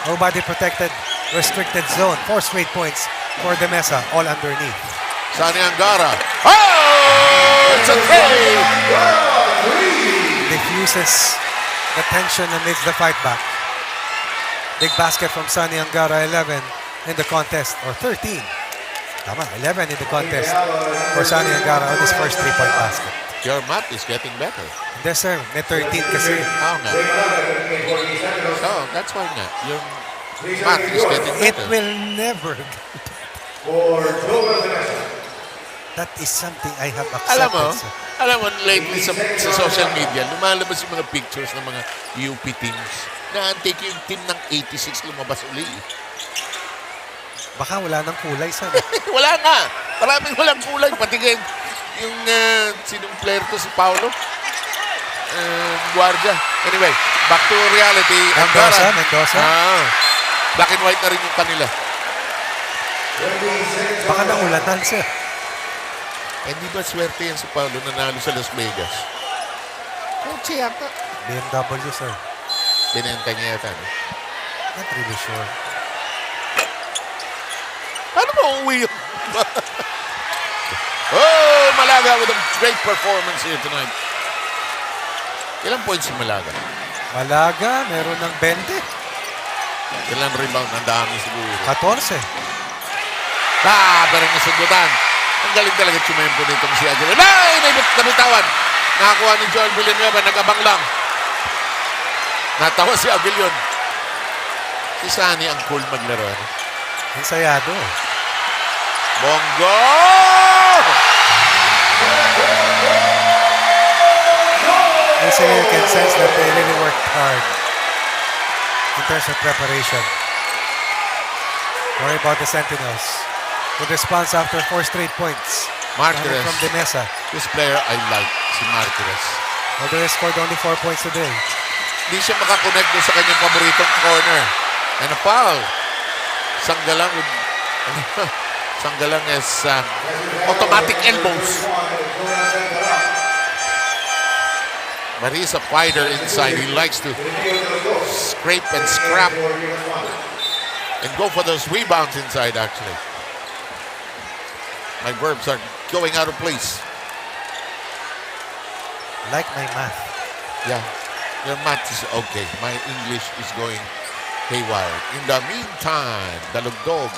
nobody protected restricted zone. 4 straight points for De Mesa, all underneath. Sani Angara. Oh, it's okay. Diffuses the tension amidst the fight back. Big basket from Sani Angara, 11 in the contest, or 13. Tama, 11 in the contest for Sani Angara on his first 3-point basket. Your math is getting better. Hindi sir, may 13 kasi. Nga. So, that's why nga. Your math is getting It better. will never. That is something I have accepted. Alam mo, lately sa social media, lumalabas yung mga pictures ng mga UP teams. Na-antake yung team ng 86 lumabas uli. Baka wala nang kulay sir. Wala na. Maraming walang kulay. Pati yung sinong player to, si Paulo. Guardia. Anyway, back to reality. Mendoza. Black and white na rin yung kanila. Baka naulatan sir. Hindi ba swerte yan si Paulo nanalo sa Las Vegas? Kotse yata. BMW sir. Binenta niya yata. No? Not really sure. Paano mo uuwi yun? Oh, Malaga with a great performance here tonight. Ilang points si Malaga? Malaga, meron ng 20. Ilang rebound? Ang dami siguro. 14. Pero nasugutan. Ang galing talaga tsumempo nitong si Aguilon. Ay! Nabitawan. Nakakuha ni Joel Villanueva. Nag-abang lang. Natawa si Aguilon. Si Sani ang cool maglaro. Ensayado. Bongo! Easily you can sense that they really worked hard in terms of preparation. Worry about the Sentinels. Good response after 4 straight points. Martires. From De Mesa. This player I like, si Martires. Although he scored only 4 points today. Hindi siya makakonect doon sa kanyang paboritong corner. And a foul. Sanggalang is automatic elbows. But he's a fighter inside. He likes to scrape and scrap and go for those rebounds inside, actually. My verbs are going out of place. Like my math. Yeah, your math is okay. My English is going haywire. In the meantime, Dalugdog.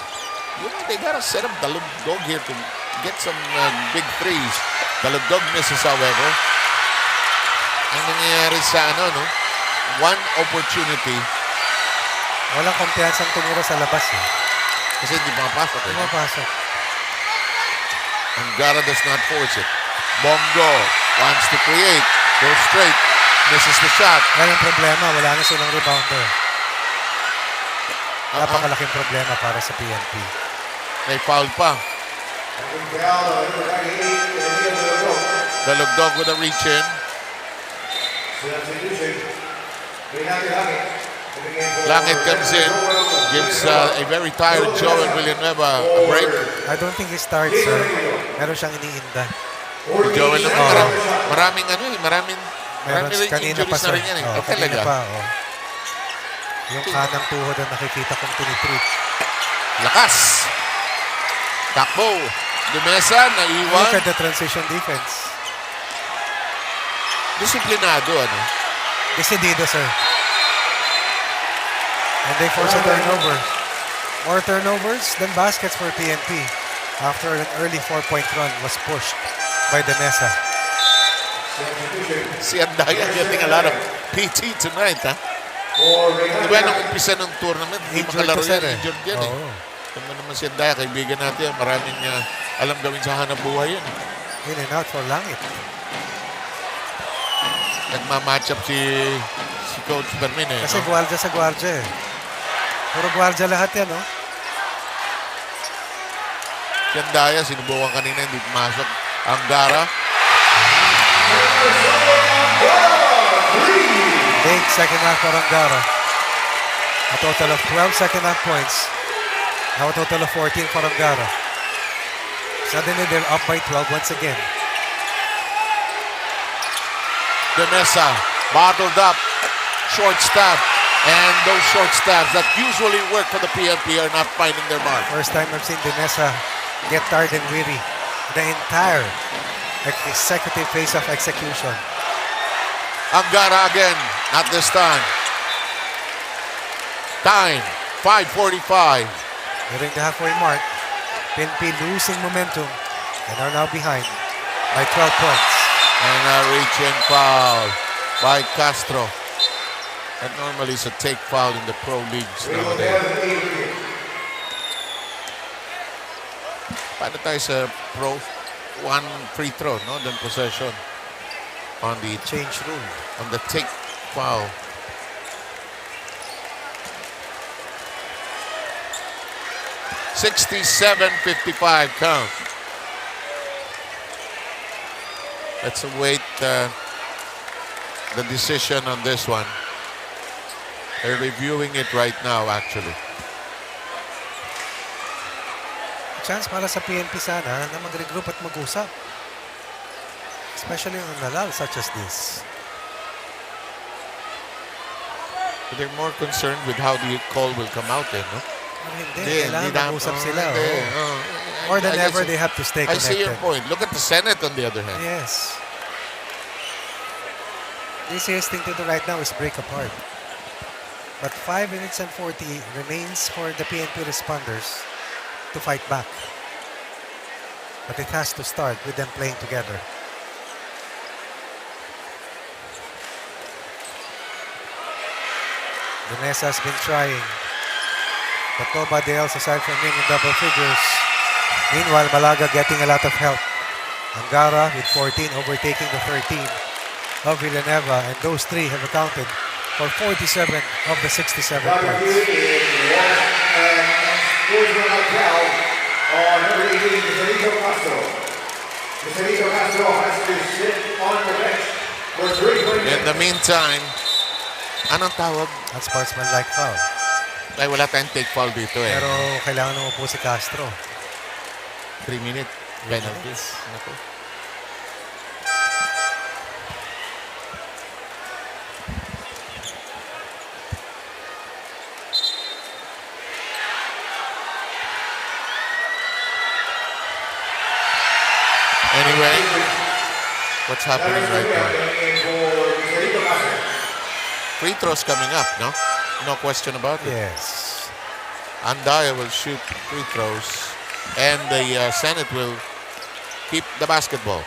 You know, they gotta set up Dalugdog here to get some big threes. Dalugdog misses, however. Ang nangyayari sa one opportunity. Walang kumpiyansang tumira sa labas eh. Kasi hindi pumapasok. Pumapasok. Angara does not force it. Bongo wants to create. Goes straight. Misses the shot. Yan ang problema. Wala na silang rebounder. Napakalaking problema para sa PNP. May foul pa. Dalugdog with a reach in. Langit comes in, gives a very tired Joel Villanueva a break. I don't think he starts, sir. Meron siyang iniinda. Joel naman, maraming kanina pa, injuries na rin yan. Kanina pa, Yung kanang tuhod na nakikita kong tinitreat. Lakas! Takbo! De Mesa, naiwan. Look at the transition defense. Disiplinado, Decidido, sir. And they force a turnover. More turnovers than baskets for PNP after an early 4-point run was pushed by De Mesa. Si Andaya getting a lot of PT tonight, Di ba, nung umpisa ng tournament, hindi Injured makalaro to sir, yan. eh. Injured yan eh. Oo. Tama naman si Andaya, kaibigan natin yan. Maraming alam gawin sa hanap buhay yan. In and out for langit. Nagmamatch up si Coach Bermin eh. Kasi no? gwardiya sa gwardiya eh. Puro gwardiya lahat yan, no? Si Andaya, sinubukan kanina, hindi pumasok. Angara. Big second half for Angara. A total of 12 second half points. Now a total of 14 for Angara. Suddenly they're up by 12 once again. Danessa, bottled up, short stab. And those short stabs that usually work for the PNP are not finding their mark. First time I've seen Danessa get tired and weary. The entire consecutive face-off execution. Angara again, not this time. Time, 5:45. During the halfway mark, PNP losing momentum and are now behind by 12 points. And a reaching foul by Castro. That normally is a take foul in the pro leagues nowadays. Paano tayo sa pro? One free throw, no? Then possession on the change rule. On the take foul. $67-55 count. Let's await the decision on this one. They're reviewing it right now, actually. Chance para sa PNP sana na mag-regroup at mag-usap. Especially on nalal such as this. But they're more concerned with how the call will come out then, no? Hindi, kailangan mag-usap sila. More than ever, they have to stay I connected. see your point. Look at the Senate on the other hand. Yes. The easiest thing to do right now is break apart. But 5 minutes and 40 remains for the PNP responders to fight back. But it has to start with them playing together. Vanessa has been trying, but nobody else aside from him in double figures. Meanwhile, Malaga getting a lot of help. Angara with 14 overtaking the 13 of Villanueva, and those three have accounted for 47 of the 67 points. In the meantime, anong tawag? Unsportsmanlike foul. Ay, wala tayong take foul dito eh. Pero kailangan naman po si Castro. 3-minute penalties. Ako. Anyway, what's happening right now? Free throws coming up, no? No question about it. Yes. Andaya will shoot free throws, and the Senate will keep the basketball.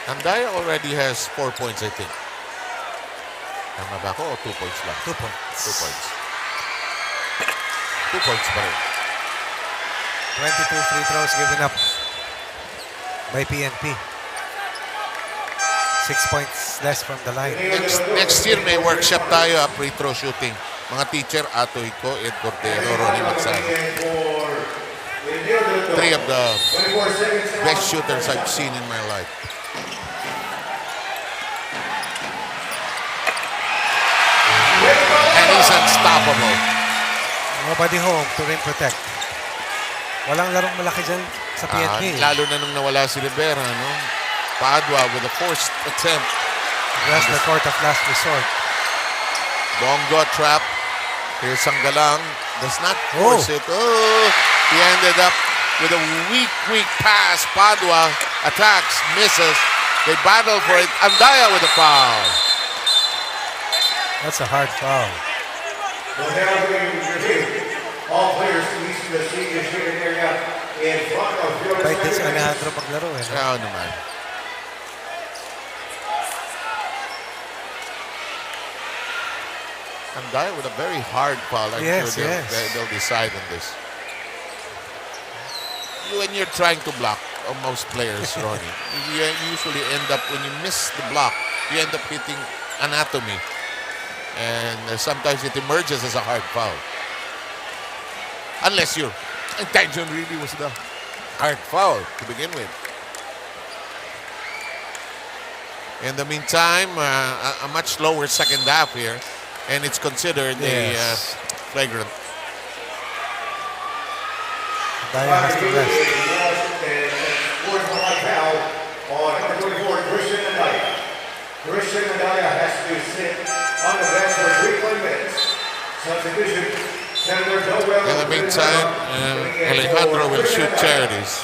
Andaya already has 4 points, I think. Tama ba ako o 2 points lang? 2 points. 2 points. 2 points pa rin. 22 free throws given up by PNP. 6 points less from the line. Next year may workshop tayo, free throw shooting. Mga teacher, Atoy ko, Ed Cordero, Ronnie Magsano. 3 of the best shooters I've seen in my life. And he's unstoppable. Nobody home to rim protect. Walang larong malaki dyan sa PNP. Lalo na nung nawala si Rivera, no? Padua with a forced attempt. That's the court of last resort. Bongo trap. Here's Sanggalang. Does not force it. Oh, he ended up with a weak pass. Padua attacks, misses. They battle for it. Andaya with a foul. That's a hard foul. All players east of the senior shooting area in front of your Bait din si Alejandro maglaro eh. Oo naman. Andaya with a very hard foul. I'm Yes, sure yes. they'll decide on this. When you're trying to block, most players, Ronnie, you usually end up, when you miss the block, you end up hitting anatomy. And sometimes it emerges as a hard foul. Unless your intention really was the hard foul to begin with. In the meantime, a much lower second half here, and it's considered a flagrant. Daya has to rest. On number 24, Christian Andaya. Christian Andaya has to sit on the bench for 3 minutes. Substitution, Senator Noel. In the meantime, Alejandro will shoot charities.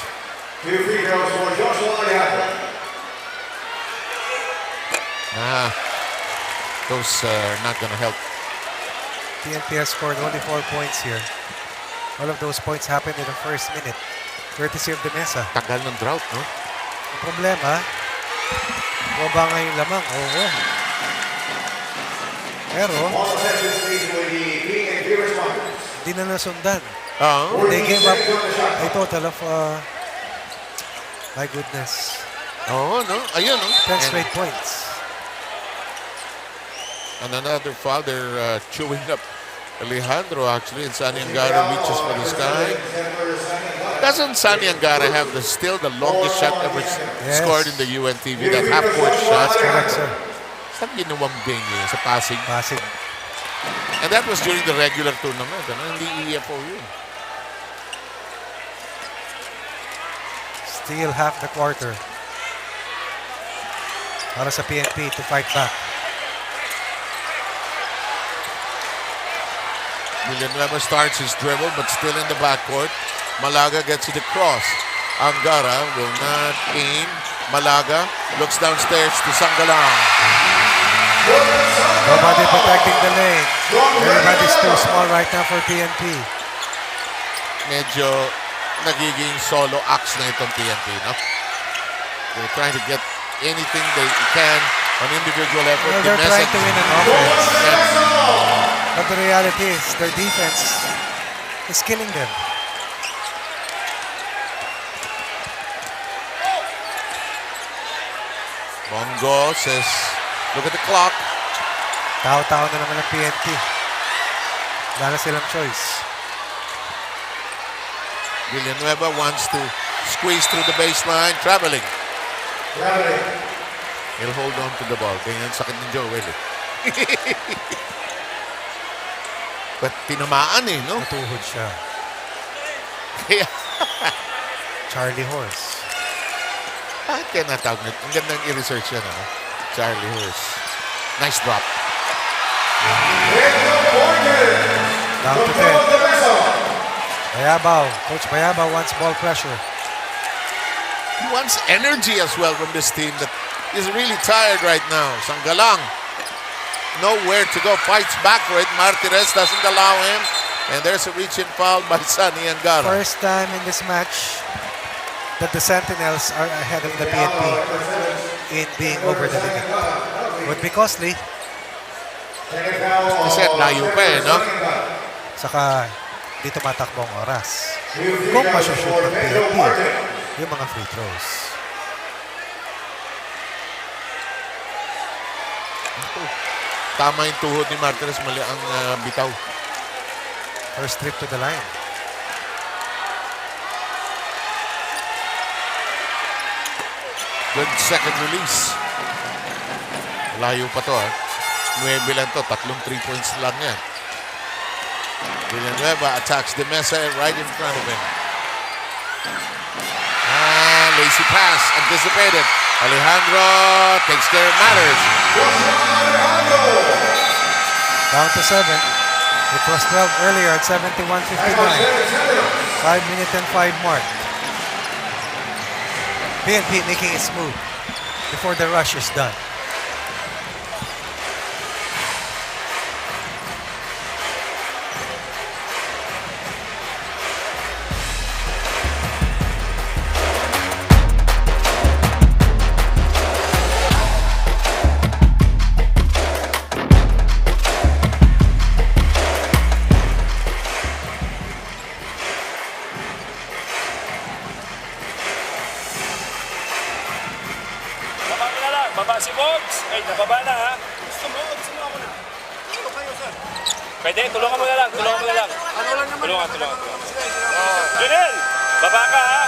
2 free throws for Joshua Alejandro. Those are not going to help. PNP has scored only 4 points here. All of those points happened in the first minute, courtesy of the Mesa. Tagal ng drought, no? Ang problema, baba nga yung lamang. Oo. Pero, di na nasundan. They gave up a total of, my goodness. Oh, no? Ayun, no? 10 straight points. And another foul, they're chewing up Alejandro, actually, and Sani Angara reaches for the sky. Doesn't Sani Angara have still the longest shot ever scored in the UNTV, that half-court shot? Correct, sir. Saan ginawang venue? Sa Pasig? Pasig. And that was during the regular tournament, ano? Hindi EFO yun. Still half the quarter. Para sa PNP to fight back. Villanueva starts his dribble, but still in the backcourt. Malaga gets it across. Angara will not aim. Malaga looks downstairs to Sangalang. Nobody protecting the lane. Everybody's too small right now for PNP. Medyo nagiging solo acts na itong PNP, no? They're trying to get anything they can on individual effort. Well, they're trying to win an offense. But the reality is their defense is killing them. Bongo says, look at the clock. Tao-tao na naman ang PNP. Wala na silang choice. Villanueva wants to squeeze through the baseline, traveling. He'll hold on to the ball. Ganyan sakit ng Joel eh. But tinamaan eh, no? Natuhod siya. Charlie Horse. Bakit kaya natawag nito? Ang gandang i-research yan, ano? Charlie Horse. Nice drop. Down to 10. Bayabaw. Coach Bayabaw wants ball pressure. He wants energy as well from this team that is really tired right now. Sangalang, nowhere to go. Fights back for it. Martinez doesn't allow him. And there's a reach-in foul by Sani Angara. First time in this match that the Sentinels are ahead of the PNP in being over the limit. Would be costly. Kasi at layo pa eh, no? Saka di tumatakbo ang oras. Kung masushoot ng PNP yung mga free throws. Tama yung tuhod ni Martinez, mali ang bitaw. First trip to the line. Good second release. Layo pa to, ha? 9 lang to, 3 3 points lang yan. Villanueva attacks the Mesa right in front of him. Lazy pass, anticipated. Alejandro takes care of matters. Down to 7. It was 12 earlier at 71-59. 5 minute and 5 mark. PNP making its move before the rush is done. baba si Bogs. Ay, nababa na ha. Gusto mo ako na. Ito kayo, sir. Pwede, tulungan mo na lang. Tulungan. Junel, baba ka ha.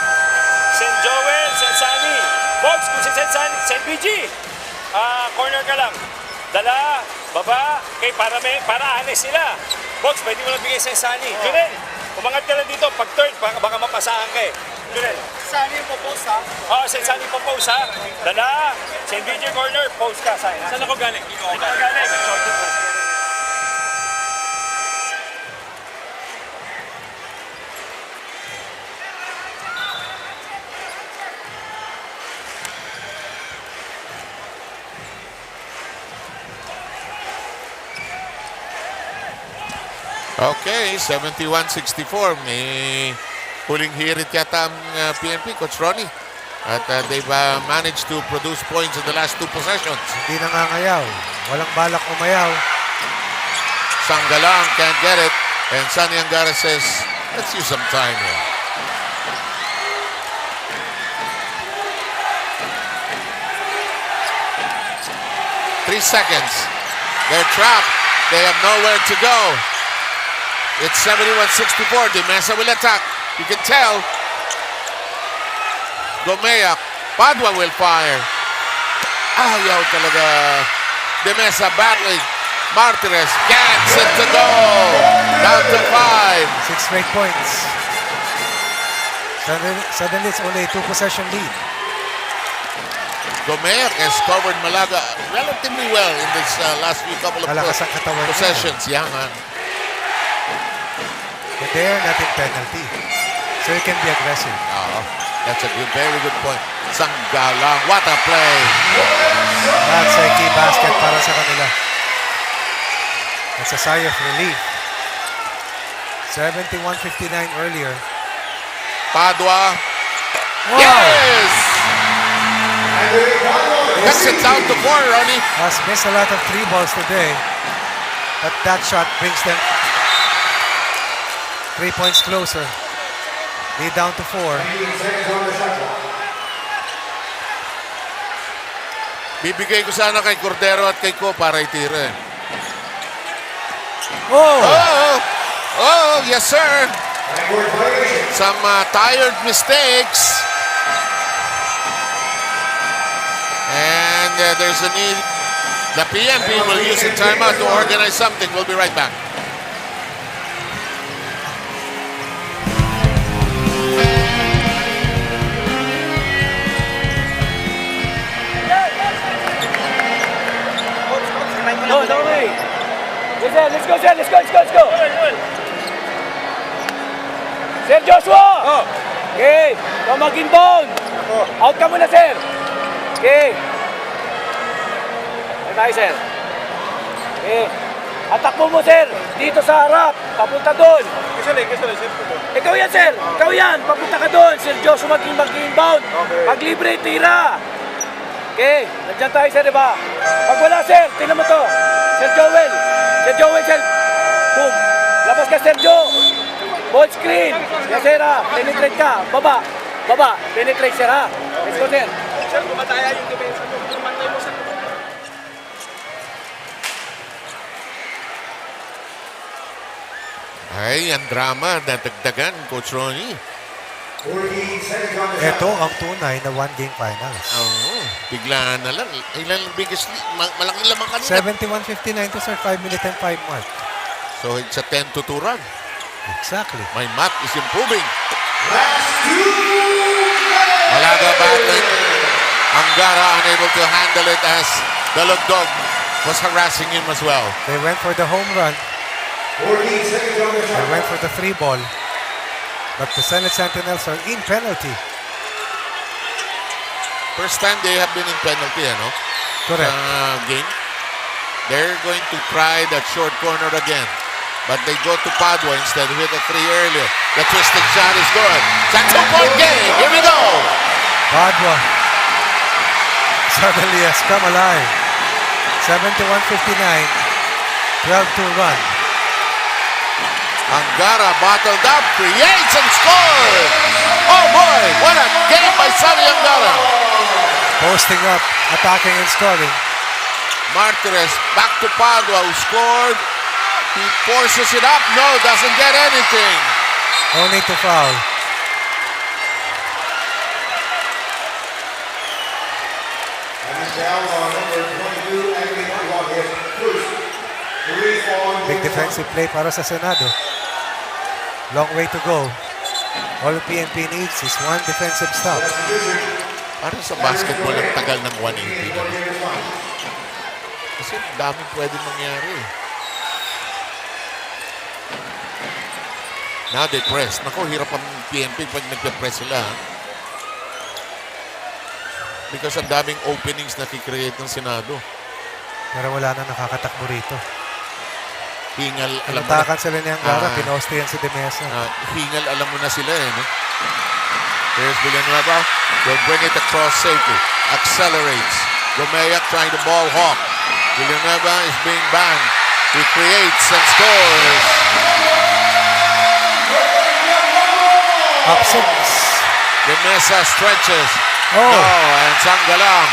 St. Joel, St. Sunny. Bogs, kung si St. Sunny, St. BG. Corner ka lang. Dala, baba, okay, para anis sila. Bogs, pwede mo lang bigay St. Sunny. Junel, umangat ka lang dito. Pag third, baka mapasahan ka eh. Junel. Sunny po post ha? Oo, St. Sunny po post ha. Dala, St. BG corner, post ka. Saan ako galing? Dito ako galing. Okay, 71-64. May huling hirit yata ang PNP, Coach Ronnie. At they've managed to produce points in the last two possessions. Hindi nangangayaw. Walang balak umayaw. Sanggalang can't get it. And Sunny Angara says, let's use some time here. Three seconds. They're trapped. They have nowhere to go. It's 71-64. De Mesa will attack. You can tell. Gomeak. Padua will fire. Ayaw talaga. De Mesa battling. Martinez gets it to go. Down to 5. 6 straight points. Suddenly it's only a 2-possession lead. Gomeak has covered Malaga relatively well in this last few couple of possessions. Yeah, man. But they're not in penalty. So you can be aggressive. Oh, that's a very good point. Sanggalang, what a play. That's a key basket para sa kanila. It's a sigh of relief. 71-59 earlier. Padua. Wow. Yes! Cuts it down to 4, Ronnie. Has missed a lot of 3 balls today. But that shot brings them 3 points closer. Lead down to 4. Bibigay ko sana kay Cordero at kay Ko para itira. Oh, yes sir. Some tired mistakes. And there's a need. The PNP will use a timeout to organize something. We'll be right back. No way. Let's go. Sir Joshua! Okay, ikaw mag-inbound. Out ka muna, sir. Okay. Ay tayo, sir. Okay. Atakbo mo, sir. Dito sa harap. Papunta doon. Kasali, sir. Ikaw yan, sir. Ikaw yan. Papunta ka doon. Sir Joshua mag-inbound. Okay. Pag libre, tira. Okay. Nandiyan tayo, sir, diba? Pag wala, sir, tingnan mo to. Sir Joel. Sir. Boom. Labas ka, Sir Joe. Ball screen. Yes, sir, ha. Penetrate ka. Baba. Penetrate, sir, ha. Let's go, sir. Sir, kumataya yung depensa mo. Kumantay mo sa... Ay, ang drama. Dadagdagan, Coach Ronnie. Ito ang tunay na 1-game finals. Oo. Bigla na lang. Ilan ang biggest lead? Malaking lamang kanina. 71-59 to sir, 5 minute and 5 mark. So it's a 10-2 run. Exactly. My math is improving. Malaga battling. Angara unable to handle it as Dalugdog was harassing him as well. They went for the home run. They went for the 3 ball. But the Senate Sentinels are in penalty. First time they have been in penalty, ano? Correct. Game. They're going to try that short corner again. But they go to Padua instead with a 3 earlier. The twisted shot is good. It's a 2-point game. Here we go. Padua suddenly has come alive. 71-59. 12-2 run. Angara bottled up, creates and scores! Oh boy, what a game by Sonny Angara! Posting up. attacking and scoring. Martinez back to Padua, who scored. He forces it up. No, doesn't get anything. Only to foul. Big defensive play para sa Senado. Long way to go. All PNP needs is one defensive stop. Parang sa basketball, ang tagal ng 180. Kasi daming pwede mangyari. Now they press. Naku, hirap ang PNP pag nagpe-press sila. Because ang daming openings na kikreate ng Senado. Pero wala na nakakatakbo rito. Hingal, alam mo Pinatakan sila ni Angara, pinoste yan si Demesa. Hingal, alam mo na sila eh. No? Here's Villanueva. They'll bring it across safely. Accelerates. Romeyak trying to ball hawk. Villanueva is being banned. He creates and scores. Up 6. Demesa stretches. Oh. No, and Sangalang.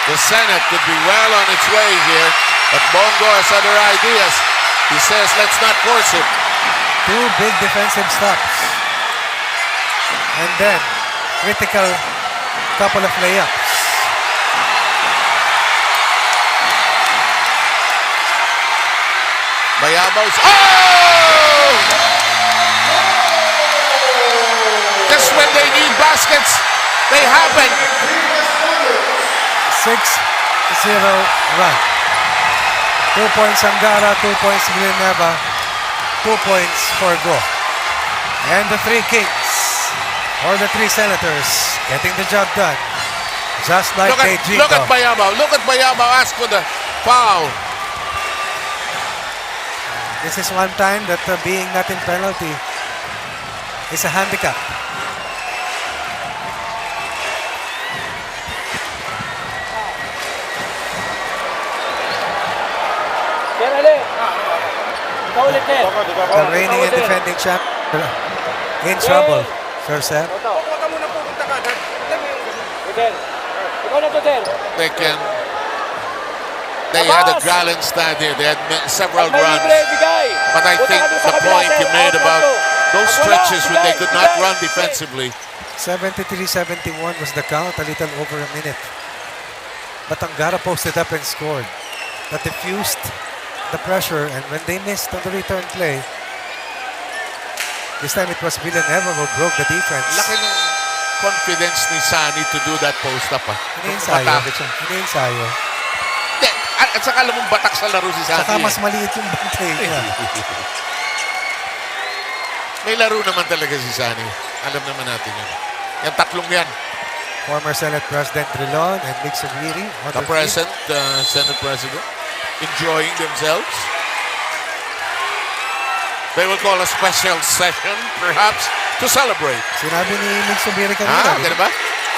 The Senate could be well on its way here, but Bongo has other ideas. He says, let's not force it. 2 big defensive stops. And then, critical couple of layups. Mayabaw's, oh! Just when they need baskets, they happen. 6-0 run. 2 points Angara, 2 points Villanueva, 2 points for Go. And the 3 Kings, or the 3 Senators, getting the job done. Just like Look at Bayabaw. Look at Bayabaw ask for the foul. This is one time that being not in penalty is a handicap. The reigning and defending champ in trouble. Sir Sam. They had a gallant stand here. They had several runs. But I think the point you made about those stretches when they could not run defensively. 73-71 was the count, a little over a minute. But Angara posted up and scored. That diffused the pressure, and when they missed on the return play, this time it was Villanueva who broke the defense. Laki ng confidence ni Sani to do that post-up. Iniensayo. Iniensayo. At saka alam mong batak sa laro si Sani. Saka mas maliit yung bantay niya. May laro naman talaga si Sani. Alam naman natin yun. Yung tatlong yan. Former Senate President Drilon and Mick Subiri. The present Senate President enjoying themselves. They will call a special session, perhaps, to celebrate. Sinabi ni Mick Subiri kanina. Ganun ba?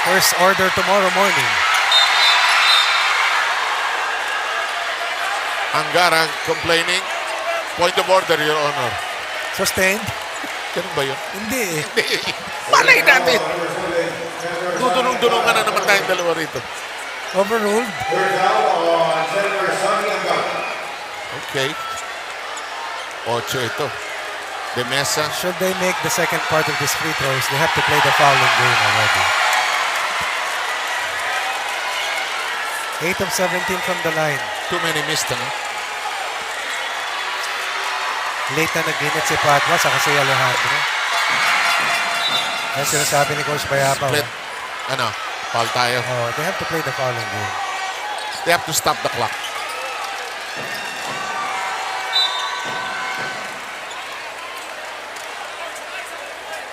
First order tomorrow morning. Angara complaining. Point of order, Your Honor. Sustained? Ganun ba yun? Hindi. Malay natin. Dudunong-dunungan na naman tayong dalawa rito. Overruled. Okay. 8 ito. Demesa. Should they make the second part of these free throws, they have to play the fouling game already. 8 of 17 from the line. Too many missed, ano? Late na nag-init si Padua sa kasi Alejandro. Yan sinasabi ni Coach Bayabaw. Split. Ano? Foul tayo. Oh, they have to play the fouling game. They have to stop the clock.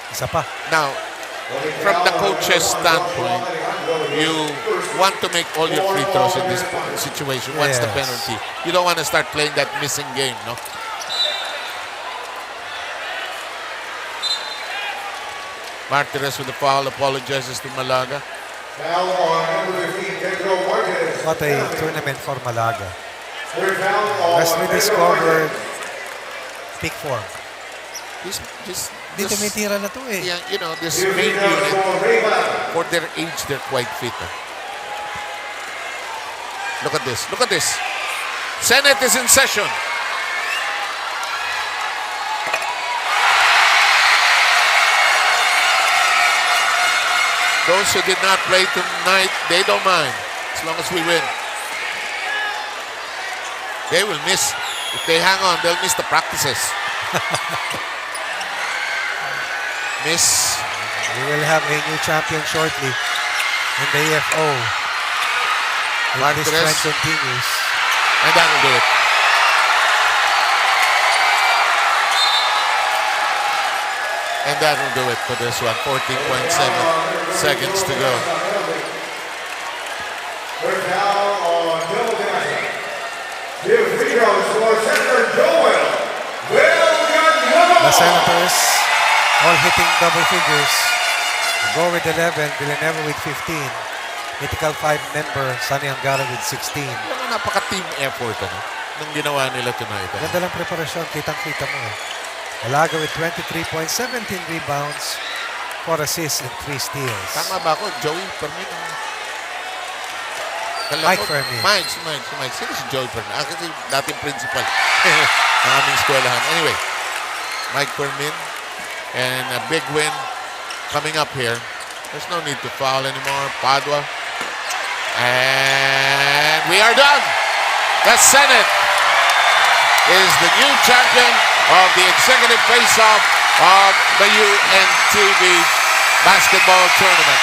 Isa pa. Now, from the coach's standpoint, you want to make all your free throws in this situation. What's the penalty? You don't want to start playing that missing game, no? Martinez with the foul, apologizes to Malaga. What a tournament for Malaga. Has rediscovered peak form. Di tumitira na to eh. Yeah, you know, this main unit, for their age, they're quite fit. Look at this. Look at this. Senate is in session. Those who did not play tonight, they don't mind, as long as we win. They will miss. If they hang on, they'll miss the practices. Miss. We will have a new champion shortly in the EFO. If this trend continues. And that will do it. And that will do it for this one. 14.7 seconds to go. We're now on double division. Give free throws for Senator Joel. The Senators all hitting double figures. Go with 11, Villanueva with 15. Mythical 5-member, Sunny Angara with 16. Napaka-team effort nung ginawa nila tonight. Ganda lang preparasyon, kitang-kita mo. Alaga with 23 points, 17 rebounds, 4 assists, and 3 steals. Tama ba ako? Joey Fermin? Mike Fermin. Mike. Sino si Joey Fermin? Kasi dating principal ng aming eskwelahan. Anyway, Mike Fermin. And a big win coming up here. There's no need to foul anymore. Padua. And we are done. The Senate is the new champion of the executive face-off of the UNTV basketball tournament.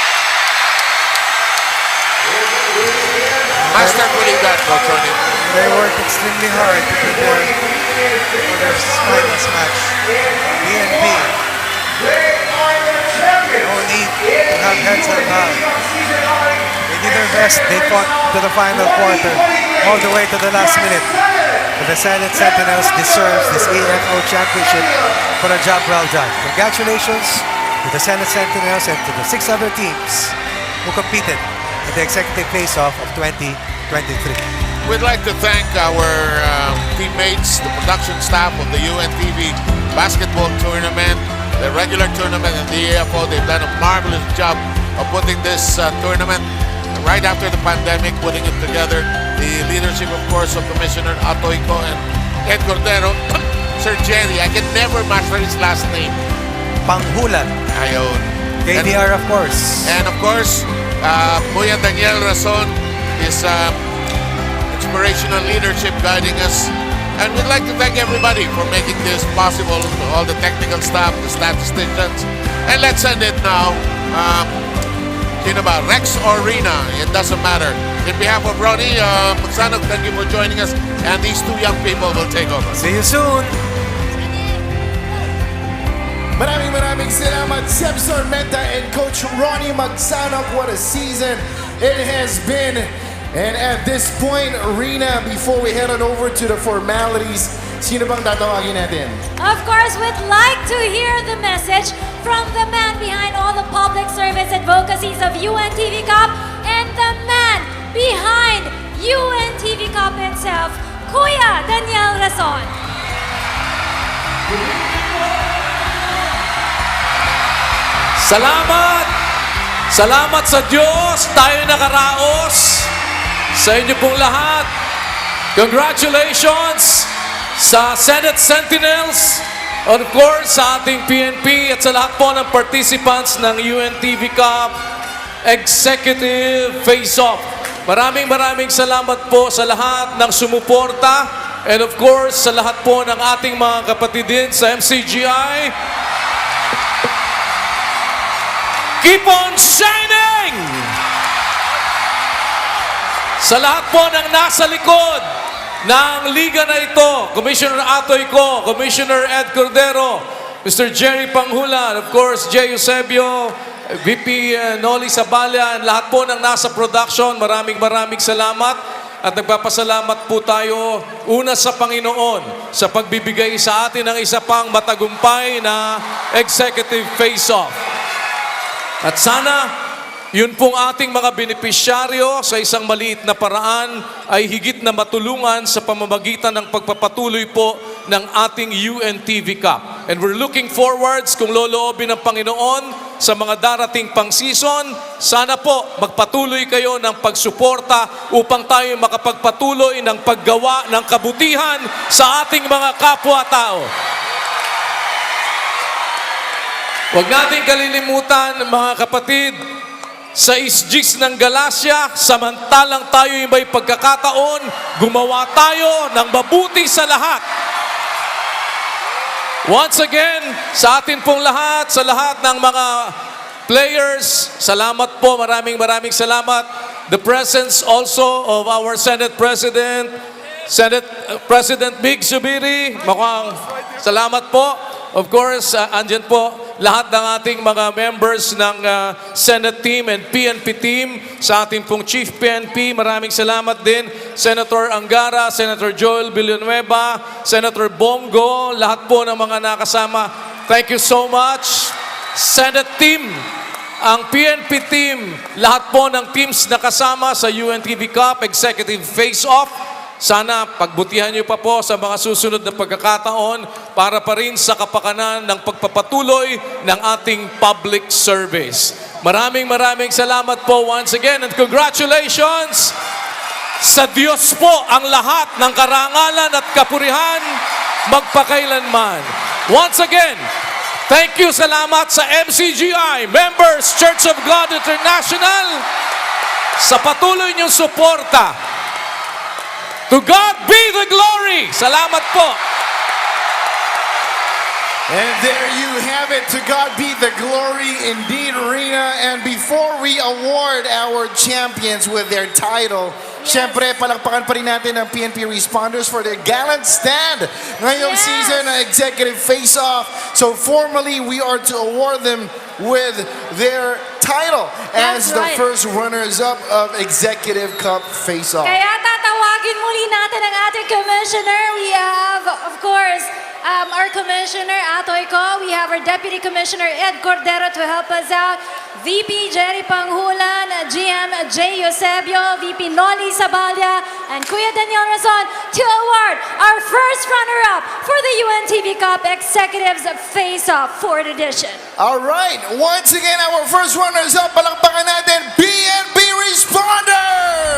Master Qualidad, Coach Ronnie. They worked extremely hard to prepare for their finals match. PNP. No need to have heads up high. They did their best. They fought to the final quarter, all the way to the last minute. But the Senate Sentinels deserves this EFO championship for a job well done. Congratulations to the Senate Sentinels and to the 6 other teams who competed in the executive face-off of 2023. We'd like to thank our teammates, the production staff of the UNTV basketball tournament, the regular tournament, and the EFO. They've done a marvelous job of putting this tournament right after the pandemic, putting it together. The leadership, of course, of Commissioner Atoyco and Ed Cordero. Sir Jerry, I can never master his last name. Panghulan. Ayun. KDR, of course. And of course, Kuya Daniel Razon is inspirational leadership guiding us. And we'd like to thank everybody for making this possible, all the technical staff, the statisticians. And let's end it now. Sino ba? Rex or Rina? It doesn't matter. In behalf of Ronnie Magsanog, thank you for joining us. And these two young people will take over. See you soon. Maraming salamat, Sebsor Menta and Coach Ronnie Magsanog. What a season it has been. And at this point, Rina, before we head on over to the formalities, sino bang tatawagin natin? Of course, we'd like to hear the message from the man behind all the public service advocacies of UNTV Cup and the man behind UNTV Cup itself, Kuya Daniel Razon. Salamat! Salamat sa Diyos! Tayo nakaraos sa inyo pong lahat. Congratulations sa Senate Sentinels, of course sa ating PNP at sa lahat po ng participants ng UNTV Cup Executive Face-Off. Maraming salamat po sa lahat ng sumuporta and of course sa lahat po ng ating mga kapatid din sa MCGI. Keep on shining! Sa lahat po ng nasa likod ng liga na ito, Commissioner Atoyco, Commissioner Ed Cordero, Mr. Jerry Panghulan, of course, Jay Eusebio, VP Noli Sabala, and lahat po ng nasa production, maraming salamat. At nagpapasalamat po tayo una sa Panginoon sa pagbibigay sa atin ng isa pang matagumpay na Executive Face-Off. At sana, yun pong ating mga benepisyaryo sa isang maliit na paraan ay higit na matulungan sa pamamagitan ng pagpapatuloy po ng ating UNTV Cup. And we're looking forwards kung loloobin ng Panginoon sa mga darating pang season. Sana po magpatuloy kayo ng pagsuporta upang tayo makapagpatuloy ng paggawa ng kabutihan sa ating mga kapwa-tao. Huwag nating kalilimutan, mga kapatid, sa isjis ng Galacia, samantalang tayo'y may pagkakataon, gumawa tayo ng mabuti sa lahat. Once again, sa atin pong lahat, sa lahat ng mga players, salamat po, maraming salamat. The presence also of our Senate President, President Big Subiri, mukhang salamat po. Of course, andyan po lahat ng ating mga members ng Senate team and PNP team, sa ating pong Chief PNP, maraming salamat din. Senator Angara, Senator Joel Villanueva, Senator Bongo, lahat po ng mga nakasama. Thank you so much. Senate team, ang PNP team, lahat po ng teams na kasama sa UNTV Cup Executive Face-Off. Sana pagbutihan niyo pa po sa mga susunod na pagkakataon para pa rin sa kapakanan ng pagpapatuloy ng ating public service. Maraming salamat po once again and congratulations! Sa Diyos po ang lahat ng karangalan at kapurihan magpakailanman. Once again, thank you, salamat sa MCGI, members, Church of God International, sa patuloy niyong suporta. To God be the glory! Salamat po! And there you have it. To God be the glory indeed, Rina. And before we award our champions with their title, syempre, palakpakan pa rin natin ang PNP Responders for their gallant stand ngayong season ng Executive Face-Off. So formally, we are to award them with their title as the first runners-up of Executive Cup Face-Off. Kaya tatawagin muli natin ang ating commissioner. We have, of course, our commissioner, Atoy Ko. We have our deputy commissioner, Ed Cordero, to help us out. VP Jerry Panghulan, GM Jay Eusebio, VP Noli Sabalya, and Kuya Daniel Razon to award our first runner-up for the UNTV Cup Executives Face-Off 4th edition. All right, once again, our first runners-up, palakpakan natin, PNP Responders!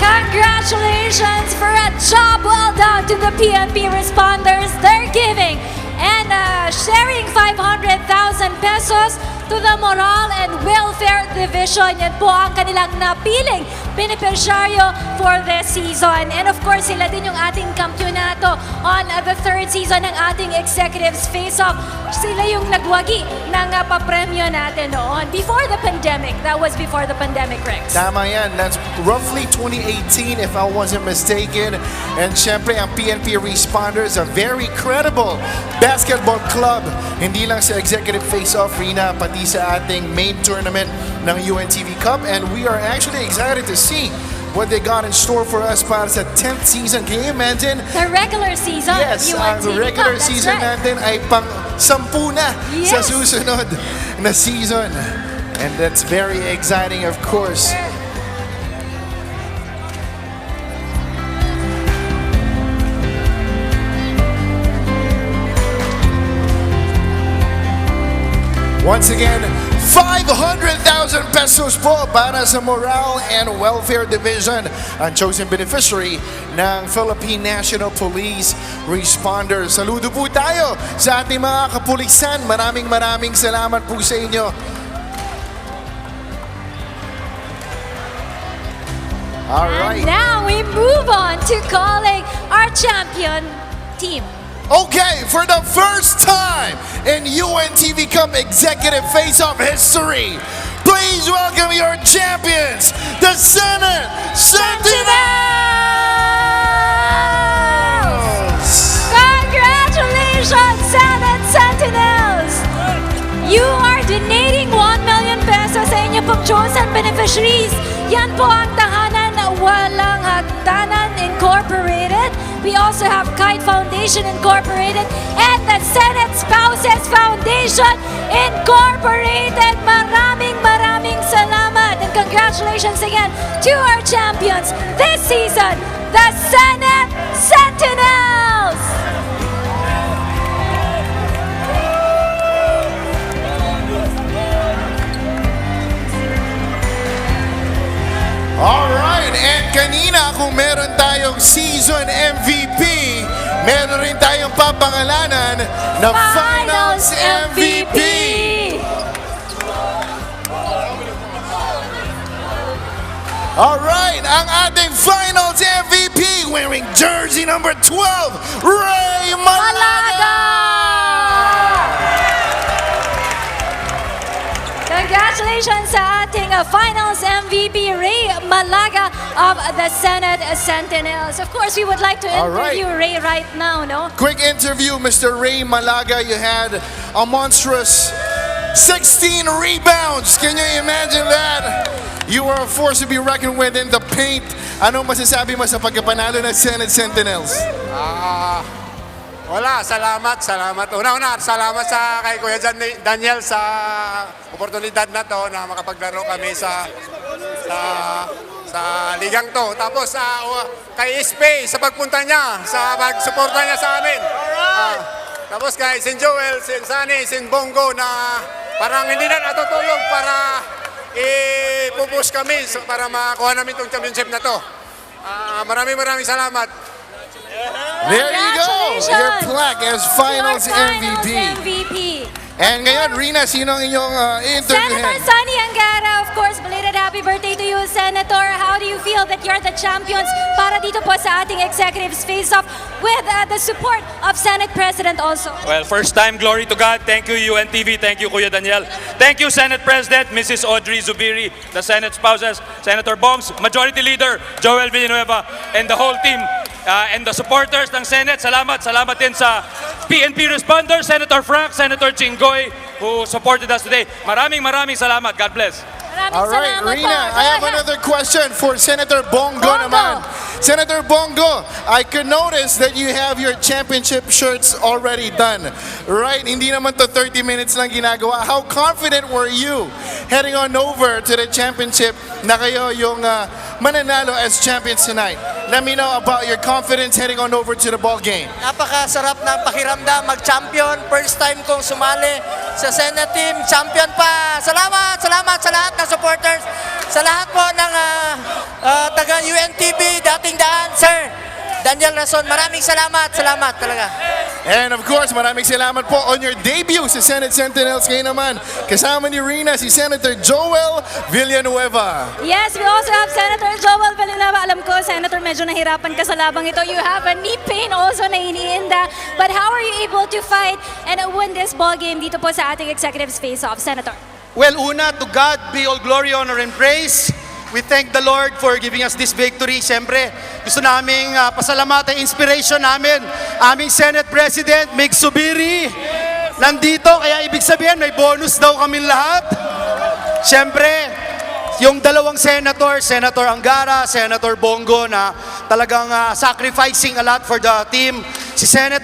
Congratulations for a job well done to the PNP Responders. They're giving and sharing 500,000 pesos to the Moral and Welfare Division. Yan po ang kanilang napiling beneficiaryo for this season. And of course, sila din yung ating kampyonato on the 3rd season ng ating Executives Face-Off. Sila yung nagwagi ng papremyo natin noon. Before the pandemic. That was before the pandemic, Rex. Tama yan. That's roughly 2018 if I wasn't mistaken. And syempre, ang PNP Responders, a very credible basketball club. Hindi lang sa Executive Face-Off, Rina, pati sa ating main tournament ng UNTV Cup. And we are actually excited to see what they got in store for us para sa 10th season. Can you imagine? The regular season. Yes, ang regular season natin ay pang-10 na sa susunod na season. And that's very exciting, of course. Once again, 500,000 pesos po para sa Morale and Welfare Division, ang chosen beneficiary ng Philippine National Police Responders. Saludo po tayo sa ating mga kapulisan. Maraming salamat po sa inyo. All right. And now we move on to calling our champion team. Okay, for the first time in UNTV Cup Executive Face-Off history, please welcome your champions, the Senate Sentinels! Congratulations, Senate Sentinels! You are donating 1 million pesos sa inyo pong chosen beneficiaries. Yan po ang tahanan na Walang Hagdanan Incorporated. We also have Kite Foundation Incorporated and the Senate Spouses Foundation Incorporated. Maraming salamat and congratulations again to our champions this season, the Senate Sentinels! Rina, kung meron tayong season MVP, meron rin tayong papangalanan na Finals MVP. Alright, ang ating Finals MVP wearing jersey number 12, Ray Malaga! Congratulations sa ating Finals MVP, Ray Malaga of the Senate Sentinels. Of course, we would like to interview Ray right now, no? Quick interview, Mr. Ray Malaga. You had a monstrous 16 rebounds. Can you imagine that? You were a force to be reckoned with in the paint. Ano masasabi mo sa pagkapanalo ng Senate Sentinels? Wala, salamat. Una-una, salamat sa kay Kuya Daniel sa oportunidad na to na makapaglaro kami sa ligang to. Tapos kay Ispe sa pagpunta niya, sa pagsuporta niya sa amin. Tapos kay Sin Joel, Sin Sunny, Sin Bongo na parang hindi na natutulog para ipupush kami para makakuha namin itong championship na to. Maraming salamat. There you go! Your plaque as Finals MVP. And ngayon, Rina, sino ang inyong interviewin? Senator Sunny Angara, of course, belated happy birthday to you, Senator. How do you feel that you're the champions para dito po sa ating Executives Face-Off with the support of Senate President also? Well, first time, glory to God. Thank you, UNTV. Thank you, Kuya Daniel. Thank you, Senate President, Mrs. Audrey Zubiri, the Senate spouses, Senator Bongs, Majority Leader, Joel Villanueva, and the whole team. And the supporters ng Senate, salamat din sa PNP Responders, Senator Frank, Senator Chingoy, who supported us today. Maraming salamat. God bless. All right, Rina, I have another question for Senator Bongo naman. Senator Bongo, I could notice that you have your championship shirts already done, right? Hindi naman to 30 minutes lang ginagawa. How confident were you heading on over to the championship na kayo yung mananalo as champions tonight? Let me know about your confidence heading on over to the ball game. Napakasarap ng pakiramdam mag-champion. First time kong sumali sa Senate team. Champion pa. Salamat sa lahat ng supporters. Sa lahat po ng taga UNTV, dating daan, Sir Daniel Razon. Maraming salamat talaga. And of course, maraming salamat po on your debut sa Senate Sentinels. Ngayon naman, kasama ni Rina si Senator Joel Villanueva. Yes, we also have Senator Joel Villanueva. Alam ko, Senator, medyo nahirapan ka sa labang ito. You have a knee pain also na iniinda. But how are you able to fight and win this ball game dito po sa ating Executives Face-Off, Senator? Well, una, to God be all glory, honor, and praise. We thank the Lord for giving us this victory. Siyempre, gusto naming pasalamatan, inspiration namin. Aming Senate President, Mig Subiri, nandito. Kaya ibig sabihin, may bonus daw kami lahat. Siyempre, yung dalawang senator, Senator Angara, Senator Bongo, na talagang sacrificing a lot for the team. Si Senate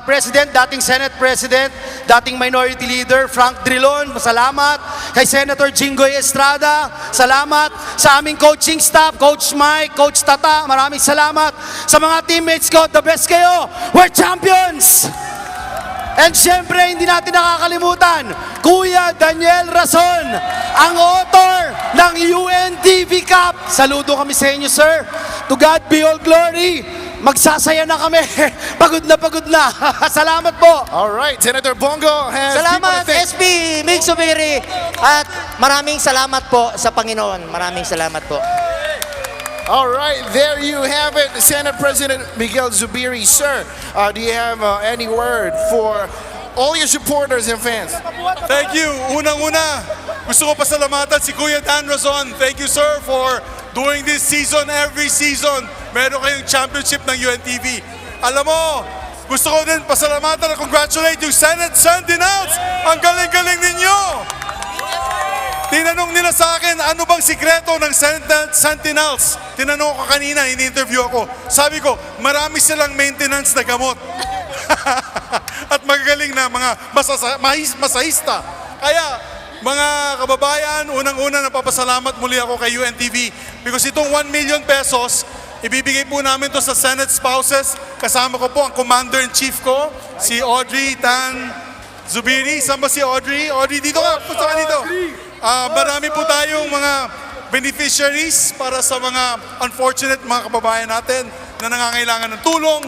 President, dating Senate President, dating Minority Leader Frank Drilon, salamat. Kay Senator Jinggoy Estrada, salamat. Sa aming coaching staff, Coach Mike, Coach Tata, maraming salamat. Sa mga teammates ko, the best kayo. We're champions! And syempre, hindi natin nakakalimutan, Kuya Daniel Razon, ang author ng UNTV Cup. Saludo kami sa inyo, sir. To God be all glory. Magsasaya na kami. Pagod na. Salamat po. All right, Senator Bongo has Salamat, SB Mig Subiri. At maraming salamat po sa Panginoon. Maraming salamat po. All right, there you have it, Senate President Miguel Zubiri. Sir, do you have any word for all your supporters and fans? Thank you. Unang-una, gusto ko pasalamatan si Kuya Dan Razon. Thank you, sir, for doing this season. Every season, meron kayong championship ng UNTV. Alam mo, gusto ko din pasalamatan at congratulate yung Senate Sentinels. Ang galing-galing ninyo. Tinanong nila sa akin, ano bang sikreto ng Senate Sentinels? Tinanong ko kanina, in-interview ako. Sabi ko, marami silang maintenance na gamot. At magagaling na mga masahista. Kaya, mga kababayan, unang-una napapasalamat muli ako kay UNTV because itong 1 million pesos, ibibigay po namin to sa Senate spouses. Kasama ko po ang Commander-in-Chief ko, si Audrey Tan Zubiri. Saan ba si Audrey? Audrey, dito ka. Punta ka dito. Marami po tayong mga beneficiaries, para sa mga unfortunate mga kababayan natin na nangangailangan ng tulong.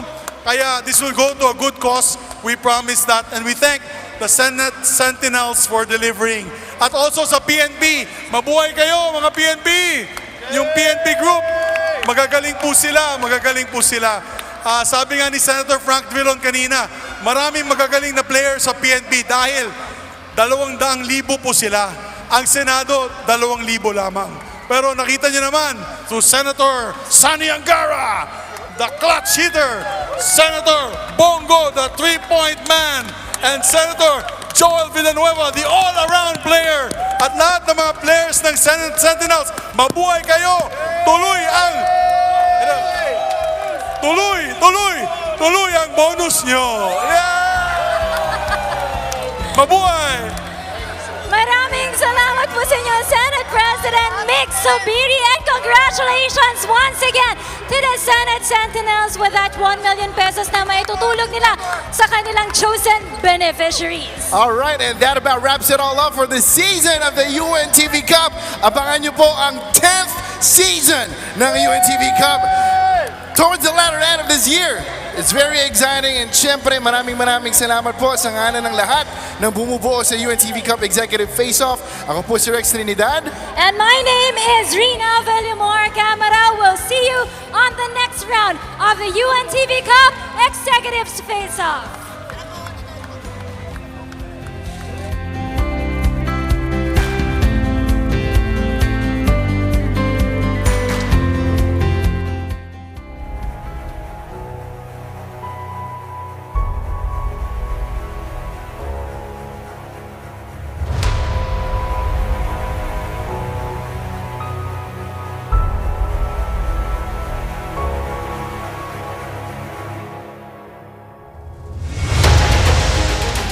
Kaya this will go to a good cause. We promise that. And we thank the Senate Sentinels for delivering. At also sa PNP, mabuhay kayo mga PNP! Yung PNP group, magagaling po sila, magagaling po sila. Sabi nga ni Senator Frank Drilon kanina, maraming magagaling na players sa PNP dahil 200,000 po sila. Ang Senado, 2,000 lamang. Pero nakita niyo naman, through Senator Sani Angara, the clutch hitter, Senator Bongo, the three-point man, and Senator Joel Villanueva, the all-around player, at lahat ng mga players ng Senate Sentinels, mabuhay kayo! Tuloy ang bonus nyo! Yeah! Mabuhay! Maraming salamat po sa inyo, Senate President Mick Subiri, and congratulations once again to the Senate Sentinels with that 1 million pesos na maitutulog nila sa kanilang chosen beneficiaries. All right, and that about wraps it all up for the season of the UNTV Cup. Abangan nyo po ang 10th season ng UNTV Cup towards the latter end of this year. It's very exciting, and syempre maraming salamat po sa ngalan ng lahat ng bumubuo sa UNTV Cup Executive Face-Off. Ako po si Rex Trinidad. And my name is Rina Villamor Camara. We'll see you on the next round of the UNTV Cup Executive Face-Off.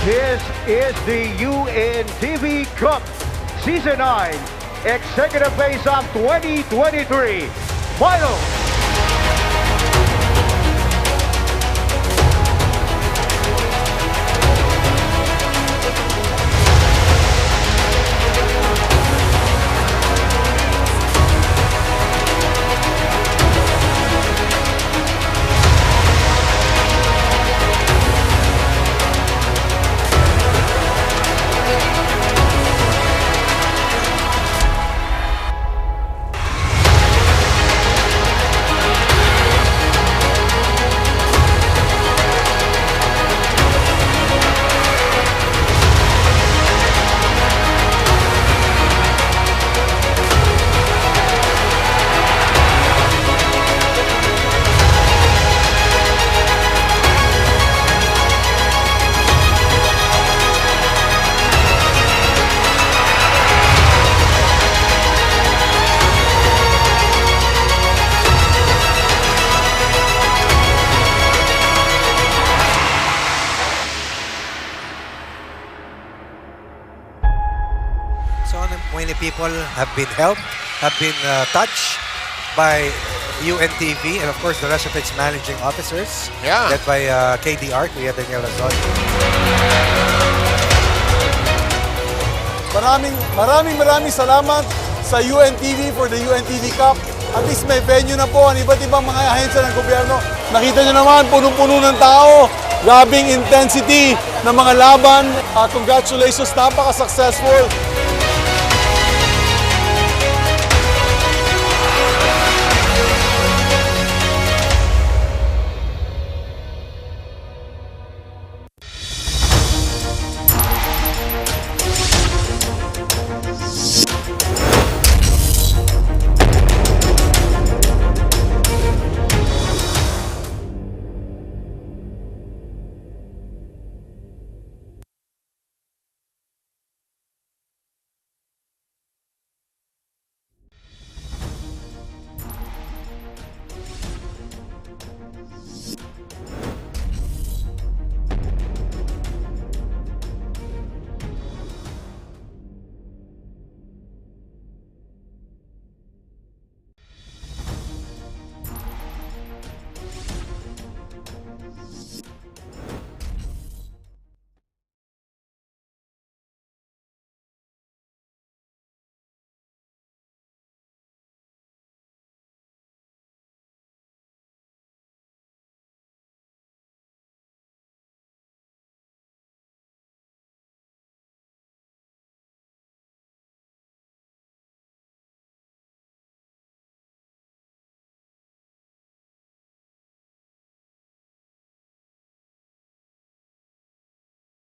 This is the UNTV Cup Season 9 Executive Face-Off 2023 Final. Many people have been helped, have been touched by UNTV and of course the rest of its managing officers. Yeah. Led by KDR, Kuya Daniel Razon. Maraming salamat sa UNTV for the UNTV Cup. At least may venue na po ang iba't ibang mga ahensya ng gobyerno. Nakita nyo naman, punong-puno ng tao. Grabing intensity ng mga laban. Congratulations, napaka-successful.